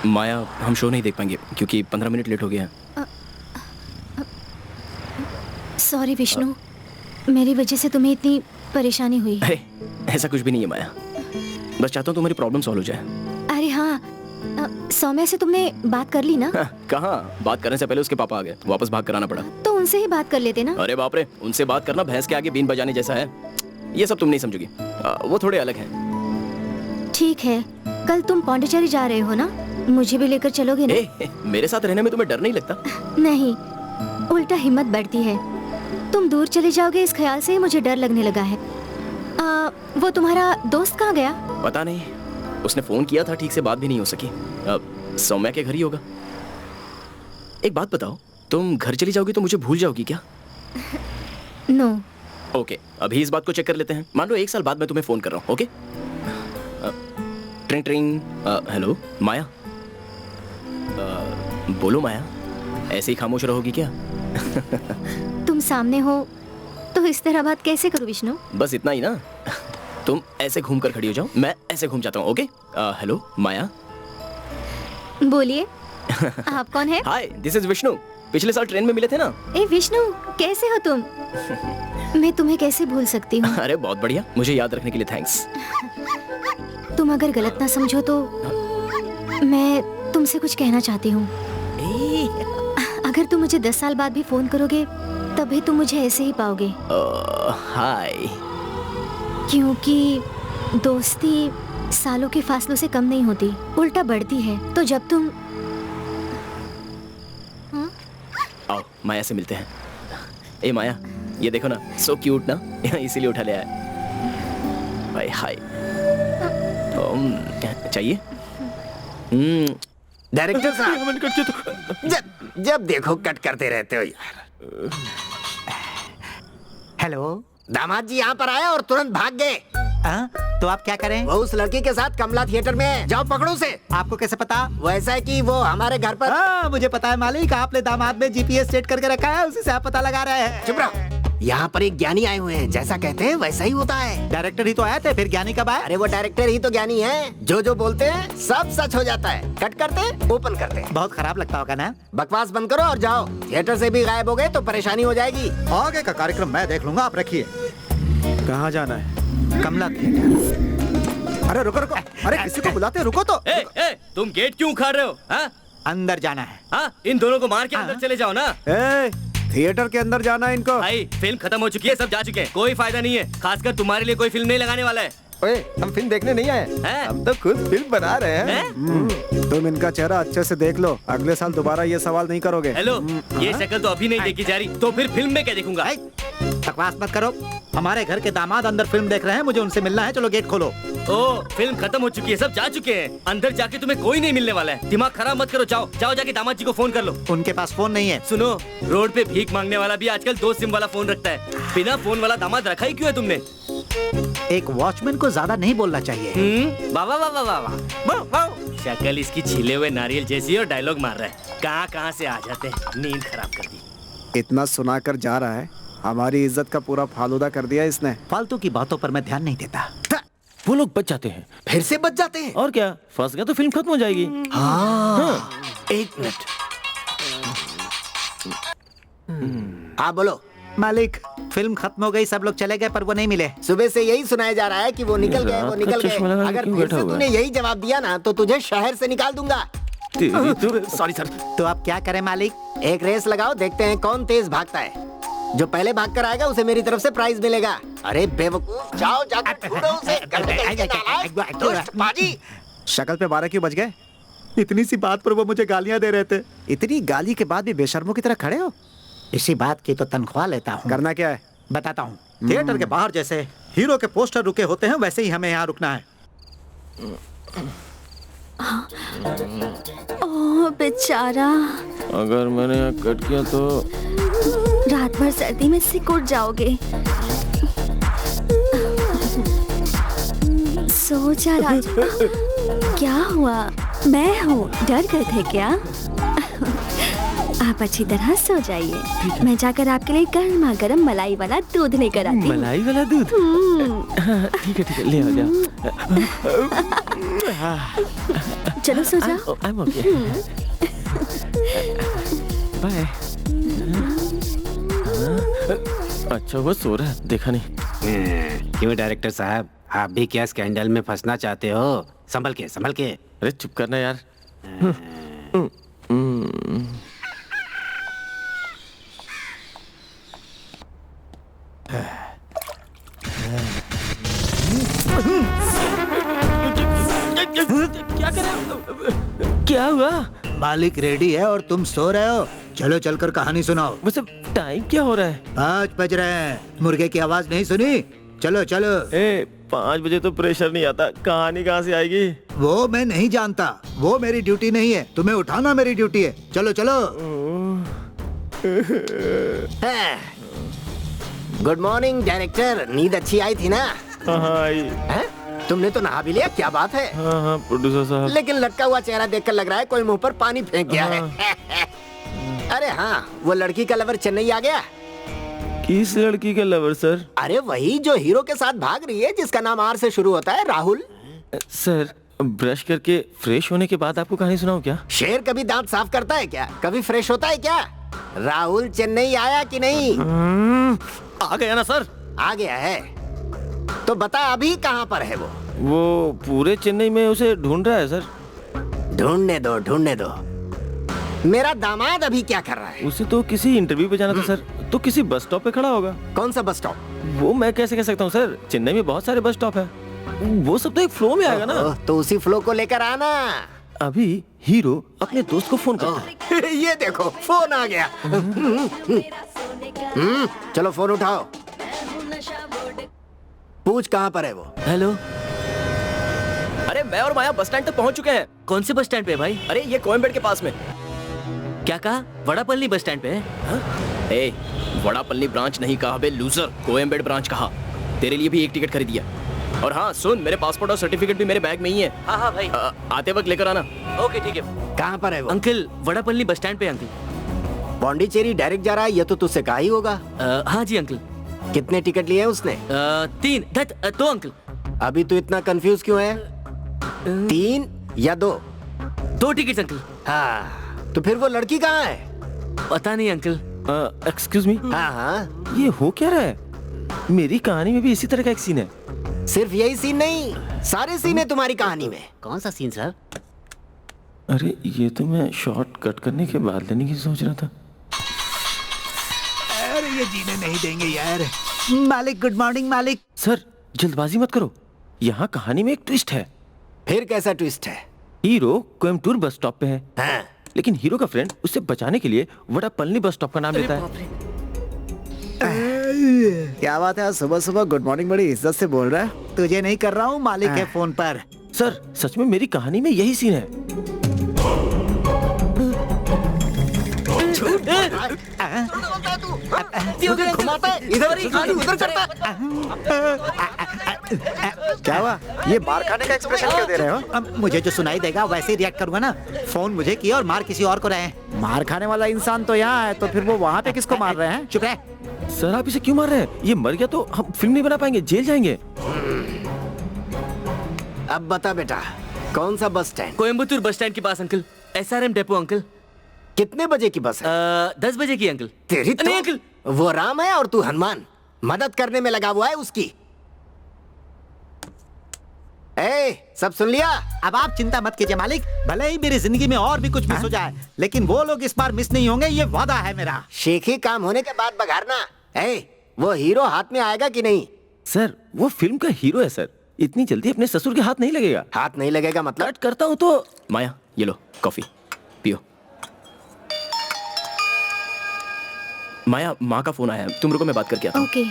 Speaker 1: Maya, हम शो नहीं देख पाएंगे क्योंकि 15 मिनट लेट हो गया।
Speaker 10: सॉरी विष्णु, मेरी वजह से तुम्हें इतनी परेशानी हुई।
Speaker 1: अरे ऐसा कुछ भी नहीं है माया, बस चाहता हूँ तुम्हारी प्रॉब्लम सॉल्व हो जाए।
Speaker 10: अरे हाँ, सौम्या से तुमने बात कर ली ना?
Speaker 1: कहाँ, बात करने से पहले उसके पापा आ गए, वापस भाग कर आना पड़ा।
Speaker 10: तो उनसे ही बात कर लेते ना।
Speaker 1: अरे बाप रे, उनसे बात करना भैंस के आगे बीन बजाने जैसा है। ये सब तुम नहीं समझोगी, वो थोड़े अलग हैं।
Speaker 10: ठीक है, कल तुम पौंडीचेरी जा रहे हो ना, मुझे भी लेकर चलोगे ना?
Speaker 1: मेरे साथ रहने में तुम्हें डर नहीं लगता?
Speaker 10: नहीं, उल्टा हिम्मत बढ़ती है। तुम दूर चले जाओगे इस ख्याल से ही मुझे डर लगने लगा है। वो तुम्हारा दोस्त कहाँ गया?
Speaker 1: पता नहीं, उसने फोन किया था, ठीक से बात भी नहीं हो सकी। सौम्या के घर ही होगा। एक बात बताओ, तुम घर चली जाओगी तो मुझे भूल जाओगी क्या?
Speaker 10: नो।
Speaker 1: ओके, अभी इस बात को चेक कर लेते हैं। मान लो 1 साल बाद मैं तुम्हें फोन कर रहा हूँ। ओके? ट्रिंग ट्रिंग। हेलो माया। बोलो माया, ऐसे ही खामोश रहोगी क्या?
Speaker 10: तुम सामने हो तो इस तरह बात कैसे करूं विष्णु?
Speaker 1: बस इतना ही ना। तुम ऐसे घूम कर खड़ी हो जाओ, मैं ऐसे घूम जाता हूँ। ओके? हेलो माया।
Speaker 10: बोलिए, आप कौन है?
Speaker 1: हाय, दिस इज विष्णु। पिछले साल ट्रेन में मिले थे ना।
Speaker 10: ए विष्णु, कैसे हो तुम? मैं तुम्हें कैसे भूल सकती हूँ?
Speaker 1: अरे बहुत बढ़िया, मुझे याद रखने के लिए थैंक्स।
Speaker 10: तुम अगर गलत ना समझो तो मैं तुमसे कुछ कहना चाहती हूँ। अगर तुम मुझे 10 साल बाद भी फोन करोगे तभी तुम मुझे ऐसे ही पाओगे।
Speaker 1: हाय।
Speaker 10: क्योंकि दोस्ती सालों के फासलों से कम नहीं होती, उल्टा बढ़ती है। तो जब तुम
Speaker 1: आओ माया से मिलते हैं। ए माया, ये देखो ना, सो क्यूट ना, इसीलिए उठा ले आया। हाय हाय। चाहिए?
Speaker 3: डायरेक्टर साहब, जब देखो कट करते रहते हो यार।
Speaker 8: हेलो
Speaker 3: दामाद जी यहाँ पर आए और तुरंत भाग गए।
Speaker 8: तो आप क्या करें?
Speaker 3: वो उस लड़की के साथ कमला थिएटर में है। जाओ पकड़ो उसे।
Speaker 8: आपको कैसे पता?
Speaker 3: वो ऐसा है कि वो हमारे घर पर।
Speaker 8: मुझे पता है मालिक, आपने दामाद में जीपीएस सेट करके रखा है, उसी से आप पता लगा रहे हैं।
Speaker 3: चुप रहो, यहाँ पर एक ज्ञानी आए हुए हैं, जैसा कहते हैं वैसा ही होता है।
Speaker 8: डायरेक्टर ही तो आए थे, फिर ज्ञानी कब आए?
Speaker 3: अरे वो डायरेक्टर ही तो ज्ञानी है, जो बोलते हैं सब सच हो जाता है। कट करते ओपन करते।
Speaker 8: बहुत खराब लगता होगा ना?
Speaker 3: बकवास बंद करो और जाओ। थिएटर से भी गायब हो गए तो परेशानी हो जाएगी।
Speaker 4: आगे का कार्यक्रम मैं देख लूंगा, आप रखिए। कहाँ जाना है?
Speaker 8: कमला थिएटर।
Speaker 4: अरे रुको रुको, अरे किसी को बुलाते, रुको तो।
Speaker 7: तुम गेट क्यों उखाड़ रहे हो?
Speaker 8: अंदर जाना है।
Speaker 7: इन दोनों को मार के अंदर चले जाओ ना।
Speaker 4: थिएटर के अंदर जाना है इनको।
Speaker 7: भाई फिल्म खत्म हो चुकी है, सब जा चुके हैं, कोई फायदा नहीं है। खासकर तुम्हारे लिए कोई फिल्म नहीं लगाने वाला है।
Speaker 5: ओए, हम फिल्म देखने नहीं आए, हम तो खुद फिल्म बना रहे हैं।
Speaker 4: तुम इनका चेहरा अच्छे से देख लो, अगले साल दोबारा ये सवाल नहीं करोगे।
Speaker 7: हेलो, ये शक्ल तो अभी नहीं देखी जा रही, तो फिर फिल्म में क्या देखूंगा?
Speaker 8: बकवास मत करो, हमारे घर के दामाद अंदर फिल्म देख रहे हैं, मुझे उनसे मिलना है। चलो गेट खोलो।
Speaker 7: ओ, फिल्म खत्म हो चुकी है, सब जा चुके हैं। अंदर जाके तुम्हें कोई नहीं मिलने वाला है। दिमाग खराब मत करो, जाओ जाओ जाके दामाद जी को फोन कर लो।
Speaker 8: उनके पास फोन नहीं है।
Speaker 7: सुनो, रोड पे भीख मांगने वाला भी आजकल 2 सिम वाला फोन रखता है। बिना फोन वाला दामाद रखा ही क्यों है तुमने?
Speaker 8: एक वॉचमैन को ज्यादा नहीं बोलना चाहिए।
Speaker 7: वाह वाह वाह वाह वाह। शक्ल इसकी छिले हुए नारियल जैसी और डायलॉग मार रहा है। कहाँ से आ जाते हैं, नींद खराब कर दी।
Speaker 4: इतना सुनाकर जा रहा है, हमारी इज्जत का पूरा फालूदा कर दिया इसने।
Speaker 8: फालतू की बातों पर मैं ध्यान नहीं देता।
Speaker 5: वो लोग बच जाते हैं।
Speaker 3: फिर से बच जाते हैं?
Speaker 5: और क्या, फंस गया तो फिल्म खत्म हो जाएगी।
Speaker 3: हाँ। 1 मिनट। हाँ बोलो।
Speaker 8: मालिक, फिल्म खत्म हो गई, सब लोग चले गए पर वो नहीं मिले।
Speaker 3: सुबह से यही सुनाया जा रहा है कि वो निकल गए, वो निकल गए। अगर फिर से तूने यही जवाब दिया ना तो तुझे शहर से निकाल दूंगा।
Speaker 1: Sorry sir.
Speaker 8: तो आप क्या करें मालिक?
Speaker 3: एक रेस लगाओ, देखते हैं कौन तेज भागता है। जो पहले भाग कर आएगा उसे मेरी तरफ से प्राइज मिलेगा। अरे बेवकूफ, जाओ जाकर ढूंढो उसे। दुष्ट बाजी।
Speaker 4: शक्ल पे 12 क्यों बज गए? इतनी सी बात पर वो मुझे गालियां दे रहे थे। इतनी गाली के बाद भी बेशर्मों की तरह खड़े हो।
Speaker 8: इसी बात की तो तनख्वाह लेता हूँ।
Speaker 4: करना क्या है?
Speaker 8: बताता हूँ। थिएटर के बाहर जैसे हीरो के पोस्टर रुके होते हैं वैसे ही हमें यहाँ रुकना है।
Speaker 2: ओह बेचारा,
Speaker 5: अगर मैंने यहाँ कट किया तो
Speaker 2: रात भर सर्दी में सिकुड़ जाओगे। सो जा राजू। क्या हुआ? मैं हूँ, डर गए थे क्या? आप अच्छी तरह सो जाइए। मैं जाकर आपके लिए गर्मा गर्म मलाई वाला दूध लेकर आती हूँ।
Speaker 5: मलाई वाला दूध? ठीक है ले आ जा।
Speaker 2: चलो सो जाओ।
Speaker 5: I'm okay. बाय। अच्छा वो सो रहा है, देखा नहीं।
Speaker 9: क्यों डायरेक्टर साहब, आप भी क्या स्कैंडल में फंसना चाहते हो? संभल के संभल के।
Speaker 5: अरे चुप करना यार। क्या कर रहे हो? क्या हुआ?
Speaker 8: मालिक रेडी है और तुम सो रहे हो। चलो चलकर कहानी सुनाओ।
Speaker 5: वैसे टाइम क्या हो रहा है?
Speaker 8: 5 बज रहे हैं। मुर्गे की आवाज नहीं सुनी? चलो चलो।
Speaker 5: 5 बजे तो प्रेशर नहीं आता, कहानी कहाँ से आएगी?
Speaker 8: वो मैं नहीं जानता, वो मेरी ड्यूटी नहीं है। तुम्हें उठाना मेरी ड्यूटी है। चलो चलो।
Speaker 3: Good morning director. नींद अच्छी आई थी ना?
Speaker 5: हाँ
Speaker 3: तुमने तो नहा भी लिया, क्या बात है?
Speaker 5: हाँ प्रोड्यूसर साहब।
Speaker 3: लेकिन लटका हुआ चेहरा देखकर लग रहा है कोई मुंह पर पानी फेंक गया है। अरे हाँ, वो लड़की का लवर चेन्नई आ गया।
Speaker 5: किस लड़की का लवर सर?
Speaker 3: अरे वही जो हीरो के साथ भाग रही है, जिसका नाम आर से शुरू होता है, राहुल।
Speaker 5: सर ब्रश करके फ्रेश होने के बाद आपको कहानी सुनाऊं क्या?
Speaker 3: शेर कभी दांत साफ करता है क्या? कभी फ्रेश होता है क्या? राहुल चेन्नई आया कि नहीं?
Speaker 5: आ गया ना सर।
Speaker 3: आ गया है तो बता अभी कहाँ पर है वो?
Speaker 5: वो पूरे चेन्नई में उसे ढूंढ रहा है सर।
Speaker 3: ढूंढने दो ढूंढने दो। मेरा दामाद अभी क्या कर रहा है?
Speaker 5: उसे तो किसी इंटरव्यू पे जाना था सर, तो किसी बस स्टॉप पे खड़ा होगा।
Speaker 3: कौन सा बस स्टॉप?
Speaker 5: वो मैं कैसे कह सकता हूँ सर, चेन्नई में बहुत सारे बस स्टॉप है। वो सब तो एक फ्लो में आएगा ना।
Speaker 3: तो उसी फ्लो को लेकर आना।
Speaker 5: अभी हीरो अपने दोस्त को फोन करता है।
Speaker 3: ये देखो फोन आ गया। चलो फोन उठाओ। पूछ कहाँ पर है वो?
Speaker 7: हेलो।
Speaker 1: अरे मैं और माया बस स्टैंड तक पहुंच चुके हैं।
Speaker 7: कौन से बस स्टैंड पे है भाई?
Speaker 1: अरे ये कोयम्बेड के पास में।
Speaker 7: क्या कहा? वड़ापल्ली बस स्टैंड पे है?
Speaker 1: ए, वड़ापल्ली ब्रांच नहीं कहा बे लूजर, कोयम्बेड ब्रांच कहा। तेरे लिए भी एक टिकट खरीदी है। और हाँ सुन, मेरे पासपोर्ट और सर्टिफिकेट भी मेरे बैग में ही है।
Speaker 7: हाँ हाँ भाई।
Speaker 1: आते वक्त लेकर आना।
Speaker 7: ओके ठीक है।
Speaker 3: कहाँ पर है वो?
Speaker 7: अंकल वड़ापल्ली बस स्टैंड पे अंकल।
Speaker 3: पौंडीचेरी डायरेक्ट जा रहा है, ये तो तुझसे कहा ही होगा।
Speaker 7: हाँ जी अंकल।
Speaker 3: कितने टिकट लिए हैं उसने?
Speaker 7: 3 2 अंकल।
Speaker 3: अभी तू इतना कंफ्यूज क्यों है? 3 या 2?
Speaker 7: 2 टिकट अंकल।
Speaker 3: हाँ तो फिर वो लड़की कहाँ है?
Speaker 7: पता नहीं अंकल।
Speaker 5: Excuse me.
Speaker 3: हाँ हाँ,
Speaker 5: ये हो क्या रहा है? मेरी कहानी में भी इसी तरह का एक सीन है।
Speaker 3: सिर्फ यही सीन नहीं, सारे सीन है तुम्हारी कहानी में।
Speaker 9: कौन सा सीन सर?
Speaker 5: अरे ये तो मैं शॉर्ट कट करने के बाद लेने की सोच रहा था।
Speaker 8: अरे ये जीने नहीं देंगे यार। मालिक गुड मॉर्निंग मालिक।
Speaker 5: सर जल्दबाजी मत करो, यहाँ कहानी में एक ट्विस्ट है।
Speaker 3: फिर कैसा ट्विस्ट है?
Speaker 5: हीरो कोयम्बटूर बस स्टॉप पे है,
Speaker 3: हाँ।
Speaker 5: लेकिन हीरो का फ्रेंड उसे बचाने के लिए वड़ापल्ली बस स्टॉप का नाम लेता है।
Speaker 4: क्या बात है, आज सुबह सुबह गुड मॉर्निंग बड़ी इज्जत से बोल रहा है।
Speaker 8: तुझे नहीं कर रहा हूँ, मालिक है फोन पर।
Speaker 5: सर सच में मेरी कहानी में यही सीन है।
Speaker 3: घुमाता है, इधर उधर करता है।
Speaker 4: क्या हुआ? ये मार खाने का एक्सप्रेशन क्यों दे रहे हो?
Speaker 8: अब मुझे जो सुनाई देगा वैसे ही रिएक्ट करूंगा ना। फोन मुझे किया और मार किसी और को रहे हैं।
Speaker 4: मार खाने वाला इंसान तो यहाँ है, तो फिर वो वहाँ पे किसको मार रहे हैं?
Speaker 8: चुप रह।
Speaker 5: सर आप इसे क्यों मार रहे हैं? ये मर गया तो हम फिल्म नहीं बना पाएंगे, जेल जाएंगे।
Speaker 3: अब बता बेटा, कौन सा bus stand?
Speaker 7: Coimbatore bus stand के पास अंकल। SRM depot uncle.
Speaker 3: कितने बजे की बस है?
Speaker 7: 10 बजे की अंकल।
Speaker 3: तेरी
Speaker 7: नहीं अंकल।
Speaker 3: वो राम है और तू हनुमान, मदद करने में लगा हुआ है उसकी। सब सुन लिया?
Speaker 8: अब आप चिंता मत कीजिए मालिक, भले ही मेरी जिंदगी में और भी कुछ मिस हो जाए, लेकिन वो लोग इस बार मिस नहीं होंगे, ये वादा है मेरा।
Speaker 3: शेखी काम होने के बाद बघारना। वो हीरो हाथ में आएगा कि नहीं?
Speaker 5: सर वो फिल्म का हीरो है सर, इतनी जल्दी अपने ससुर के हाथ नहीं लगेगा।
Speaker 3: हाथ नहीं लगेगा मतलब?
Speaker 5: कट करता हूँ तो
Speaker 1: माया ये लो कॉफी पियो। माया, माँ का फोन आया है, तुम रुको मैं बात करके आता हूँ।
Speaker 6: ओके।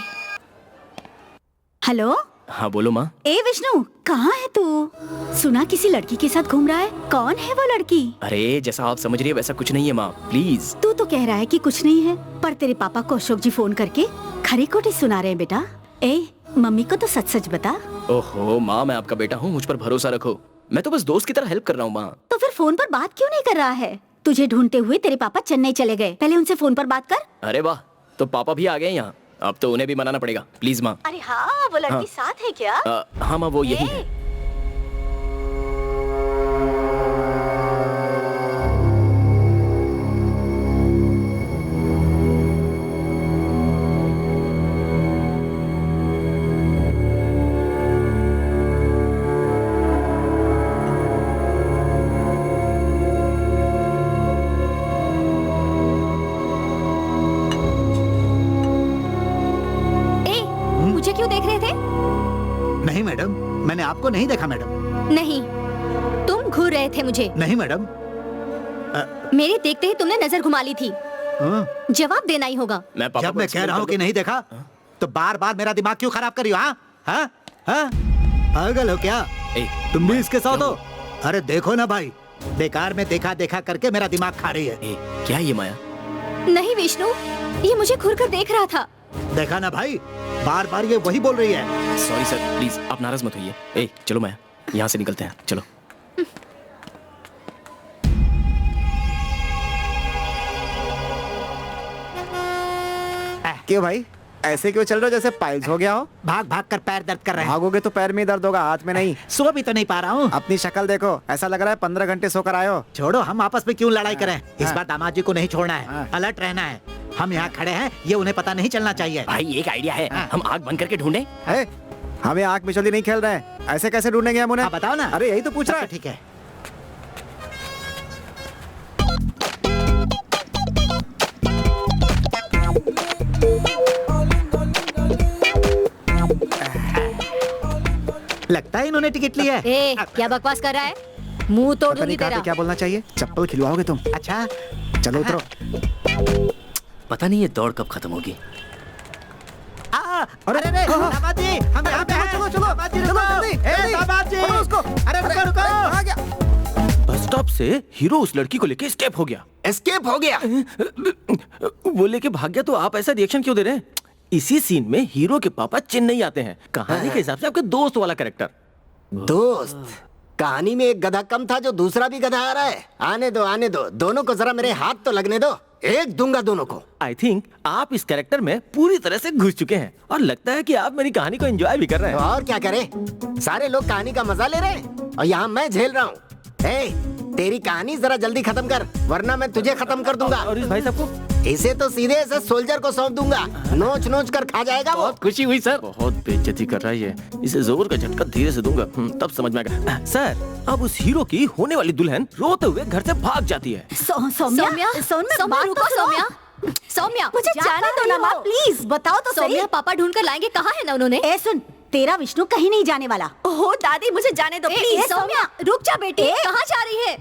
Speaker 6: हेलो।
Speaker 1: हाँ बोलो माँ।
Speaker 6: ए विष्णु, कहाँ है तू? सुना किसी लड़की के साथ घूम रहा है। कौन है वो लड़की?
Speaker 1: अरे जैसा आप समझ रही है वैसा कुछ नहीं है माँ, प्लीज।
Speaker 6: तू तो कह रहा है कि कुछ नहीं है, पर तेरे पापा को अशोक जी फोन करके खरी खोटी सुना रहे हैं बेटा। ए, मम्मी को तो सच सच बता।
Speaker 1: ओहो माँ, मैं आपका बेटा हूँ, मुझ पर भरोसा रखो। मैं तो बस दोस्त की तरह हेल्प कर रहा हूँ माँ।
Speaker 6: तो फिर फोन पर बात क्यों नहीं कर रहा है? तुझे ढूंढते हुए तेरे पापा चेन्नई चले गए, पहले उनसे फोन पर बात कर।
Speaker 1: अरे वाह, तो पापा भी आ गए यहाँ, अब तो उन्हें भी मनाना पड़ेगा। प्लीज माँ।
Speaker 6: अरे हाँ, वो लड़की
Speaker 1: हाँ।
Speaker 6: साथ है क्या?
Speaker 1: हाँ माँ, वो यही है।
Speaker 10: मुझे क्यों देख रहे थे?
Speaker 8: नहीं मैडम, मैंने आपको नहीं देखा मैडम।
Speaker 10: नहीं, तुम घूर रहे थे मुझे।
Speaker 8: नहीं मैडम।
Speaker 10: मेरे देखते ही तुमने नजर घुमा ली थी।
Speaker 8: हाँ?
Speaker 10: जवाब देना ही होगा।
Speaker 8: जब मैं कह रहा हूँ कि नहीं देखा तो बार बार मेरा दिमाग क्यों खराब कर रही हो? हाँ हाँ हाँ, पागल हो क्या? तुम भी इसके साथ हो? अरे देखो ना भाई, बेकार में देखा देखा करके मेरा दिमाग खा रही है।
Speaker 1: क्या ये माया?
Speaker 10: नहीं विष्णु, ये मुझे घूर कर देख रहा था।
Speaker 8: देखा ना भाई, बार बार ये वही बोल रही है।
Speaker 1: सॉरी सर, प्लीज आप नाराज मत होइए। ए चलो माया, यहाँ से निकलते हैं, चलो।
Speaker 4: क्यों भाई, ऐसे क्यों चल रहे हो जैसे पाइल्स हो गया हो?
Speaker 8: भाग भाग कर पैर दर्द कर रहे हैं।
Speaker 4: भागोगे तो पैर में ही दर्द होगा, हाथ में नहीं।
Speaker 8: सो भी तो नहीं पा रहा हूँ।
Speaker 4: अपनी शक्ल देखो, ऐसा लग रहा है 15 घंटे सोकर आए हो।
Speaker 8: छोड़ो, हम आपस में क्यों लड़ाई करें? इस
Speaker 4: हाँ।
Speaker 8: बार दामाद जी को नहीं छोड़ना है, अलर्ट रहना है। हम यहाँ खड़े हैं, ये उन्हें पता नहीं चलना चाहिए।
Speaker 1: भाई एक आइडिया है, हम आग बंद करके ढूंढें।
Speaker 4: है? हमें आँख मिचौली नहीं खेल रहे हैं, ऐसे कैसे ढूंढेंगे हम उन्हें?
Speaker 8: बताओ ना।
Speaker 4: अरे यही तो पूछ रहा है।
Speaker 8: ठीक है। लगता है इन्होंने टिकट लिया है।
Speaker 10: ए, क्या बकवास कर रहा है? मुंह तोड़
Speaker 4: पता नहीं
Speaker 10: दूंगी
Speaker 4: कहाँ
Speaker 10: तेरा।
Speaker 4: पे क्या बोलना चाहिए, चप्पल खिलवाओगे तुम?
Speaker 8: अच्छा
Speaker 4: चलो उतरो।
Speaker 7: पता नहीं ये दौड़ कब खत्म होगी।
Speaker 8: अरे दामाद जी, हम यहाँ पे हैं।
Speaker 4: चलो
Speaker 8: दामाद जी रुको। ए, दामाद जी, अरे रुको रुको।
Speaker 5: बस स्टॉप से हीरो उस लड़की को लेके एस्केप हो गया।
Speaker 3: एस्केप हो गया?
Speaker 5: वो लेके भाग गया, तो आप ऐसा रिएक्शन क्यों दे रहे हैं? इसी सीन में हीरो के पापा चेन्नई आते हैं, कहानी के हिसाब से आपके दोस्त वाला कैरेक्टर।
Speaker 3: दोस्त? कहानी में एक गधा कम था जो दूसरा भी गधा आ रहा है। आने दो आने दो, दोनों को जरा मेरे हाथ तो लगने दो, एक दूंगा दोनों को।
Speaker 5: आई थिंक आप इस कैरेक्टर में पूरी तरह से घुस चुके हैं और लगता है कि आप मेरी कहानी को एंजॉय भी कर रहे हैं।
Speaker 3: और क्या करें, सारे लोग कहानी का मजा ले रहे हैं और यहाँ मैं झेल रहा हूँ। तेरी कहानी जरा जल्दी खत्म कर, वरना मैं तुझे खत्म कर दूंगा।
Speaker 5: और इस भाई साहब को?
Speaker 3: इसे तो सीधे ऐसे सोल्जर को सौंप दूंगा, नोच नोच कर खा जाएगा वो।
Speaker 7: बहुत खुशी हुई सर।
Speaker 5: बहुत बेइज्जती कर रहा है ये, इसे जोर का झटका धीरे से दूंगा, तब समझ में आएगा। सर, अब उस हीरो की होने वाली दुल्हन रोते हुए घर से भाग जाती है।
Speaker 10: सौम्या, सौम्या रुको। सौम्या,
Speaker 6: मुझे जाने दो ना माँ, प्लीज बताओ तो सही।
Speaker 10: सौम्या, पापा ढूंढ कर लाएंगे, कहाँ है ना उन्होंने?
Speaker 6: ए सुन, तेरा विष्णु कहीं नहीं जाने वाला।
Speaker 2: ओह दादी, मुझे जाने दो प्लीज।
Speaker 10: सौम्या रुक जा बेटी, कहाँ जा रही है?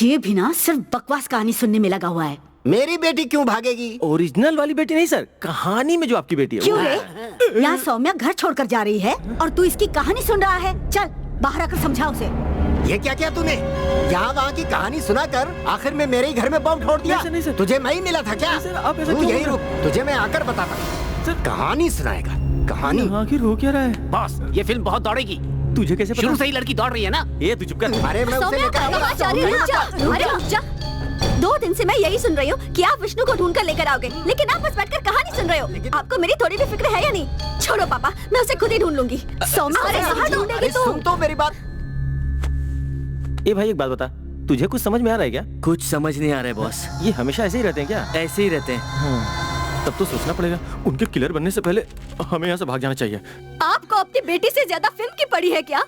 Speaker 6: ये भी ना सिर्फ बकवास कहानी सुनने में लगा हुआ है।
Speaker 3: मेरी बेटी क्यों भागेगी?
Speaker 5: ओरिजिनल वाली बेटी नहीं सर, कहानी में जो आपकी बेटी है।
Speaker 6: क्यों रे? यहाँ सौम्या घर छोड़कर जा रही है और तू इसकी कहानी सुन रहा है। चल बाहर आकर समझा उसे।
Speaker 3: ये क्या किया तूने? यहाँ वहाँ की कहानी सुनाकर आखिर में मेरे ही घर में बम फोड़ दिया।
Speaker 5: नहीं सर।
Speaker 3: तुझे मैं ही मिला था क्या?
Speaker 5: नहीं सर, आप ऐसा
Speaker 3: तू
Speaker 5: क्यों
Speaker 3: यही
Speaker 5: बोल
Speaker 3: रुक, तुझे मैं आकर बताता हूँ।
Speaker 5: सर,
Speaker 3: कहानी सुनाएगा, कहानी।
Speaker 5: आखिर हो क्या रहा है?
Speaker 9: बॉस, ये फिल्म बहुत दौड़ेगी।
Speaker 5: तुझे कैसे पता?
Speaker 9: शुरू से ही लड़की दौड़ रही है ना।
Speaker 5: ये तू चुप कर।
Speaker 3: अरे मैं उसे
Speaker 10: सौम्या,
Speaker 3: लेकर
Speaker 10: कहाँ जा रही है? रुक जा, अरे रुक जा।
Speaker 2: 2 दिन से मैं यही सुन रही हूँ कि आप विष्णु को ढूंढ कर लेकर आओगे, लेकिन आप बस बैठकर कहानी सुन रहे हो। आपको मेरी थोड़ी भी फिक्र है या नहीं? छोड़ो पापा, मैं उसे खुद ही ढूंढ लूंगी।
Speaker 6: सौम्या,
Speaker 2: अरे कहाँ ढूंढेगी
Speaker 3: अरे
Speaker 2: तू?
Speaker 3: सुन तो मेरी बात।
Speaker 5: ए भाई एक बात बता, तुझे कुछ समझ में आ रहा है क्या?
Speaker 7: कुछ समझ नहीं आ रहा है बॉस।
Speaker 5: ये हमेशा ऐसे ही रहते हैं क्या?
Speaker 7: ऐसे ही रहते हैं।
Speaker 5: तब तो सोचना पड़ेगा, उनके किलर बनने से पहले हमें यहाँ से भाग जाना चाहिए।
Speaker 10: आपको अपनी बेटी से ज्यादा फिल्म की पड़ी है क्या?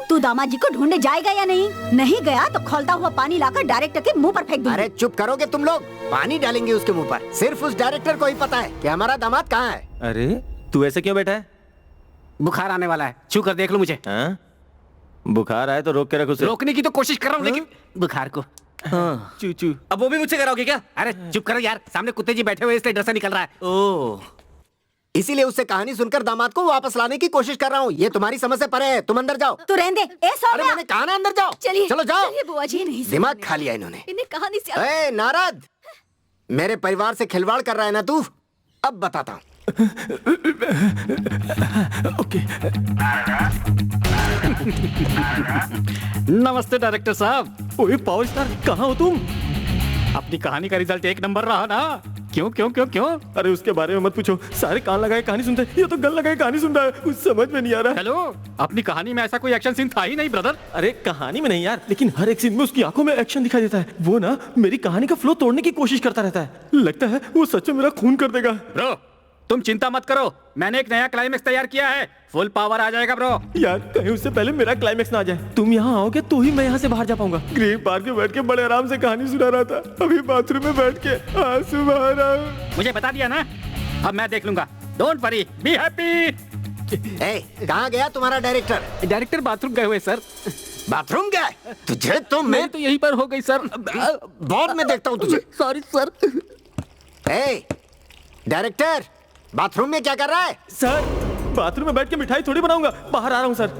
Speaker 6: तू दामाद जी को ढूंढने जाएगा या नहीं? नहीं गया तो खौलता हुआ पानी लाकर डायरेक्टर के मुंह पर फेंक दूंगी।
Speaker 3: अरे चुप करोगे तुम लोग? पानी डालेंगे उसके मुंह पर। सिर्फ उस डायरेक्टर को ही पता है कि हमारा दामाद कहाँ है।
Speaker 5: अरे तू ऐसे क्यों बैठा है?
Speaker 9: बुखार आने वाला है, छू कर देख लो मुझे।
Speaker 5: हाँ? बुखार आए तो रोक के रखो उसे।
Speaker 9: रोकने की तो कोशिश कर रहा हूँ लेकिन बुखार को।
Speaker 7: हाँ।
Speaker 5: चू
Speaker 7: अब वो भी मुझसे कराओगे क्या?
Speaker 9: अरे चुप करो यार, सामने कुत्ते जी बैठे हुए इसलिए डर से निकल रहा है।
Speaker 7: ओह,
Speaker 3: इसीलिए उससे कहानी सुनकर दामाद को वापस लाने की कोशिश कर रहा हूँ। ये तुम्हारी समझ से परे है, तुम अंदर जाओ।
Speaker 6: तू रहने दे। ए
Speaker 3: अरे
Speaker 6: सौम्या,
Speaker 3: मैंने कहा ना अंदर जाओ।
Speaker 10: चलिए
Speaker 3: चलो जाओ।
Speaker 10: चलिए बुआ जी, नहीं
Speaker 3: दिमाग खा लिया इन्होंने।
Speaker 10: इन्हें कहानी से
Speaker 3: ए नारद, मेरे परिवार से खिलवाड़ कर रहा है ना तू? अब बताता हूँ।
Speaker 9: नमस्ते डायरेक्टर साहब।
Speaker 5: ओए पावर स्टार, कहाँ हो तुम?
Speaker 9: अपनी कहानी का रिजल्ट एक नंबर रहा ना? क्यों क्यों क्यों क्यों?
Speaker 5: अरे उसके बारे में मत पूछो, सारे कान लगाए कहानी सुनते हैं, ये तो गल लगाए कहानी सुन रहा है, कुछ समझ में नहीं आ रहा।
Speaker 9: हेलो, अपनी कहानी में ऐसा कोई एक्शन सीन था ही नहीं ब्रदर।
Speaker 5: अरे कहानी में नहीं यार, लेकिन हर एक सीन में उसकी आंखों में एक्शन दिखाई देता है। वो ना मेरी कहानी का फ्लो तोड़ने की कोशिश करता रहता है। लगता है वो सच में मेरा खून कर देगा।
Speaker 9: ब्रो, तुम चिंता मत करो, मैंने एक नया क्लाइमेक्स तैयार किया है, फुल पावर आ जाएगा ब्रो।
Speaker 5: यार कहीं उससे पहले मेरा क्लाइमेक्स ना आ जाए। तुम यहाँ आओगे तो ही मैं यहाँ से बाहर जा पाऊंगा। ग्रीन पार्क में बैठ के बड़े आराम से कहानी सुना रहा था, अभी बाथरूम में बैठ के आंसू बहा रहा हूँ।
Speaker 9: मुझे बता दिया ना, अब मैं देख लूंगा। Don't worry, be happy.
Speaker 3: कहाँ गया तुम्हारा डायरेक्टर?
Speaker 9: डायरेक्टर बाथरूम गए हुए सर।
Speaker 3: बाथरूम गया? तुझे तो मैं
Speaker 9: तो यहीं पर हो गई सर।
Speaker 3: बाद में देखता हूँ तुझे।
Speaker 9: Sorry sir.
Speaker 3: डायरेक्टर, बाथरूम में क्या कर रहा है?
Speaker 5: सर बाथरूम में बैठ के मिठाई थोड़ी बनाऊंगा, बाहर आ रहा हूँ सर।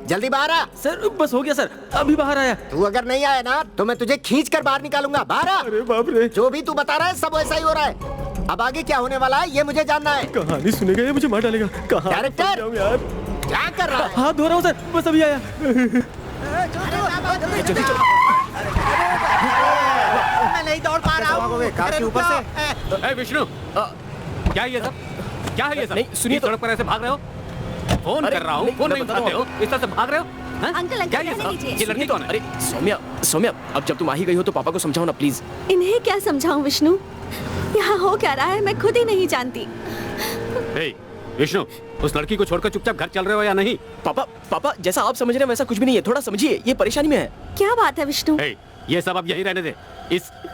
Speaker 3: जल्दी बाहर आ।
Speaker 5: सर बस हो गया सर, अभी बाहर आया।
Speaker 3: तू अगर नहीं आया ना तो मैं तुझे खींच कर बाहर निकालूंगा। बाहर आ।
Speaker 5: अरे बाप रे,
Speaker 3: जो भी तू बता रहा है सब वैसा ही हो रहा है। अब आगे क्या होने वाला है ये मुझे जानना है।
Speaker 5: कहानी सुनेगा ये मुझे मार डालेगा। कहाँ
Speaker 3: डायरेक्टर!
Speaker 5: फंस जाऊं यार?
Speaker 3: क्या कर रहा है?
Speaker 5: हाथ धो रहा हूँ सर, बस अभी आया।
Speaker 3: मैं नहीं दौड़ पा रहा हूँ।
Speaker 4: कार के ऊपर से।
Speaker 9: ए विष्णु, क्या है ये सब? क्या है ये सब?
Speaker 1: नहीं, सुनिए
Speaker 9: इस सड़क पर ऐसे भाग रहे हो? फोन कर रहा हूँ, फोन नहीं उठाते हो, इस तरह से भाग रहे हो? हैं?
Speaker 6: अंकल,
Speaker 9: क्या ये
Speaker 6: रहने
Speaker 9: सब?
Speaker 6: दीजिए।
Speaker 9: ये लड़की कौन है?
Speaker 1: अरे सौम्या, सौम्या, अब जब तुम आ ही गई हो तो पापा को समझाओ ना प्लीज।
Speaker 2: इन्हें क्या समझाऊं विष्णु? यहाँ हो क्या रहा है मैं खुद ही नहीं जानती।
Speaker 9: ए, विष्णु, उस लड़की को छोड़कर चुपचाप घर चल रहे हो या नहीं?
Speaker 1: पापा, पापा जैसा आप समझ रहे हैं वैसा कुछ भी नहीं है, थोड़ा समझिए, ये परेशानी में है।
Speaker 2: क्या बात है विष्णु?
Speaker 9: ए, ये सब अब यही रहने दे।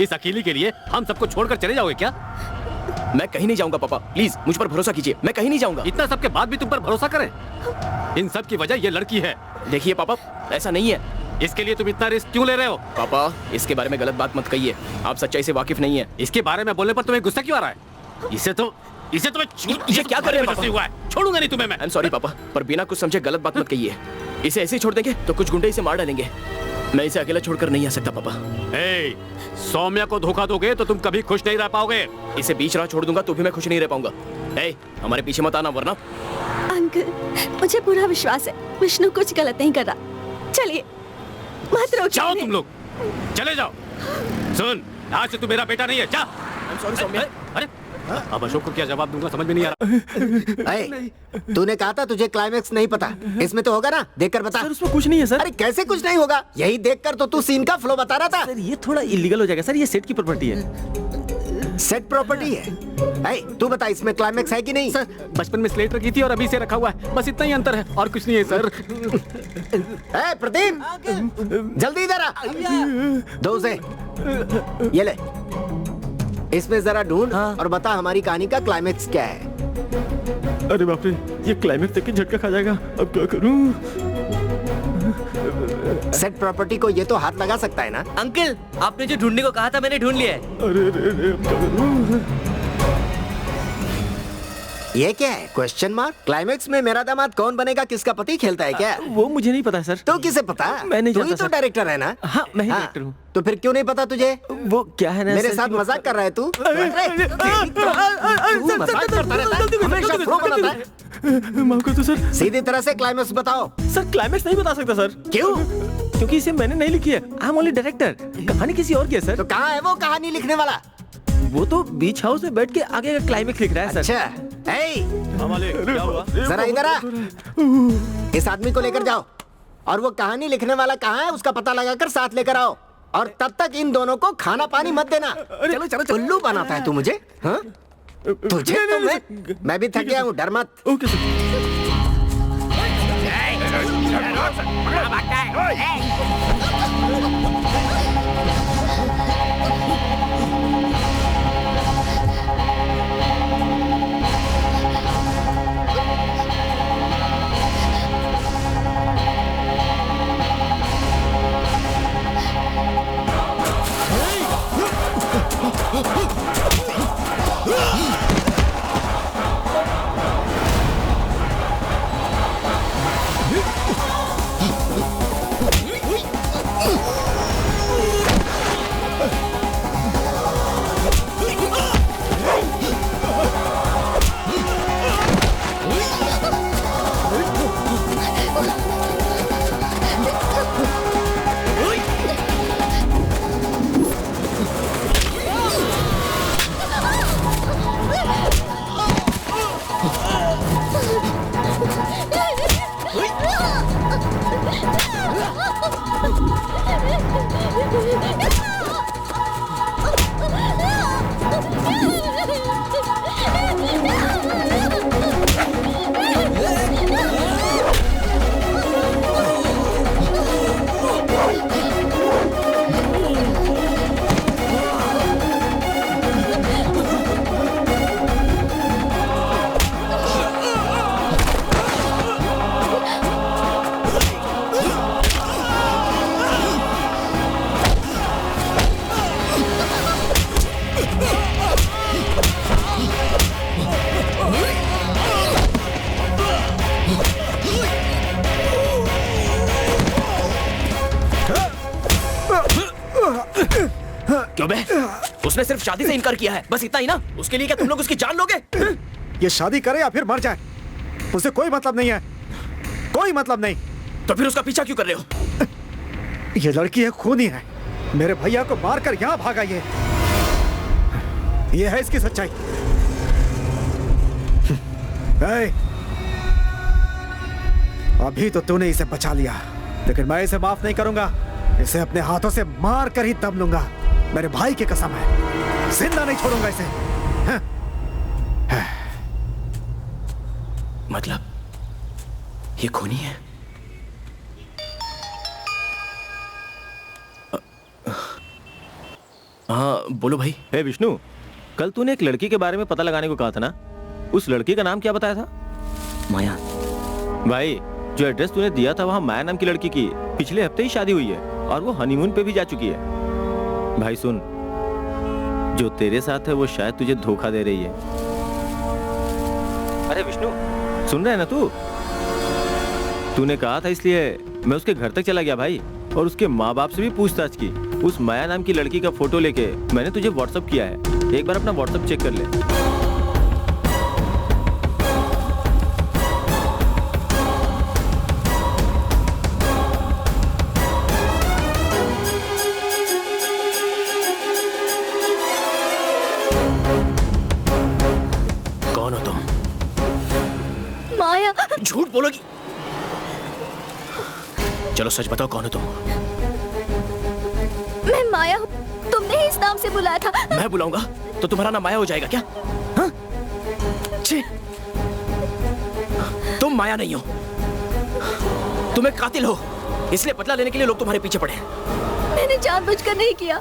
Speaker 9: इस अकेली के लिए हम सबको छोड़कर चले जाओगे क्या?
Speaker 1: मैं कहीं नहीं जाऊंगा पापा, प्लीज मुझ पर भरोसा कीजिए, मैं कहीं नहीं जाऊंगा।
Speaker 9: इतना सबके बाद भी तुम पर भरोसा करें? इन सब की वजह ये लड़की है।
Speaker 1: देखिए पापा, ऐसा नहीं है।
Speaker 9: इसके लिए तुम इतना रिस्क क्यों ले रहे हो?
Speaker 1: पापा इसके बारे में गलत बात मत कहिए, आप सच्चाई से वाकिफ नहीं है।
Speaker 9: इसके बारे में बोलने पर तुम्हें गुस्सा क्यों आ रहा है? इसे तो मैं
Speaker 1: ये क्या कर रहे हैं पापा?
Speaker 9: हुआ है, छोड़ूंगा नहीं तुम्हें मैं।
Speaker 1: आई एम सॉरी पापा, पर बिना कुछ समझे गलत बात मत कहिए। इसे ऐसे ही छोड़ देंगे तो कुछ गुंडे इसे मार डालेंगे। मैं इसे अकेला छोड़कर नहीं आ सकता पापा।
Speaker 9: ए, सौम्या को धोखा दोगे तो तुम कभी खुश नहीं रह पाओगे।
Speaker 1: इसे बीच राह छोड़ दूंगा तो भी मैं खुश नहीं रह पाऊंगा। ए, हमारे पीछे मत आना वरना।
Speaker 2: अंकल, मुझे पूरा विश्वास है विष्णु कुछ गलत नहीं कर रहा। चलिए मत रोकिए।
Speaker 9: जाओ तुम लोग, चले जाओ। सुन, आज से तू मेरा बेटा नहीं है, जा।
Speaker 1: I am sorry Saumya.
Speaker 9: अरे अब अशोक को क्या जवाब दूंगा समझ में नहीं आ रहा।
Speaker 3: तूने कहा था तुझे क्लाइमेक्स नहीं पता, इसमें तो होगा ना, देखकर बता।
Speaker 5: सर उसमें कुछ नहीं है सर।
Speaker 3: अरे कैसे कुछ नहीं होगा? यही देखकर तो तू सीन का फ्लो बता रहा था।
Speaker 5: सर ये थोड़ा इलीगल हो जाएगा सर, ये सेट की प्रॉपर्टी है।
Speaker 3: सेट प्रॉपर्टी है? तू बता इसमें क्लाइमेक्स है कि नहीं?
Speaker 9: सर बचपन में स्लेट रखी थी और अभी से रखा हुआ है, बस इतना ही अंतर है और कुछ नहीं है सर।
Speaker 3: प्रदीप, जल्दी इधर आ। दो से ये ले, इसमें जरा ढूंढ और बता हमारी कहानी का क्लाइमेक्स क्या है।
Speaker 5: अरे बाप रे, ये क्लाइमेक्स देख के झटका खा जाएगा, अब क्या करूं?
Speaker 3: सेट प्रॉपर्टी को ये तो हाथ लगा सकता है ना?
Speaker 7: अंकल आपने जो ढूंढने को कहा था मैंने ढूंढ लिया है।
Speaker 5: अरे अब क्या करूं?
Speaker 3: ये क्या है? Question mark. क्लाइमेक्स में मेरा दामाद कौन बनेगा किसका पति खेलता है क्या?
Speaker 5: वो मुझे नहीं पता सर।
Speaker 3: तो किसे पता?
Speaker 5: मैं नहीं
Speaker 3: तू ही
Speaker 5: जानता
Speaker 3: तो
Speaker 5: सर।
Speaker 3: डायरेक्टर है ना?
Speaker 5: हाँ मैं ही डायरेक्टर हूँ।
Speaker 3: तो फिर क्यों नहीं पता तुझे?
Speaker 5: वो क्या है ना
Speaker 3: मेरे
Speaker 5: सर
Speaker 3: साथ
Speaker 5: कि वो-
Speaker 3: मजाक कर रहा है तू? तू मजाक करता रहता है, हमेशा फ्लो बनाता है।
Speaker 5: माफ कर दो सर।
Speaker 3: सीधी तरह से क्लाइमेक्स बताओ।
Speaker 5: सर क्लाइमेक्स नहीं बता सकता सर।
Speaker 3: क्यों?
Speaker 5: क्योंकि इसे मैंने नहीं लिखी है, आई एम ओनली डायरेक्टर। कहानी किसी और की है सर।
Speaker 3: तो कहाँ है वो कहानी लिखने वाला?
Speaker 5: वो तो बीच हाउस में बैठ के आगे का क्लाइमेक्स लिख रहा है सर।
Speaker 3: अच्छा,
Speaker 5: क्या हुआ?
Speaker 3: जरा इधर आ। इस आदमी को लेकर जाओ और वो कहानी लिखने वाला कहाँ है उसका पता लगाकर साथ लेकर आओ। और तब तक इन दोनों को खाना पानी मत देना। चलो चलो, उल्लू बनाता है तू मुझे। हाँ? तुझे तो मैं भी थक गया हूँ, डर मत।
Speaker 5: Okay sir.
Speaker 1: उसने सिर्फ शादी से इनकार किया है, बस इतना ही ना। उसके लिए क्या तुम लोग उसकी जान लोगे?
Speaker 4: ये शादी करे या फिर मर जाए, उसे कोई मतलब नहीं है, कोई मतलब नहीं।
Speaker 1: तो फिर उसका पीछा क्यों कर रहे हो?
Speaker 4: ये लड़की है, खूनी है, मेरे भैया को मारकर यहाँ भागा ये है इसकी सच्चाई। अभी तो तूने इसे बचा लिया, लेकिन मैं इसे माफ नहीं करूंगा। इसे अपने हाथों से मार कर ही दम लूंगा। मेरे भाई की कसम है, जिंदा नहीं छोड़ूंगा इसे।
Speaker 1: मतलब ये खूनी है? हाँ बोलो भाई।
Speaker 5: हे विष्णु, कल तूने एक लड़की के बारे में पता लगाने को कहा था ना, उस लड़की का नाम क्या बताया था?
Speaker 1: माया।
Speaker 5: भाई जो एड्रेस तूने दिया था वहाँ माया नाम की लड़की की पिछले हफ्ते ही शादी हुई है और वो हनीमून पे भी जा चुकी है। भाई सुन, जो तेरे साथ है वो शायद तुझे धोखा दे रही है। अरे विष्णु, सुन रहा है ना तू? तूने कहा था इसलिए मैं उसके घर तक चला गया भाई, और उसके माँ बाप से भी पूछताछ की। उस माया नाम की लड़की का फोटो लेके मैंने तुझे व्हाट्सएप किया है, एक बार अपना व्हाट्सएप चेक कर ले।
Speaker 1: कौन हो तुम?
Speaker 10: माया।
Speaker 1: झूठ बोलोगी? चलो सच बताओ, कौन हो तुम?
Speaker 10: मैं माया हूँ, तुमने ही इस नाम से बुलाया था।
Speaker 1: मैं बुलाऊंगा तो तुम्हारा नाम माया हो जाएगा क्या? हाँ? छी! तुम माया नहीं हो, तुम एक कातिल हो, इसलिए बदला लेने के लिए लोग तुम्हारे पीछे पड़े हैं।
Speaker 10: मैंने जानबूझकर नहीं किया,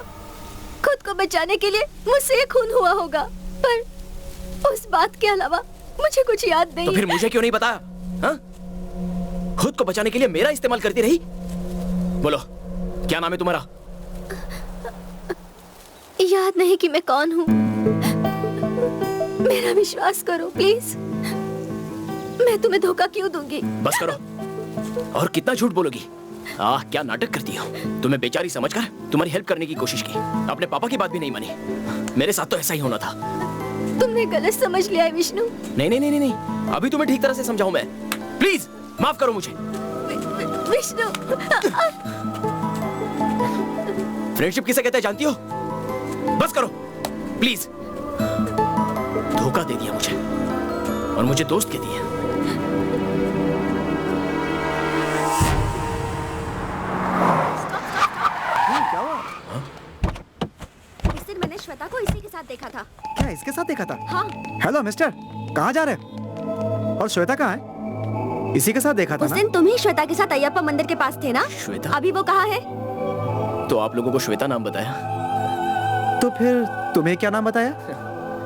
Speaker 10: खुद को बचाने के लिए मुझसे ये खून हुआ होगा, पर उस बात के अलावा मुझे कुछ याद नहीं।
Speaker 1: तो फिर मुझे क्यों नहीं बताया? हाँ? खुद को बचाने के लिए मेरा इस्तेमाल करती रही। बोलो क्या नाम है तुम्हारा?
Speaker 10: याद नहीं कि मैं कौन हूँ। मेरा विश्वास करो प्लीज, मैं तुम्हें धोखा क्यों दूंगी?
Speaker 1: बस करो, और कितना झूठ बोलोगी? क्या नाटक करती हो? तुम्हें बेचारी समझकर तुम्हारी हेल्प करने की कोशिश की, अपने पापा की बात भी नहीं मानी। मेरे साथ तो ऐसा ही होना था।
Speaker 10: तुमने गलत समझ लिया है विष्णु।
Speaker 1: नहीं नहीं नहीं नहीं, अभी तुम्हें ठीक तरह से समझाऊं मैं। प्लीज माफ करो मुझे।
Speaker 10: विष्णु।
Speaker 1: फ्रेंडशिप किसे कहते हैं जानती हो? बस करो प्लीज। धोखा दे दिया मुझे, और मुझे दोस्त कहती है।
Speaker 4: क्या हुआ?
Speaker 2: इस दिन मैंने श्वेता को इसी के साथ देखा था।
Speaker 4: क्या इसके साथ देखा था?
Speaker 2: हाँ।
Speaker 4: हेलो मिस्टर, कहाँ जा रहे? और श्वेता कहाँ है? इसी के साथ देखा था
Speaker 2: उस
Speaker 4: ना?
Speaker 2: दिन तुम ही श्वेता के साथ अय्यप्पा मंदिर के पास थे ना?
Speaker 1: श्वेता?
Speaker 2: अभी वो कहाँ है?
Speaker 1: तो आप लोगों को श्वेता नाम बताया,
Speaker 4: तो फिर तुम्हें क्या नाम बताया?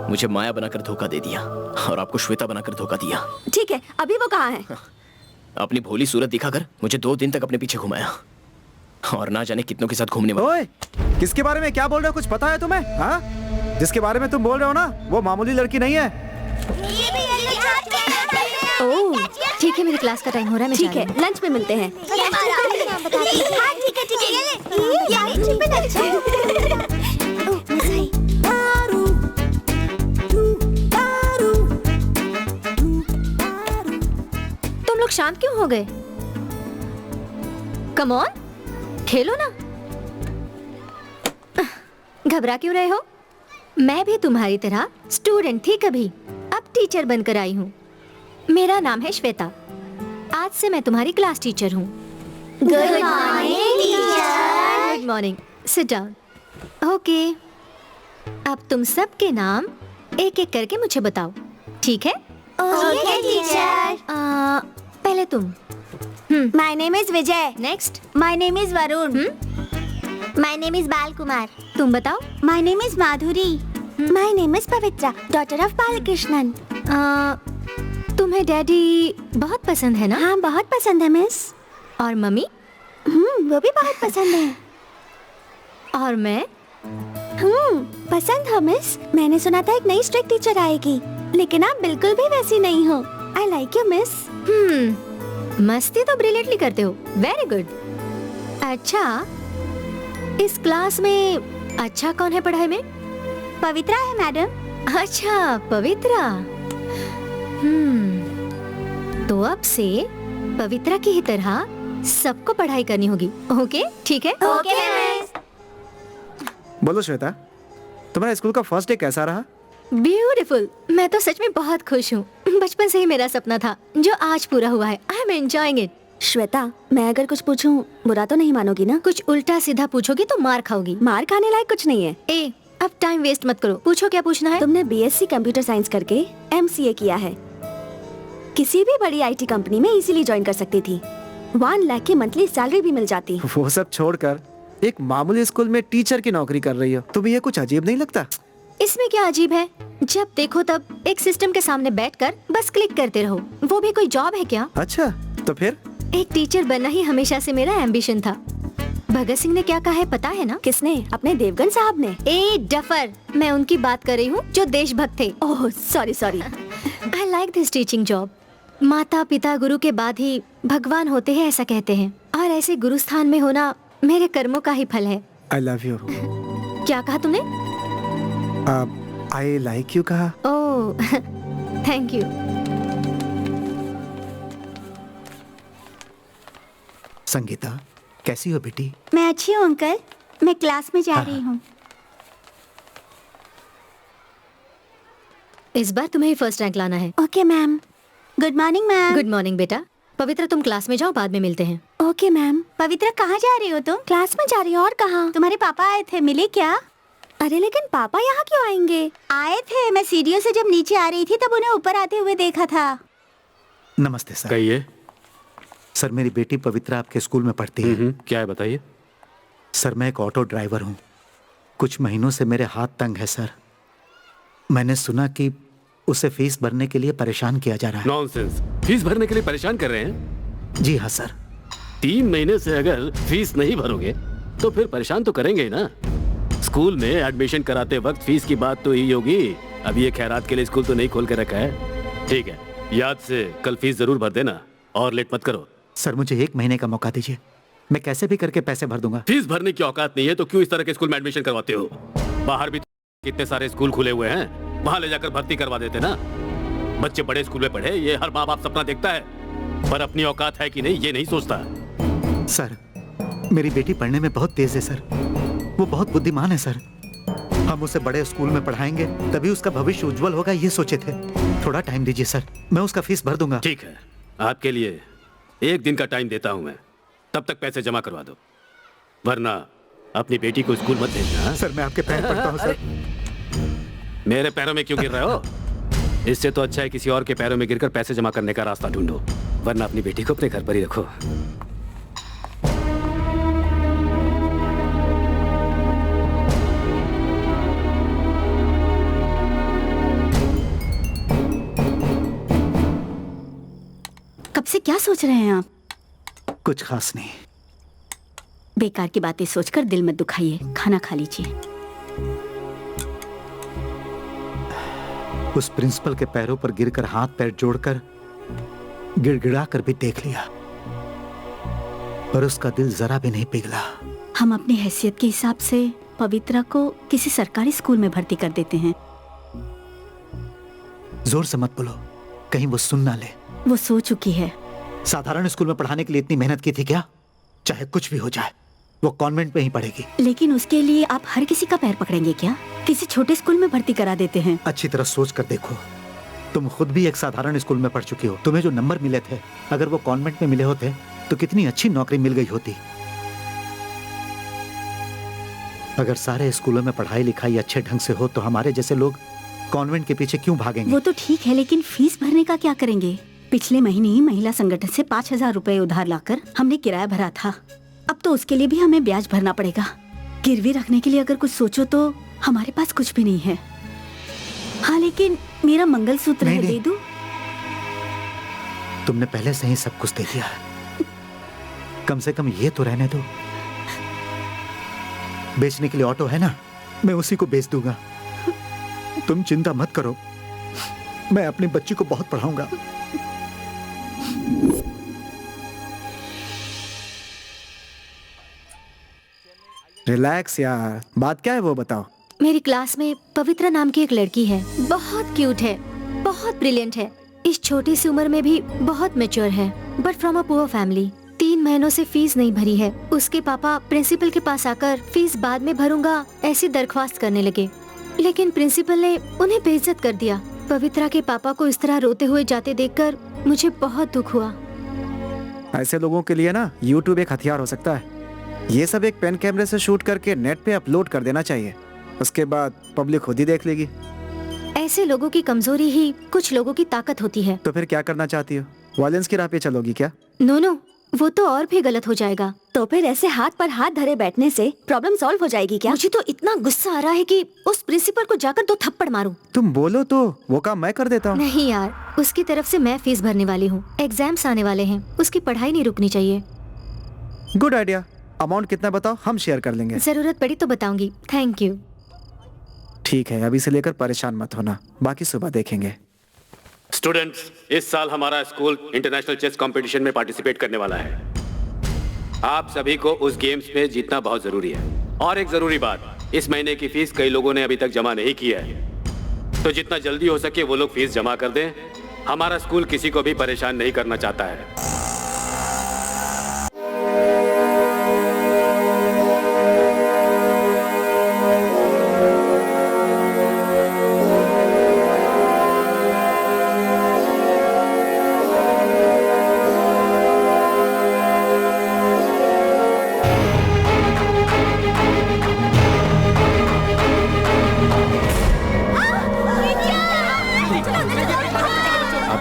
Speaker 1: मुझे माया बनाकर धोखा दे दिया, और आपको श्वेता बनाकर धोखा दिया।
Speaker 2: ठीक है, अभी वो कहाँ है?
Speaker 1: अपनी भोली सूरत दिखाकर मुझे 2 दिन तक अपने पीछे घुमाया, और ना जाने कितनों के साथ घूमने में।
Speaker 4: ओए, किसके बारे में क्या बोल रहे हो? कुछ पता है तुम्हें? हाँ? जिसके बारे में तुम बोल रहे हो ना, वो मामूली लड़की नहीं है।
Speaker 10: ओह, ठीक है, मेरी क्लास का टाइम हो रहा है, मैं
Speaker 2: ठीक
Speaker 10: जा
Speaker 2: है,
Speaker 10: रही हूँ।
Speaker 2: लंच में मिलते हैं।
Speaker 10: तुम लोग शांत क्यों हो गए? कम ऑन, खेलो ना। घबरा क्यों रहे हो? मैं भी तुम्हारी तरह स्टूडेंट थी कभी, अब टीचर बनकर आई हूँ। मेरा नाम है श्वेता, आज से मैं तुम्हारी क्लास टीचर हूँ।
Speaker 2: Good morning teacher.
Speaker 10: Good morning, sit down. Okay, अब तुम सबके नाम एक एक करके मुझे बताओ, ठीक है?
Speaker 2: Okay teacher.
Speaker 10: पहले तुम।
Speaker 2: My name is Vijay.
Speaker 10: Next.
Speaker 2: My name is Varun. My name is बाल कुमार।
Speaker 10: तुम बताओ।
Speaker 2: My name is Madhuri. My name is Pavitra, daughter of Balakrishnan.
Speaker 10: तुम्हें डैडी बहुत पसंद है ना?
Speaker 2: हाँ, बहुत पसंद है मिस।
Speaker 10: और मम्मी?
Speaker 2: वो भी बहुत पसंद है।
Speaker 10: और मैं?
Speaker 2: पसंद हो मिस। मैंने सुना था एक नई स्ट्रिक्ट टीचर आएगी, लेकिन आप बिल्कुल भी वैसी नहीं हो। I like you miss.
Speaker 10: मस्ती तो ब्रिलियंटली करते हो, वेरी गुड। अच्छा, इस क्लास में अच्छा, कौन है पढ़ाई में?
Speaker 2: पवित्रा है मैडम।
Speaker 10: अच्छा, पवित्रा। तो अब से पवित्रा की ही तरह सबको पढ़ाई करनी होगी। ओके, ठीक है?
Speaker 2: Okay miss.
Speaker 4: बोलो श्वेता, तुम्हारा स्कूल का फर्स्ट डे कैसा रहा?
Speaker 10: ब्यूटीफुल। मैं तो सच में बहुत खुश हूँ। बचपन से ही मेरा सपना था जो आज पूरा हुआ है। I am enjoying it.
Speaker 2: Shweta, मैं अगर कुछ पूछूं बुरा तो नहीं मानोगी ना?
Speaker 10: कुछ उल्टा सीधा पूछोगी तो मार खाओगी।
Speaker 2: मार खाने लायक कुछ नहीं है।
Speaker 10: ए, अब टाइम वेस्ट मत करो। पूछो, क्या पूछना है?
Speaker 2: तुमने बीएससी कंप्यूटर साइंस करके एमसीए किया है। किसी भी बड़ी आईटी कंपनी में इजीली ज्वाइन कर सकती थी। 1 लाख की मंथली सैलरी भी मिल जाती।
Speaker 4: वो सब छोड़कर एक मामूली स्कूल में टीचर की नौकरी कर रही हो। तुम्हें ये कुछ अजीब नहीं लगता?
Speaker 10: इसमें क्या अजीब है? जब देखो तब एक सिस्टम के सामने बैठकर बस क्लिक करते रहो। वो भी कोई जॉब है क्या?
Speaker 4: अच्छा, तो फिर?
Speaker 10: एक टीचर बनना ही हमेशा से मेरा एम्बिशन था। भगत सिंह ने क्या कहा है पता है ना?
Speaker 2: किसने? अपने देवगन साहब ने।
Speaker 10: ए डफर, मैं उनकी बात कर रही हूँ जो देशभक्त थे।
Speaker 2: Oh sorry sorry.
Speaker 10: I like this teaching job. माता पिता गुरु के बाद ही भगवान होते हैं ऐसा कहते हैं, और ऐसे गुरु स्थान में होना मेरे कर्मों का ही फल है।
Speaker 4: I love you.
Speaker 10: क्या कहा तुमने?
Speaker 4: आई लाइक यू कहा।
Speaker 10: Oh thank you.
Speaker 8: संगीता, कैसी हो बेटी?
Speaker 6: मैं अच्छी हूँ अंकल। मैं क्लास में जा रही हूँ।
Speaker 10: इस बार तुम्हें ही फर्स्ट रैंक लाना है।
Speaker 6: Okay ma'am. Good morning ma'am.
Speaker 10: Good morning बेटा। पवित्रा, तुम क्लास में जाओ, बाद में मिलते हैं।
Speaker 2: Okay ma'am.
Speaker 6: पवित्रा, कहाँ जा रही हो तुम?
Speaker 2: क्लास में जा रही हूँ। और कहाँ?
Speaker 6: तुम्हारे पापा आए थे, मिले क्या?
Speaker 2: अरे लेकिन पापा यहाँ क्यों आएंगे?
Speaker 6: आए थे। मैं सीढ़ियों से जब नीचे आ रही थी तब उन्हें ऊपर आते हुए देखा था।
Speaker 8: नमस्ते सर।
Speaker 9: कहिए।
Speaker 8: सर, मेरी बेटी पवित्रा आपके स्कूल में पढ़ती है।
Speaker 9: क्या है बताइए।
Speaker 8: सर, मैं एक ऑटो ड्राइवर हूँ। कुछ महीनों से मेरे हाथ तंग है सर। मैंने सुना कि उसे फीस भरने के लिए परेशान किया जा रहा है।
Speaker 9: नॉनसेंस। फीस भरने के लिए परेशान कर रहे हैं?
Speaker 8: जी हाँ सर।
Speaker 9: 3 महीने से अगर फीस नहीं भरोगे तो फिर परेशान तो करेंगे ही ना। स्कूल में एडमिशन कराते वक्त फीस की बात तो ही होगी। अभी ये खैरात के लिए स्कूल तो नहीं खोल के रखा है। ठीक है, याद से कल फीस जरूर भर देना और लेट मत करो।
Speaker 8: सर, मुझे 1 महीने का मौका दीजिए। मैं कैसे भी करके पैसे भर दूंगा।
Speaker 9: फीस भरने की औकात नहीं है तो क्यों इस तरह के स्कूल में एडमिशन करवाते हो? बाहर भी कितने सारे स्कूल खुले हुए हैं, वहां ले जाकर भर्ती करवा देते ना। बच्चे बड़े स्कूल में पढ़े, ये हर माँ बाप सपना देखता है, पर अपनी औकात है कि नहीं ये नहीं सोचता।
Speaker 8: सर, मेरी बेटी पढ़ने में बहुत तेज है सर। वो बहुत बुद्धिमान है सर। हम उसे बड़े स्कूल में पढ़ाएंगे तभी उसका भविष्य उज्जवल होगा, ये सोचे थे। थोड़ा टाइम दीजिए सर, मैं उसका फीस भर दूंगा।
Speaker 9: ठीक है, आपके लिए 1 दिन का टाइम देता हूं मैं। तब तक पैसे जमा करवा दो, वरना अपनी बेटी को स्कूल मत भेजना।
Speaker 8: सर, मैं आपके पैर पड़ता हूं सर।
Speaker 9: मेरे पैरों में क्यों गिर रहे हो? इससे तो अच्छा है किसी और के पैरों में गिरकर पैसे जमा करने का रास्ता ढूंढो, वरना अपनी बेटी को अपने घर पर ही रखो।
Speaker 6: कब से क्या सोच रहे हैं आप?
Speaker 8: कुछ खास नहीं।
Speaker 6: बेकार की बातें सोचकर दिल मत दुखाइए। खाना खा लीजिए।
Speaker 8: उस प्रिंसिपल के पैरों पर गिरकर हाथ पैर जोड़कर गिड़गिड़ा कर भी देख लिया, पर उसका दिल जरा भी नहीं पिघला।
Speaker 6: हम अपनी हैसियत के हिसाब से पवित्रा को किसी सरकारी स्कूल में भर्ती कर देते हैं।
Speaker 8: जोर से मत बोलो, कहीं वो सुन ना ले।
Speaker 6: वो सो चुकी है।
Speaker 8: साधारण स्कूल में पढ़ाने के लिए इतनी मेहनत की थी क्या? चाहे कुछ भी हो जाए, वो कॉन्वेंट में ही पढ़ेगी।
Speaker 6: लेकिन उसके लिए आप हर किसी का पैर पकड़ेंगे क्या? किसी छोटे स्कूल में भर्ती करा देते हैं।
Speaker 8: अच्छी तरह सोच कर देखो, तुम खुद भी एक साधारण स्कूल में पढ़ चुकी हो। तुम्हें जो नंबर मिले थे, अगर वो कॉन्वेंट में मिले होते तो कितनी अच्छी नौकरी मिल गई होती। अगर सारे स्कूलों में पढ़ाई लिखाई अच्छे ढंग से हो तो हमारे जैसे लोग कॉन्वेंट के पीछे क्यों भागेंगे?
Speaker 6: वो तो ठीक है, लेकिन फीस भरने का क्या करेंगे? पिछले महीने ही महिला संगठन से 5,000 रुपए उधार लाकर हमने किराया भरा था। अब तो उसके लिए भी हमें ब्याज भरना पड़ेगा। गिरवी रखने के लिए अगर कुछ सोचो तो हमारे पास कुछ भी नहीं है। हाँ, लेकिन मेरा मंगलसूत्र है, दे दूं?
Speaker 8: तुमने पहले से ही सब कुछ दे दिया, कम से कम ये तो रहने दो। बेचने के लिए ऑटो है ना, मैं उसी को बेच दूंगा। तुम चिंता मत करो, मैं अपनी बच्ची को बहुत पढ़ाऊंगा।
Speaker 4: रिलैक्स यार, बात क्या है वो बताओ।
Speaker 10: मेरी क्लास में पवित्रा नाम की एक लड़की है, बहुत क्यूट है, बहुत ब्रिलियंट है, इस छोटी सी उम्र में भी बहुत मैच्योर है, but from a poor family. 3 महीनों से फीस नहीं भरी है। उसके पापा प्रिंसिपल के पास आकर फीस बाद में भरूंगा ऐसी दरख्वास्त करने लगे, लेकिन प्रिंसिपल ने उन्हें बेइज्जत कर दिया। पवित्रा के पापा को इस तरह रोते हुए जाते देखकर मुझे बहुत दुख हुआ।
Speaker 4: ऐसे लोगों के लिए ना YouTube एक हथियार हो सकता है। ये सब एक पेन कैमरे से शूट करके नेट पे अपलोड कर देना चाहिए, उसके बाद पब्लिक खुद ही देख लेगी।
Speaker 10: ऐसे लोगों की कमजोरी ही कुछ लोगों की ताकत होती है।
Speaker 4: तो फिर क्या करना चाहती हो? वायलेंस की राह पे चलोगी क्या?
Speaker 10: नो, वो तो और भी गलत हो जाएगा।
Speaker 2: तो फिर ऐसे हाथ पर हाथ धरे बैठने से प्रॉब्लम सॉल्व हो जाएगी क्या?
Speaker 10: मुझे तो इतना गुस्सा आ रहा है कि उस प्रिंसिपल को जाकर 2 थप्पड़ मारूं।
Speaker 4: तुम बोलो तो वो काम मैं कर देता हूँ।
Speaker 10: नहीं यार, उसकी तरफ से मैं फीस भरने वाली हूँ, एग्जाम्स आने वाले हैं, उसकी पढ़ाई नहीं रुकनी चाहिए।
Speaker 4: Good idea. अमाउंट कितना बताओ, हम शेयर कर लेंगे।
Speaker 10: जरूरत पड़ी तो बताऊंगी। Thank you.
Speaker 4: ठीक है, अभी से लेकर परेशान मत होना, बाकी सुबह देखेंगे।
Speaker 9: स्टूडेंट्स, इस साल हमारा स्कूल इंटरनेशनल चेस कंपटीशन में पार्टिसिपेट करने वाला है। आप सभी को उस गेम्स में जीतना बहुत जरूरी है। और एक जरूरी बात, इस महीने की फीस कई लोगों ने अभी तक जमा नहीं की है, तो जितना जल्दी हो सके वो लोग फीस जमा कर दें। हमारा स्कूल किसी को भी परेशान नहीं करना चाहता है।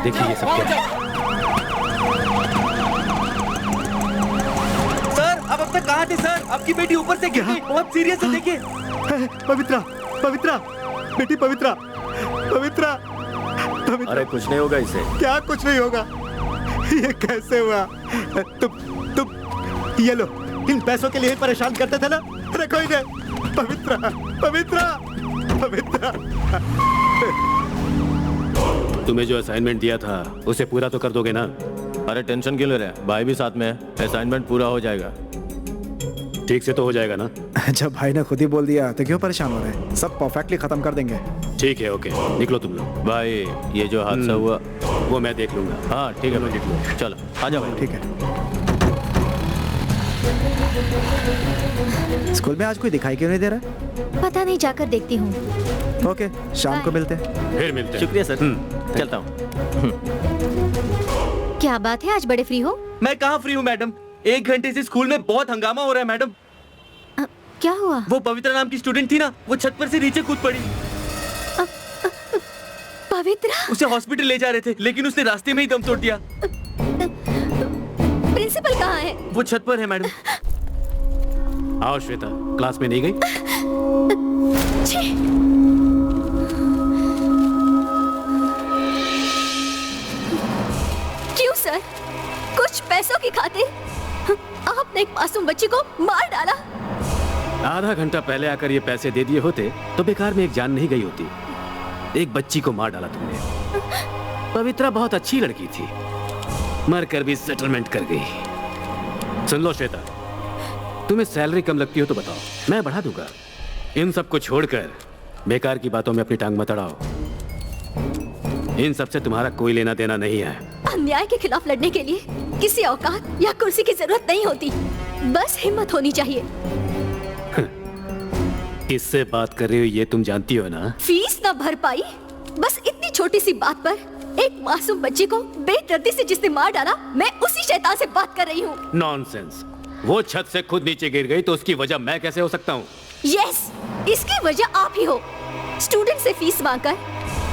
Speaker 9: देखिए ये सब क्या है?
Speaker 7: सर, अब तक कहाँ थे सर? आपकी बेटी ऊपर से गिर गई, बहुत सीरियस है, देखिए।
Speaker 4: पवित्रा, पवित्रा, बेटी पवित्रा, पवित्रा, पवित्रा।
Speaker 5: अरे कुछ नहीं होगा इसे।
Speaker 4: क्या कुछ नहीं होगा? ये कैसे हुआ? तुम ये लो, इन पैसों के लिए परेशान करते थे ना, रखो इन्हें। पवित्रा, पवित्रा, पवित्रा।
Speaker 9: तुम्हें जो असाइनमेंट दिया था उसे पूरा तो कर दोगे ना?
Speaker 5: अरे टेंशन क्यों ले रहे हैं? भाई भी साथ में है, असाइनमेंट पूरा हो जाएगा।
Speaker 9: ठीक से तो हो जाएगा ना?
Speaker 4: जब भाई ने खुद ही बोल दिया तो क्यों परेशान हो रहे हैं? सब परफेक्टली खत्म कर देंगे।
Speaker 9: ठीक है, ओके, निकलो तुम लोग।
Speaker 5: भाई ये जो हादसा हुआ
Speaker 9: वो मैं देख लूंगा।
Speaker 5: हाँ ठीक है भाई, निकलो, चलो आ जाओ भाई।
Speaker 4: ठीक है। स्कूल में आज कोई दिखाई क्यों नहीं दे रहा?
Speaker 10: पता नहीं, जाकर देखती हूँ।
Speaker 4: ओके, शाम को मिलते हैं।
Speaker 9: फिर मिलते हैं।
Speaker 5: शुक्रिया सर, चलता हूँ।
Speaker 10: क्या बात है, आज बड़े फ्री हो?
Speaker 7: मैं कहाँ फ्री हूँ मैडम, 1 घंटे से स्कूल में बहुत हंगामा हो रहा है मैडम।
Speaker 10: क्या हुआ?
Speaker 7: वो पवित्रा नाम की स्टूडेंट थी ना, वो छत पर से नीचे कूद पड़ी।
Speaker 10: पवित्रा?
Speaker 7: उसे हॉस्पिटल ले जा रहे थे, लेकिन उसने रास्ते में ही दम तोड़ दिया।
Speaker 10: प्रिंसिपल कहाँ है?
Speaker 7: वो छत पर है मैडम।
Speaker 9: आओ श्वेता, क्लास में नहीं गई?
Speaker 10: क्यों सर? कुछ पैसों की खातिर आपने एक मासूम बच्ची को मार डाला।
Speaker 9: आधा घंटा पहले आकर ये पैसे दे दिए होते तो बेकार में एक जान नहीं गई होती। एक बच्ची को मार डाला तुमने। पवित्रा बहुत अच्छी लड़की थी, मर कर भी सेटलमेंट कर गई। सुन लो श्वेता, तुम्हें सैलरी कम लगती हो तो बताओ, मैं बढ़ा दूंगा। इन सब को छोड़कर बेकार की बातों में अपनी टांग मत अड़ाओ। इन सब से तुम्हारा कोई लेना देना नहीं है।
Speaker 10: अन्याय के खिलाफ लड़ने के लिए किसी औकात या कुर्सी की जरूरत नहीं होती, बस हिम्मत होनी चाहिए।
Speaker 9: किससे बात कर रही हो ये तुम जानती हो ना?
Speaker 10: फीस ना भर पाई, बस इतनी छोटी सी बात पर एक मासूम बच्ची को बेदर्दी से जिसने मार डाला, मैं उसी शैतान से बात कर रही हूँ।
Speaker 9: नॉनसेंस। वो छत से खुद नीचे गिर गई तो उसकी वजह मैं कैसे हो सकता हूँ?
Speaker 10: यस, इसकी वजह आप ही हो। स्टूडेंट से फीस मांगकर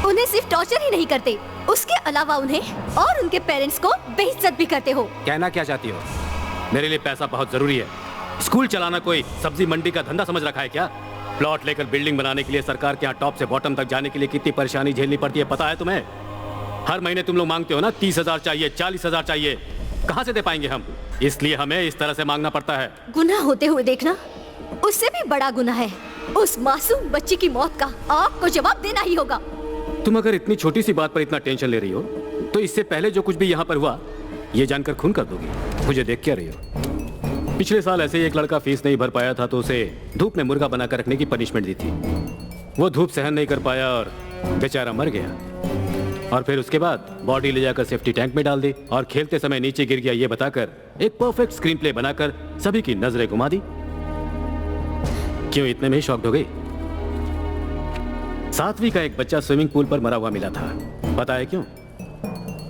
Speaker 10: उन्हें सिर्फ टॉर्चर ही नहीं करते, उसके अलावा उन्हें और उनके पेरेंट्स को बेइज्जत भी करते हो।
Speaker 9: कहना क्या चाहती हो? मेरे लिए पैसा बहुत जरूरी है। स्कूल चलाना कोई सब्जी मंडी का धंधा समझ रखा है क्या? प्लॉट लेकर बिल्डिंग बनाने के लिए सरकार के यहाँ टॉप से बॉटम तक जाने के लिए कितनी परेशानी झेलनी पड़ती है पता है तुम्हें? हर महीने तुम लोग मांगते हो ना 30,000 चाहिए, 40,000 चाहिए, कहाँ से दे पाएंगे हम? इसलिए हमें इस तरह से मांगना पड़ता है।
Speaker 10: गुनाह होते हुए देखना उससे भी बड़ा गुनाह है। उस मासूम बच्ची की मौत का आपको जवाब देना ही होगा।
Speaker 9: तुम अगर इतनी छोटी सी बात पर इतना टेंशन ले रही हो तो इससे पहले जो कुछ भी यहाँ पर हुआ ये जानकर खून कर दोगी। मुझे देख क्या रही हो? पिछले साल ऐसे ही एक लड़का फीस नहीं भर पाया था तो उसे धूप में मुर्गा बनाकर रखने की पनिशमेंट दी थी। वो धूप सहन नहीं कर पाया और बेचारा मर गया। और फिर उसके बाद बॉडी ले जाकर सेफ्टी टैंक में डाल दी और खेलते समय नीचे गिर गया ये बताकर एक परफेक्ट स्क्रीन प्ले बनाकर सभी की नजरें घुमा दी। क्यों इतने में ही शॉक्ड हो गई? 7वीं का एक बच्चा स्विमिंग पूल पर मरा हुआ मिला था। पता है क्यों?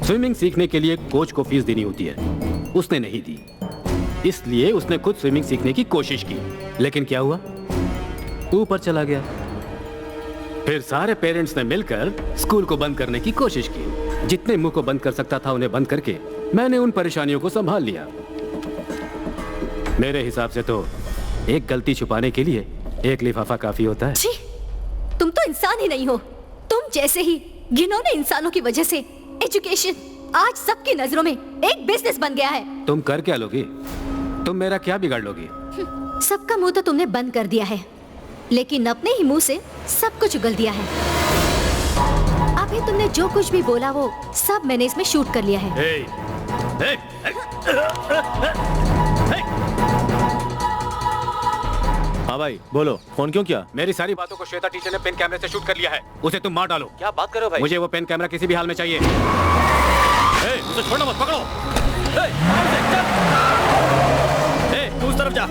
Speaker 9: स्विमिंग सीखने के लिए कोच को फीस देनी होती है, उसने नहीं दी, इसलिए उसने खुद स्विमिंग सीखने की कोशिश की। लेकिन क्या हुआ? ऊपर चला गया। फिर सारे पेरेंट्स ने मिलकर स्कूल को बंद करने की कोशिश की। जितने मुंह को बंद कर सकता था उन्हें बंद करके मैंने उन परेशानियों को संभाल लिया। मेरे हिसाब से तो एक गलती छुपाने के लिए एक लिफाफा काफी होता है।
Speaker 10: छी, तुम तो इंसान ही नहीं हो। तुम जैसे ही घिनौने इंसानों की वजह से एजुकेशन आज सबकी नजरों में एक बिजनेस बन गया है।
Speaker 9: तुम कर क्या लोगी? तुम मेरा क्या बिगाड़ लोगी?
Speaker 10: सबका मुंह तो तुमने बंद कर दिया है, लेकिन अपने ही मुंह से सब कुछ उगल दिया है। अभी तुमने जो कुछ भी बोला वो सब मैंने इसमें शूट कर लिया है।
Speaker 9: hey, hey,
Speaker 5: हाँ भाई बोलो, फोन क्यों किया?
Speaker 9: मेरी सारी बातों को श्वेता टीचर ने पेन कैमरे से शूट कर लिया है। उसे तुम मार डालो।
Speaker 5: क्या बात कर रहे हो भाई?
Speaker 9: मुझे वो पेन कैमरा किसी भी हाल में चाहिए। उसे छोड़ना मत, पकड़ो। तू उस तरफ जा।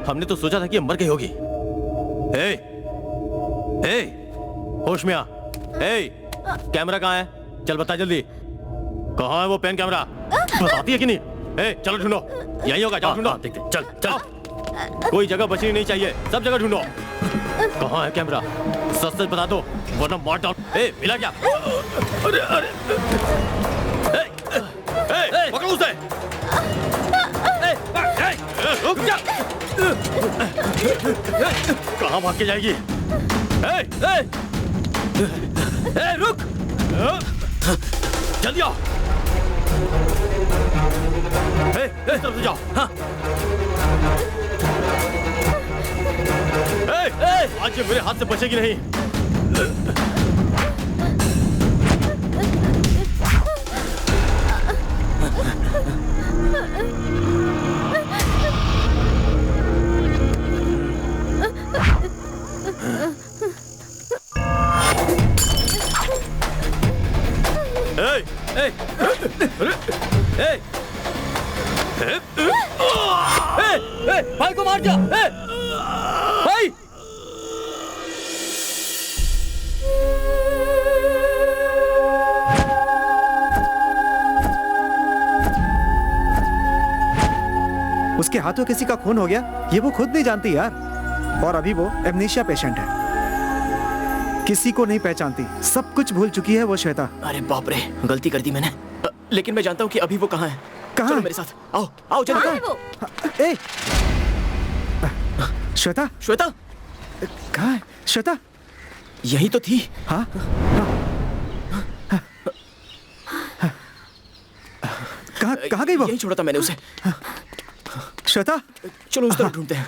Speaker 5: हमने तो सोचा था कि मर गई होगी। होश में आ। कैमरा कहाँ है? चल बता जल्दी, कहाँ है वो पेन कैमरा? बताती है कि नहीं? चलो ढूंढो, यही होगा, जाओ ढूंढो। चल चल, कोई जगह बचनी नहीं चाहिए, सब जगह ढूंढो। कहाँ है कैमरा? सच सच बता दो वरना मार डाल। मिला क्या? अरे अरे, पकड़ो उसे। रुक जा। कहाँ भाग के जाएगी? रुक, जल्दी आओ। तरफ से जाओ। हाँ। आज ये मेरे हाथ से बचेगी नहीं। भाई को मार जा। भाई
Speaker 4: उसके हाथों किसी का खून हो गया, ये वो खुद नहीं जानती यार। और अभी वो एमनेशिया पेशेंट है, किसी को नहीं पहचानती, सब कुछ भूल चुकी है वो श्वेता।
Speaker 1: अरे बाप रे, गलती कर दी मैंने। लेकिन मैं जानता हूँ कि अभी वो कहाँ है।
Speaker 4: कहाँ
Speaker 1: चलो मेरे साथ, आओ आओ चलो।
Speaker 10: कहाँ है वो?
Speaker 4: ए श्वेता,
Speaker 1: श्वेता
Speaker 4: कहाँ है श्वेता?
Speaker 1: यही तो थी।
Speaker 4: हाँ कहाँ गई वो?
Speaker 1: यही छोड़ा था मैंने उसे।
Speaker 4: श्वेता
Speaker 1: चलो उस तरफ ढूंढते हैं।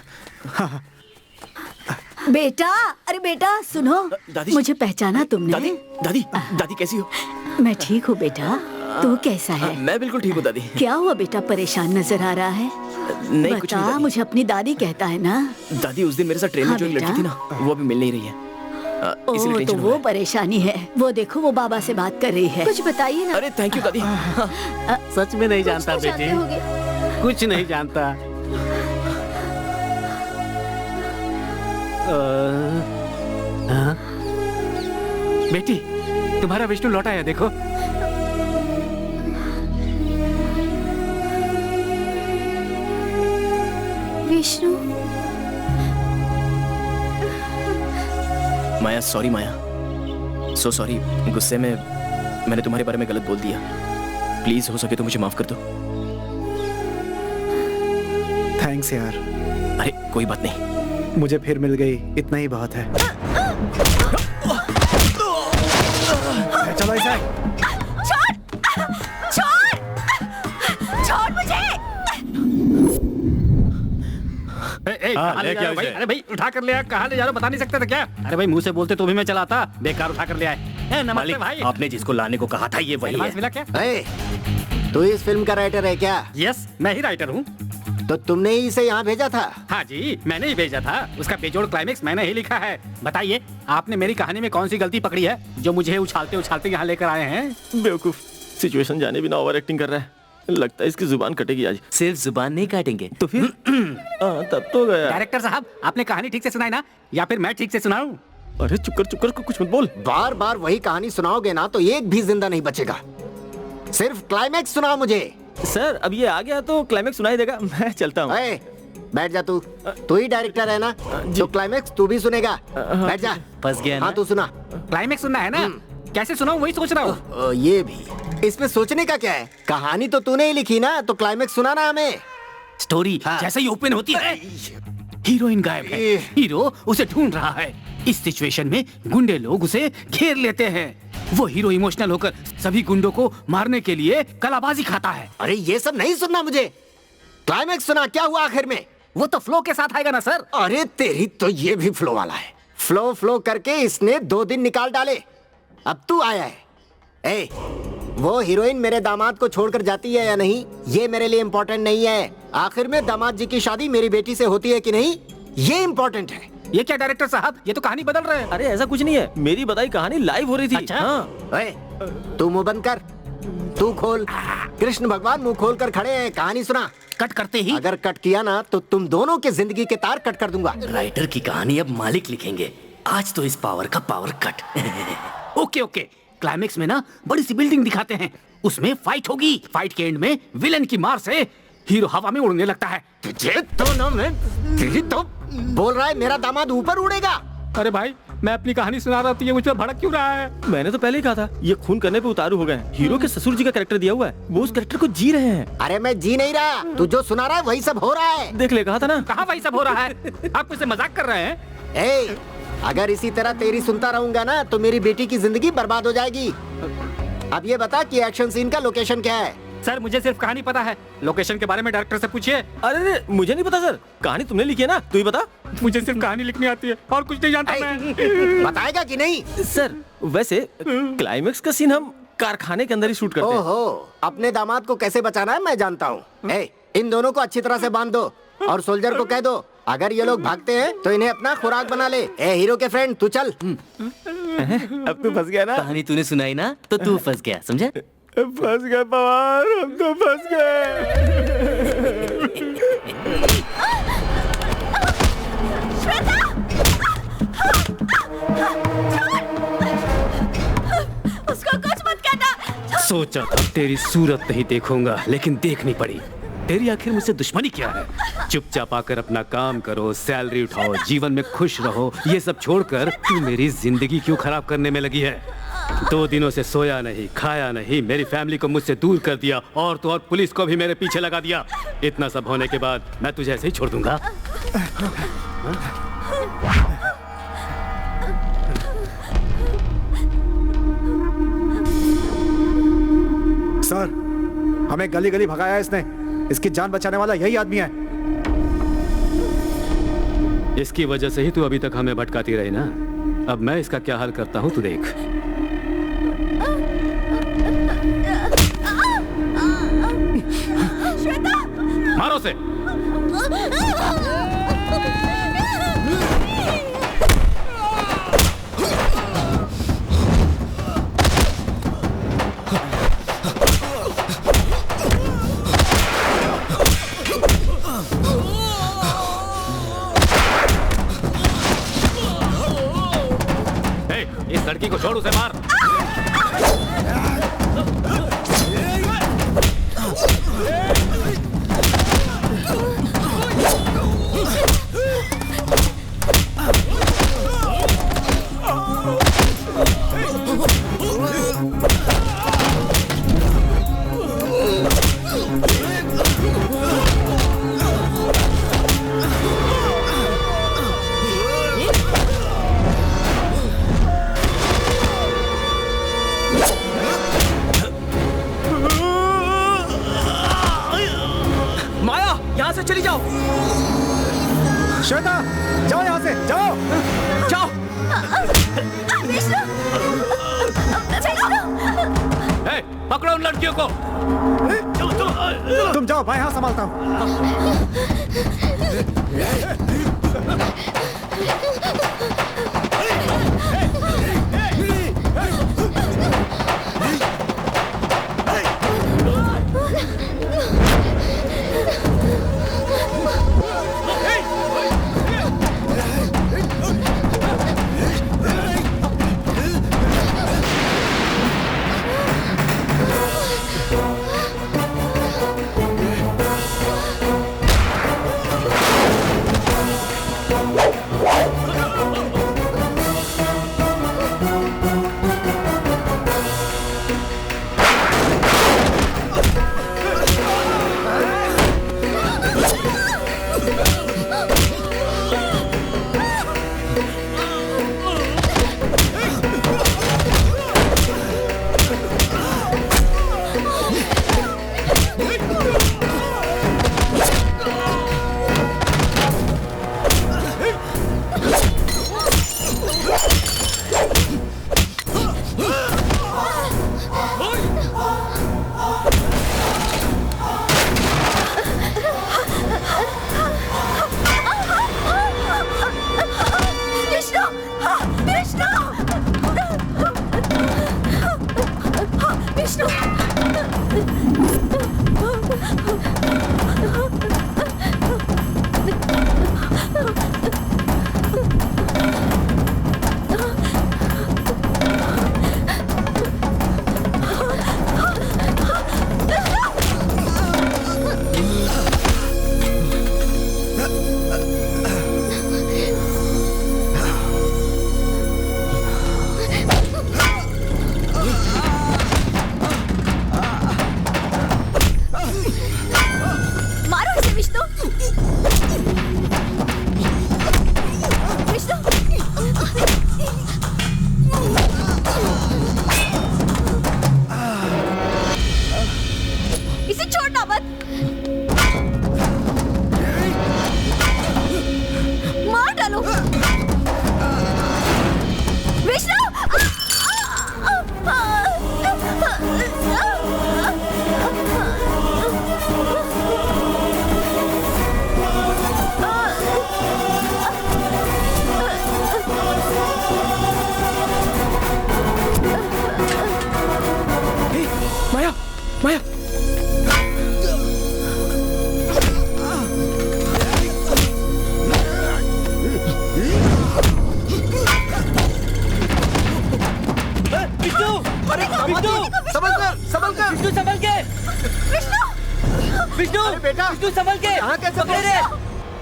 Speaker 6: बेटा, अरे बेटा सुनो,
Speaker 1: दादी।
Speaker 6: मुझे पहचाना तुमने?
Speaker 1: दादी दादी दादी कैसी हो?
Speaker 6: मैं ठीक हूँ बेटा, तू कैसा है?
Speaker 1: मैं बिल्कुल ठीक हूँ दादी।
Speaker 6: क्या हुआ बेटा, परेशान नजर आ रहा है?
Speaker 1: नहीं कुछ नहीं
Speaker 6: बता,
Speaker 1: दादी।
Speaker 6: मुझे अपनी दादी कहता है ना।
Speaker 1: दादी उस दिन मेरे साथ ट्रेन में
Speaker 6: हाँ,
Speaker 1: जो एक लड़की
Speaker 6: बेटा।
Speaker 1: थी ना, वो अभी मिल नहीं रही है। इसलिए
Speaker 6: ओ, तो
Speaker 1: टेंशन हो
Speaker 6: वो
Speaker 1: रहा है।
Speaker 6: परेशानी है। वो देखो, वो बाबा से बात कर रही है।
Speaker 10: कुछ बताइए ना।
Speaker 1: अरे थैंक यू दादी।
Speaker 9: सच में नहीं
Speaker 10: कुछ
Speaker 9: जानता
Speaker 10: तो जानते
Speaker 9: बेटी,
Speaker 10: होगे।
Speaker 9: कुछ नहीं जानता। हाँ? बेटी, तुम्हारा विष्णु लौटा है, देखो।
Speaker 10: विष्णु,
Speaker 1: माया सॉरी माया, सो सॉरी। गुस्से में मैंने तुम्हारे बारे में गलत बोल दिया। प्लीज हो सके तो मुझे माफ कर दो।
Speaker 4: थैंक्स यार,
Speaker 1: अरे कोई बात नहीं।
Speaker 4: मुझे फिर मिल गई, इतना ही बहुत है। चलो ऐसा
Speaker 2: छोड़ मुझे।
Speaker 9: कहाँ ले जा रहे हो भाई? अरे भाई उठा कर ले आया, कहाँ ले जा रहे हो बता नहीं सकते थे क्या? अरे भाई मुंह से बोलते तो भी मैं चलाता, बेकार उठा कर ले आए। नमस्ते
Speaker 7: मालिक,
Speaker 9: भाई।
Speaker 7: आपने जिसको लाने को कहा था ये वही
Speaker 9: एडवांस
Speaker 7: है।
Speaker 9: मिला क्या?
Speaker 3: ए, तू इस फिल्म का राइटर है क्या?
Speaker 9: यस, मैं ही राइटर हूँ।
Speaker 3: तो तुमने ही इसे यहाँ भेजा था?
Speaker 9: हाँ जी, मैंने ही भेजा था। उसका बेजोड़ क्लाइमेक्स मैंने ही लिखा है। बताइए, आपने मेरी कहानी में कौन सी गलती पकड़ी है जो मुझे उछालते उछालते यहाँ लेकर आए हैं?
Speaker 5: बेवकूफ, सिचुएशन जाने बिना ओवर एक्टिंग कर रहा है। लगता है इसकी जुबान कटेगी आज।
Speaker 7: सिर्फ जुबान नहीं काटेंगे।
Speaker 5: तो फिर तब तो गया।
Speaker 9: डायरेक्टर साहब, आपने कहानी ठीक से सुनाई ना, या फिर मैं ठीक से सुनाऊं?
Speaker 5: अरे चुप कर, कुछ मत बोल।
Speaker 3: बार बार वही कहानी सुनाओगे ना तो एक भी जिंदा नहीं बचेगा। सिर्फ क्लाइमैक्स सुनाओ मुझे।
Speaker 5: सर अब ये आ गया तो क्लाइमेक्स सुनाई देगा। मैं चलता हूँ।
Speaker 3: ए, बैठ जा तू ही डायरेक्टर है ना, तो क्लाइमैक्स तू भी सुनेगा। बैठ जा।
Speaker 7: फंस गया ना?
Speaker 3: हाँ तू सुना।
Speaker 9: क्लाइमेक्स सुनना है ना? कैसे सुनाऊं वही सोच रहा हूँ।
Speaker 3: ये भी, इसमें सोचने का क्या है? कहानी तो तूने ही लिखी ना, तो क्लाइमैक्स सुनाना हमें।
Speaker 9: स्टोरी जैसे ही ओपन होती है, हीरोइन गायब है, हीरो उसे ढूंढ रहा है। इस सिचुएशन में गुंडे लोग उसे घेर लेते हैं। वो हीरो इमोशनल होकर सभी गुंडों को मारने के लिए कलाबाजी खाता है।
Speaker 3: अरे ये सब नहीं सुनना मुझे, क्लाइमैक्स सुना। क्या हुआ आखिर में?
Speaker 9: वो तो फ्लो के साथ आएगा ना सर।
Speaker 3: अरे तेरी तो ये भी फ्लो वाला है। फ्लो करके इसने 2 दिन निकाल डाले, अब तू आया है। ए, वो हीरोइन मेरे दामाद को छोड़कर जाती है या नहीं, ये मेरे लिए इम्पोर्टेंट नहीं है। आखिर में दामाद जी की शादी मेरी बेटी से होती है कि नहीं, ये इम्पोर्टेंट है।
Speaker 9: ये क्या डायरेक्टर साहब, ये तो कहानी बदल रहे हैं।
Speaker 5: अरे ऐसा कुछ नहीं है, मेरी बताई कहानी लाइव हो रही थी।
Speaker 9: अच्छा?
Speaker 5: हाँ।
Speaker 3: ए, तू मुंह बंद कर, तू खोल। कृष्ण भगवान मुंह खोल कर खड़े हैं, कहानी सुना।
Speaker 9: कट करते ही
Speaker 3: अगर कट किया ना तो तुम दोनों के जिंदगी के तार कट कर दूंगा।
Speaker 7: राइटर की कहानी अब मालिक लिखेंगे। आज तो इस पावर का power cut.
Speaker 9: Okay okay, climax में ना बड़ी सी बिल्डिंग दिखाते हैं, उसमें फाइट होगी। फाइट के एंड में विलन की मार से हीरो हवा में उड़ने लगता है।
Speaker 3: तुझे तो ना मैं, तेरी तो बोल रहा है मेरा दामाद ऊपर उड़ेगा।
Speaker 9: अरे भाई, मैं अपनी कहानी सुना रहा था, ये मुझ पर भड़क क्यों रहा है?
Speaker 5: मैंने तो पहले ही कहा था, ये खून करने पे उतारू हो गए हैं। हीरो के ससुर जी का कैरेक्टर दिया हुआ है, वो उस कैरेक्टर को जी रहे हैं।
Speaker 3: अरे मैं जी नहीं रहा, तू जो सुना रहा है वही सब हो रहा है।
Speaker 5: देख ले, कहा था ना।
Speaker 9: कहाँ वही सब हो रहा है? आप मुझसे मजाक कर रहे हैं?
Speaker 3: ए, अगर इसी तरह तेरी सुनता रहूंगा ना तो मेरी बेटी की जिंदगी बर्बाद हो जाएगी। अब ये बता कि एक्शन सीन का लोकेशन क्या है?
Speaker 9: सर मुझे सिर्फ कहानी पता है, लोकेशन के बारे में डायरेक्टर से पूछिए।
Speaker 5: अरे मुझे नहीं पता सर, कहानी तुमने लिखी है ना, तू ही बता।
Speaker 9: मुझे सिर्फ कहानी लिखनी आती है और कुछ नहीं जानता मैं।
Speaker 3: बताएगा कि नहीं?
Speaker 5: सर वैसे क्लाइमेक्स का सीन हम कारखाने के अंदर ही शूट करते हैं।
Speaker 3: ओहो, अपने दामाद को कैसे बचाना है मैं जानता हूँ। ए, इन दोनों को अच्छी तरह से बांध दो और सोल्जर को कह दो अगर ये लोग भागते हैं तो इन्हें अपना खुराक बना ले। ए हीरो के फ्रेंड, तू चल।
Speaker 5: अब तू फंस गया ना।
Speaker 7: कहानी तूने सुनाई ना तो तू फंस गया, समझा?
Speaker 5: फंस गए पवार, हम तो फंस गए।
Speaker 2: उसको कुछ मत कहना।
Speaker 9: सोचा था तेरी सूरत नहीं देखूंगा, लेकिन देखनी पड़ी। तेरी आखिर मुझसे दुश्मनी क्या है? चुपचाप आकर अपना काम करो, सैलरी उठाओ, जीवन में खुश रहो। ये सब छोड़कर तू मेरी जिंदगी क्यों खराब करने में लगी है? 2 दिनों से सोया नहीं, खाया नहीं, मेरी फैमिली को मुझसे दूर कर दिया और तो और पुलिस को भी मेरे पीछे लगा दिया। इतना सब होने के बाद मैं तुझे ऐसे ही छोड़ दूंगा?
Speaker 4: सर, हमें गली गली भगाया है इसने। इसकी जान बचाने वाला यही आदमी है।
Speaker 9: इसकी वजह से ही तू अभी तक हमें भटकाती रही ना। अब मैं इसका क्या हल करता हूँ, तू देख। मारो से। इस लड़की को छोड़, उसे मार।
Speaker 1: चली जाओ।
Speaker 4: श्वेता, जाओ यहाँ से, जाओ,
Speaker 1: जाओ।
Speaker 9: पकड़ो उन लड़कियों को।
Speaker 4: तुम जाओ, मैं यहाँ संभालता हूँ।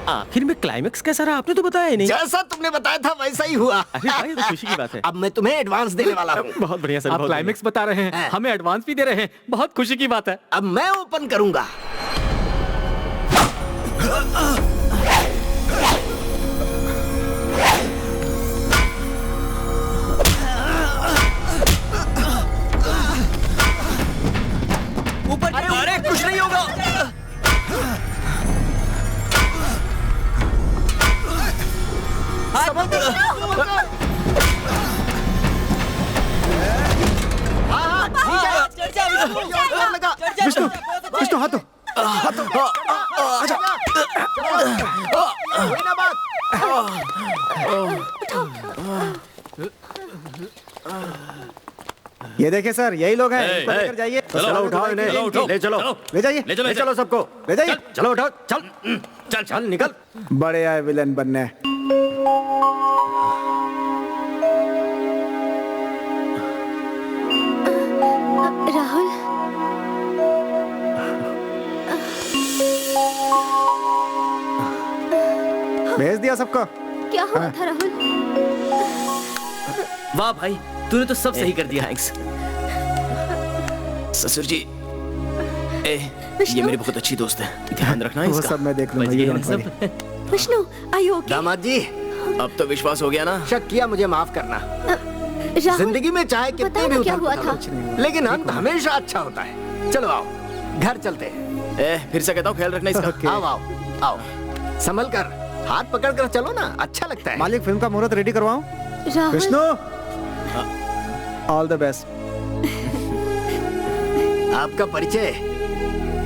Speaker 5: आखिर में क्लाइमेक्स कैसा रहा, आपने तो बताया ही नहीं।
Speaker 3: जैसा तुमने बताया था वैसा ही हुआ।
Speaker 5: अरे भाई, तो खुशी की बात है।
Speaker 3: अब मैं तुम्हें एडवांस देने वाला हूँ।
Speaker 5: बहुत बढ़िया सर।
Speaker 9: आप क्लाइमेक्स बता रहे हैं, हमें एडवांस भी दे रहे हैं, बहुत खुशी की बात है।
Speaker 3: अब मैं ओपन करूंगा।
Speaker 1: ऊपर। अरे कुछ नहीं होगा।
Speaker 3: संभल कर, संभल कर। हाँ, ठीक है। जोर लगा।
Speaker 4: विष्णु विष्णु हाथ दो।
Speaker 3: आजा। कोई ना बात।
Speaker 4: ये देखिए सर, यही लोग हैं, इनको लेकर जाइए।
Speaker 3: चलो उठाओ इन्हें, ले चलो,
Speaker 4: ले जाइए,
Speaker 3: ले चलो सबको,
Speaker 4: ले जाइए।
Speaker 3: चलो उठाओ, चल, चल चल निकल।
Speaker 4: बड़े आए विलन बनने।
Speaker 2: राहुल,
Speaker 4: भेज दिया सबको।
Speaker 2: क्या हुआ था राहुल?
Speaker 7: वाह भाई, तूने तो सब सही कर दिया।
Speaker 1: थैंक्स ससुर जी। ये मेरी बहुत अच्छी दोस्त है, ध्यान रखना
Speaker 4: वो
Speaker 1: इसका।
Speaker 4: सब मैं देख लूंगा,
Speaker 7: बच
Speaker 4: you
Speaker 7: गए
Speaker 4: don't
Speaker 7: ना
Speaker 4: worry।
Speaker 7: सब।
Speaker 2: Vishnu, are you okay?
Speaker 3: दामाद जी,
Speaker 1: अब तो विश्वास हो गया ना?
Speaker 3: शक किया, मुझे माफ करना।
Speaker 2: राहुल,
Speaker 3: जिंदगी में चाहे कितने
Speaker 2: बताओ
Speaker 3: भी
Speaker 2: ना क्या
Speaker 3: उथल
Speaker 2: हुआ
Speaker 3: पुथल
Speaker 2: था?
Speaker 3: हो, लेकिन अंत हमेशा अच्छा होता है। चलो आओ, घर चलते हैं।
Speaker 1: फिर से कहता हूँ ख्याल रखना इसका।
Speaker 3: आओ आओ आओ, संभल कर, हाथ पकड़ कर चलो ना, अच्छा लगता है।
Speaker 4: मालिक, फिल्म का मुहूर्त रेडी करवाऊं?
Speaker 2: Rahul,
Speaker 4: Vishnu, all the best.
Speaker 3: आपका परिचय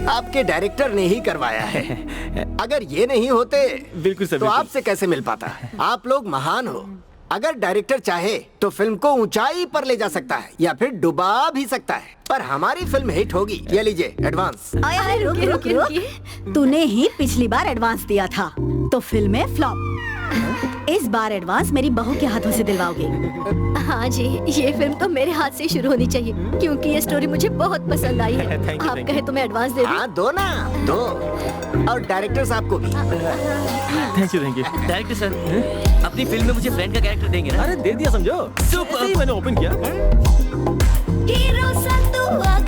Speaker 3: आपके डायरेक्टर ने ही करवाया है। अगर ये नहीं होते
Speaker 5: बिल्कुल सर,
Speaker 3: तो
Speaker 5: बिल्कुल।
Speaker 3: आपसे कैसे मिल पाता? आप लोग महान हो। अगर डायरेक्टर चाहे तो फिल्म को ऊंचाई पर ले जा सकता है या फिर डुबा भी सकता है, पर हमारी फिल्म हिट होगी। ये लीजिए एडवांस।
Speaker 6: अरे रुकिए रुकिए रुकिए, तूने ही पिछली बार एडवांस दिया था तो फिल्म में फ्लॉप। इस बार एडवांस मेरी बहू के हाथों से दिलवाओगे।
Speaker 10: हाँ जी, ये फिल्म तो मेरे हाथ से शुरू होनी चाहिए क्योंकि ये स्टोरी मुझे बहुत पसंद आई है।
Speaker 5: Thank you,
Speaker 10: आप
Speaker 5: thank
Speaker 10: कहे तो मैं एडवांस दे दूं?
Speaker 3: हाँ दो ना, दो। और डायरेक्टर साहब को भी।
Speaker 5: Thank you.
Speaker 7: डायरेक्टर सर, अपनी फिल्म में मुझे फ्रेंड का कैरेक्टर देंगे ना?
Speaker 5: अरे दे दिया समझो।
Speaker 7: सुपर।
Speaker 5: ऐसे ही मैंने ओपन किया।
Speaker 2: हीरो सा तू आ